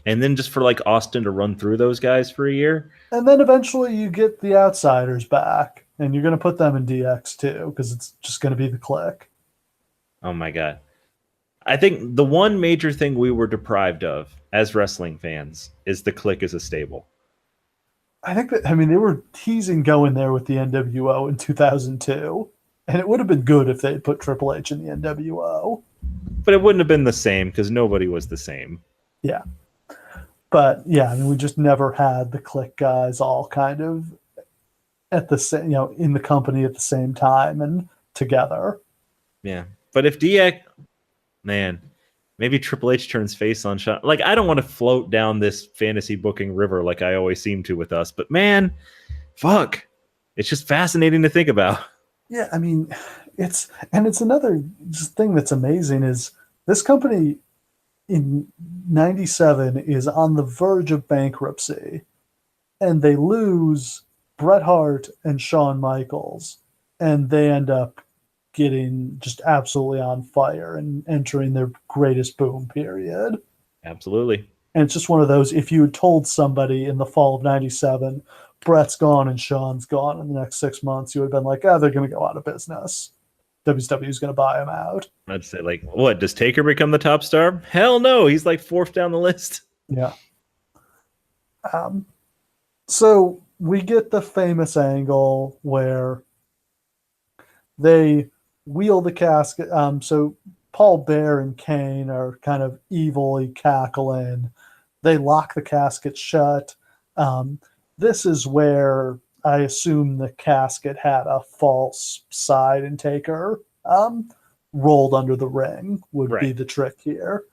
And then just for like Austin to run through those guys for a year. And then eventually you get the Outsiders back, and you're going to put them in DX too, because it's just going to be the Clique. Oh my God. I think the one major thing we were deprived of as wrestling fans is the Clique as a stable. I think that, I mean, they were teasing going there with the NWO in 2002, and it would have been good if they had put Triple H in the NWO. But it wouldn't have been the same, because nobody was the same. Yeah. But yeah, I mean, we just never had the Click guys all kind of at the same, in the company at the same time and together. Yeah. But if DX, man, maybe Triple H turns face on Shawn. Like, I don't want to float down this fantasy booking river like I always seem to with us, but man, fuck. It's just fascinating to think about. Yeah, I mean, it's another thing that's amazing is this company in 97 is on the verge of bankruptcy, and they lose Bret Hart and Shawn Michaels, and they end up getting just absolutely on fire and entering their greatest boom period. Absolutely. And it's just one of those, if you had told somebody in the fall of 97, Bret's gone and Shawn's gone in the next 6 months, you would have been like, they're going to go out of business. WCW is going to buy him out. I'd say, like, what, does Taker become the top star? Hell no, he's like fourth down the list. Yeah. So we get the famous angle where they wheel the casket. So Paul Bear and Kane are kind of evilly cackling. They lock the casket shut. This is where I assume the casket had a false side and Taker rolled under the ring would be the trick here.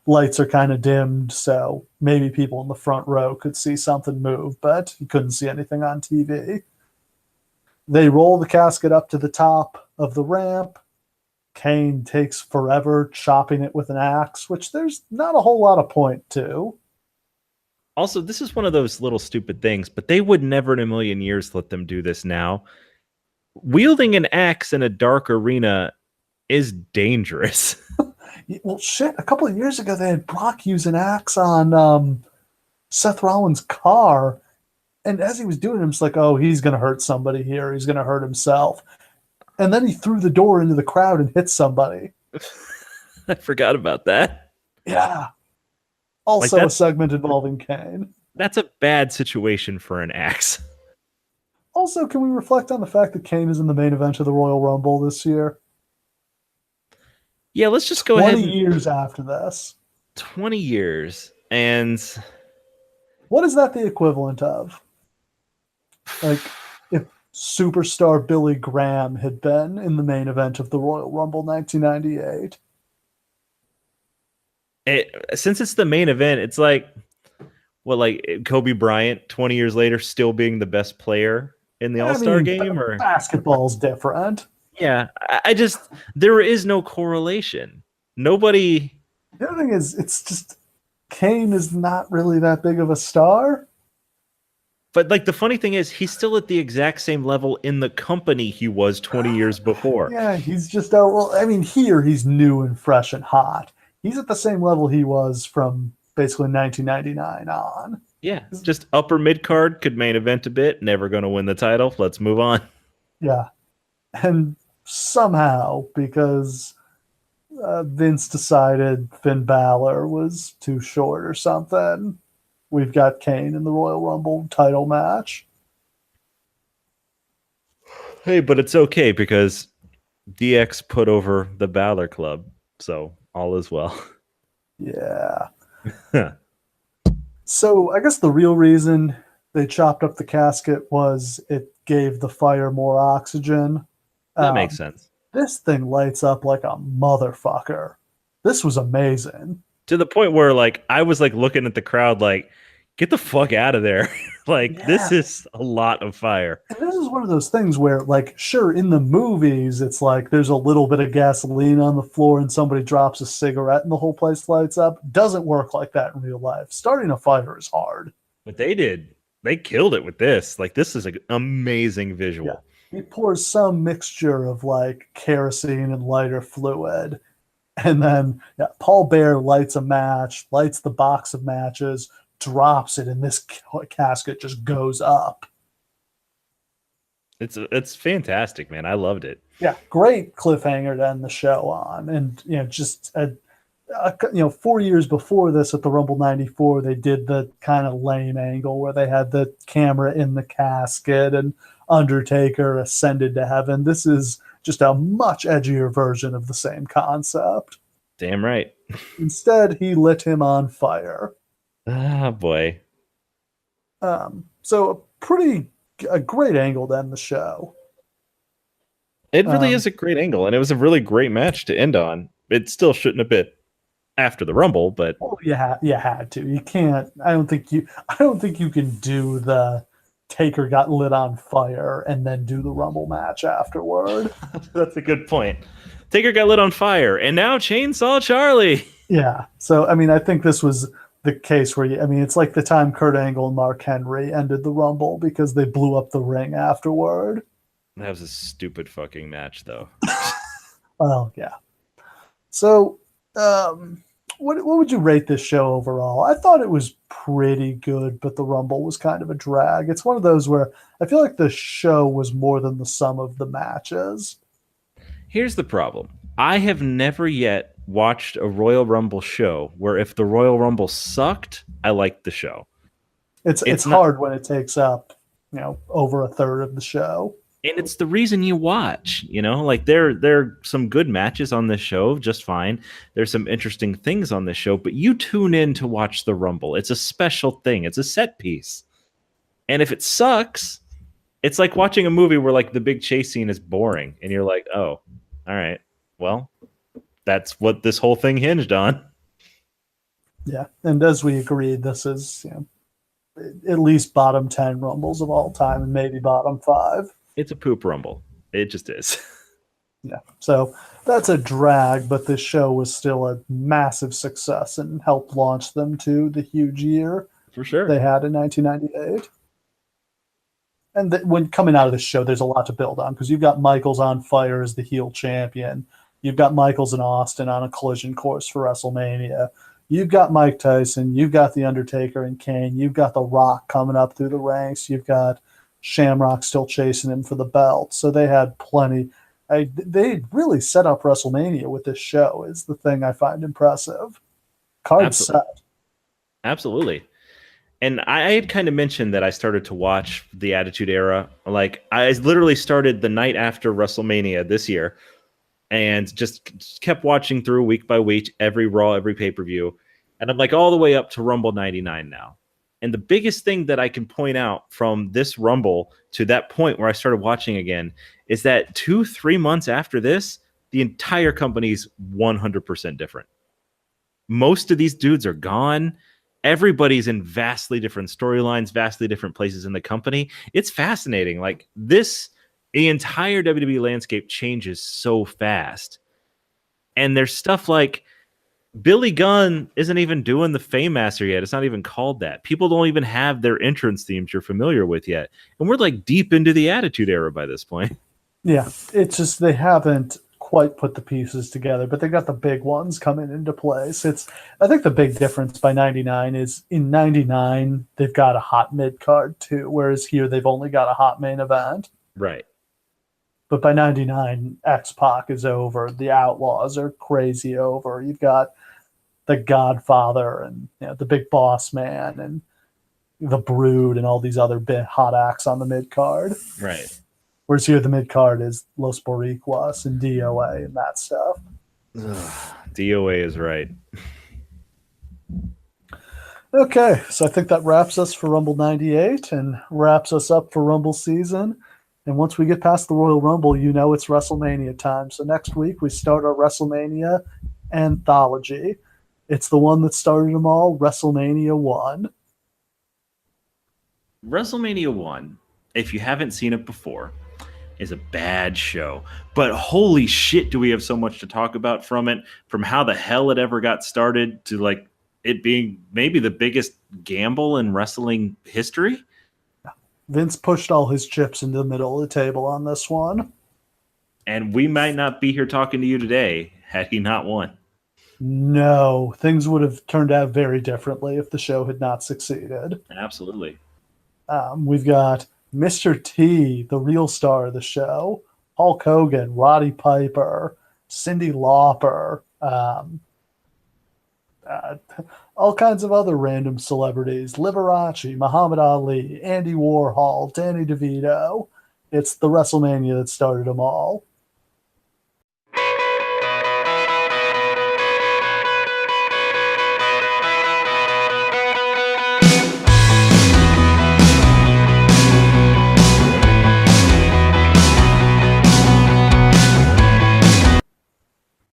Lights are kind of dimmed, so maybe people in the front row could see something move, but you couldn't see anything on TV. They roll the casket up to the top of the ramp. Kane takes forever chopping it with an axe, which there's not a whole lot of point to. Also, this is one of those little stupid things, but they would never in a million years let them do this now. Wielding an axe in a dark arena is dangerous. Well, shit, a couple of years ago, they had Brock use an axe on Seth Rollins' car, and as he was doing it, I'm just like, oh, he's going to hurt somebody here. He's going to hurt himself. And then he threw the door into the crowd and hit somebody. I forgot about that. Yeah. Also a segment involving Kane. That's a bad situation for an axe. Also, can we reflect on the fact that Kane is in the main event of the Royal Rumble this year? Yeah, let's just go ahead. 20 years after this. 20 years. And what is that the equivalent of? Like, if superstar Billy Graham had been in the main event of the Royal Rumble 1998. Since it's the main event, it's like, what, like Kobe Bryant 20 years later still being the best player in the All-Star game? Or basketball's different. Yeah, I just, there is no correlation. Nobody. The other thing is, it's just, Kane is not really that big of a star. But like the funny thing is, he's still at the exact same level in the company he was 20 years before. Yeah, he's just, well, I mean, here he's new and fresh and hot. He's at the same level he was from basically 1999 on. Yeah, just upper mid-card, could main event a bit, never going to win the title. Let's move on. Yeah. And somehow, because Vince decided Finn Balor was too short or something, we've got Kane in the Royal Rumble title match. Hey, but it's okay because DX put over the Balor Club, so all is well. Yeah. So I guess the real reason they chopped up the casket was it gave the fire more oxygen. That makes sense. This thing lights up like a motherfucker. This was amazing. To the point where, like, I was like looking at the crowd like, get the fuck out of there. This is a lot of fire. And this is one of those things where, like, sure, in the movies, it's like there's a little bit of gasoline on the floor and somebody drops a cigarette and the whole place lights up. Doesn't work like that in real life. Starting a fire is hard. But they did. They killed it with this. Like, this is an amazing visual. Yeah. He pours some mixture of, like, kerosene and lighter fluid. And then Paul Bear lights a match, lights the box of matches, drops it, and this casket just goes up. It's fantastic, man. I loved it. Yeah, great cliffhanger to end the show on. And, just 4 years before this at the Rumble 94, they did the kind of lame angle where they had the camera in the casket and Undertaker ascended to heaven. This is just a much edgier version of the same concept. Damn right. Instead, he lit him on fire. Ah, boy. So a great angle to end the show. It really Um, is a great angle, and it was a really great match to end on. It still shouldn't have been after the Rumble, but well, you had to. You can't. I don't think you can do the Taker got lit on fire and then do the Rumble match afterward. that's a good point. Taker got lit on fire, and now Chainsaw Charlie. Yeah. So I mean, I think this was the case where I mean, it's like the time Kurt Angle and Mark Henry ended the Rumble because they blew up the ring afterward. That was a stupid fucking match, though. Well, yeah. So, what would you rate this show overall? I thought it was pretty good, but the Rumble was kind of a drag. It's one of those where I feel like the show was more than the sum of the matches. Here's the problem. I have never yet watched a Royal Rumble show where if the Royal Rumble sucked, I liked the show. It's not, hard when it takes up, over a third of the show. and it's the reason you watch, like there are some good matches on this show, just fine. There's some interesting things on this show, but you tune in to watch the Rumble. It's a special thing. It's a set piece. And if it sucks, it's like watching a movie where like the big chase scene is boring and you're like, "Oh, all right. Well, that's what this whole thing hinged on." Yeah, and as we agreed, this is at least bottom 10 Rumbles of all time, and maybe bottom 5. It's a poop Rumble. It just is. Yeah, so that's a drag, but this show was still a massive success and helped launch them to the huge year For sure. they had in 1998. And when coming out of this show, there's a lot to build on because you've got Michaels on fire as the heel champion. You've got Michaels and Austin on a collision course for WrestleMania. You've got Mike Tyson. You've got The Undertaker and Kane. You've got The Rock coming up through the ranks. You've got Shamrock still chasing him for the belt. So they had plenty. They really set up WrestleMania with this show is the thing I find impressive. Card Absolutely. set. Absolutely. And I had kind of mentioned that I started to watch the Attitude Era. Like I literally started the night after WrestleMania this year and just kept watching through week by week, every Raw, every pay-per-view. And I'm like all the way up to Rumble 99 now. And the biggest thing that I can point out from this Rumble to that point where I started watching again is that 2-3 months after this, the entire company's 100% different. Most of these dudes are gone. Everybody's in vastly different storylines, vastly different places in the company. It's fascinating. Like the entire WWE landscape changes so fast. And there's stuff like Billy Gunn isn't even doing the Fame Master yet. It's not even called that. People don't even have their entrance themes you're familiar with yet. And we're like deep into the Attitude Era by this point. Yeah, it's just they haven't quite put the pieces together, but they got the big ones coming into place. I think the big difference by 99 is in 99 they've got a hot mid card too, whereas here they've only got a hot main event. Right. But by 99, X-Pac is over. The Outlaws are crazy over. You've got the Godfather and the Big Boss Man and the Brood and all these other big hot acts on the mid card. Right. Whereas here the mid card is Los Boricuas and DOA and that stuff. DOA is right. Okay, so I think that wraps us for Rumble 98 and wraps us up for Rumble season. And once we get past the Royal Rumble, it's WrestleMania time. So next week we start our WrestleMania anthology. It's the one that started them all, WrestleMania 1. WrestleMania 1, if you haven't seen it before, is a bad show. But holy shit, do we have so much to talk about from it, from how the hell it ever got started to like it being maybe the biggest gamble in wrestling history. Vince pushed all his chips into the middle of the table on this one. And we might not be here talking to you today had he not won. No, things would have turned out very differently if the show had not succeeded. Absolutely. We've got Mr. T, the real star of the show, Hulk Hogan, Roddy Piper, Cyndi Lauper, all kinds of other random celebrities, Liberace, Muhammad Ali, Andy Warhol, Danny DeVito. It's the WrestleMania that started them all.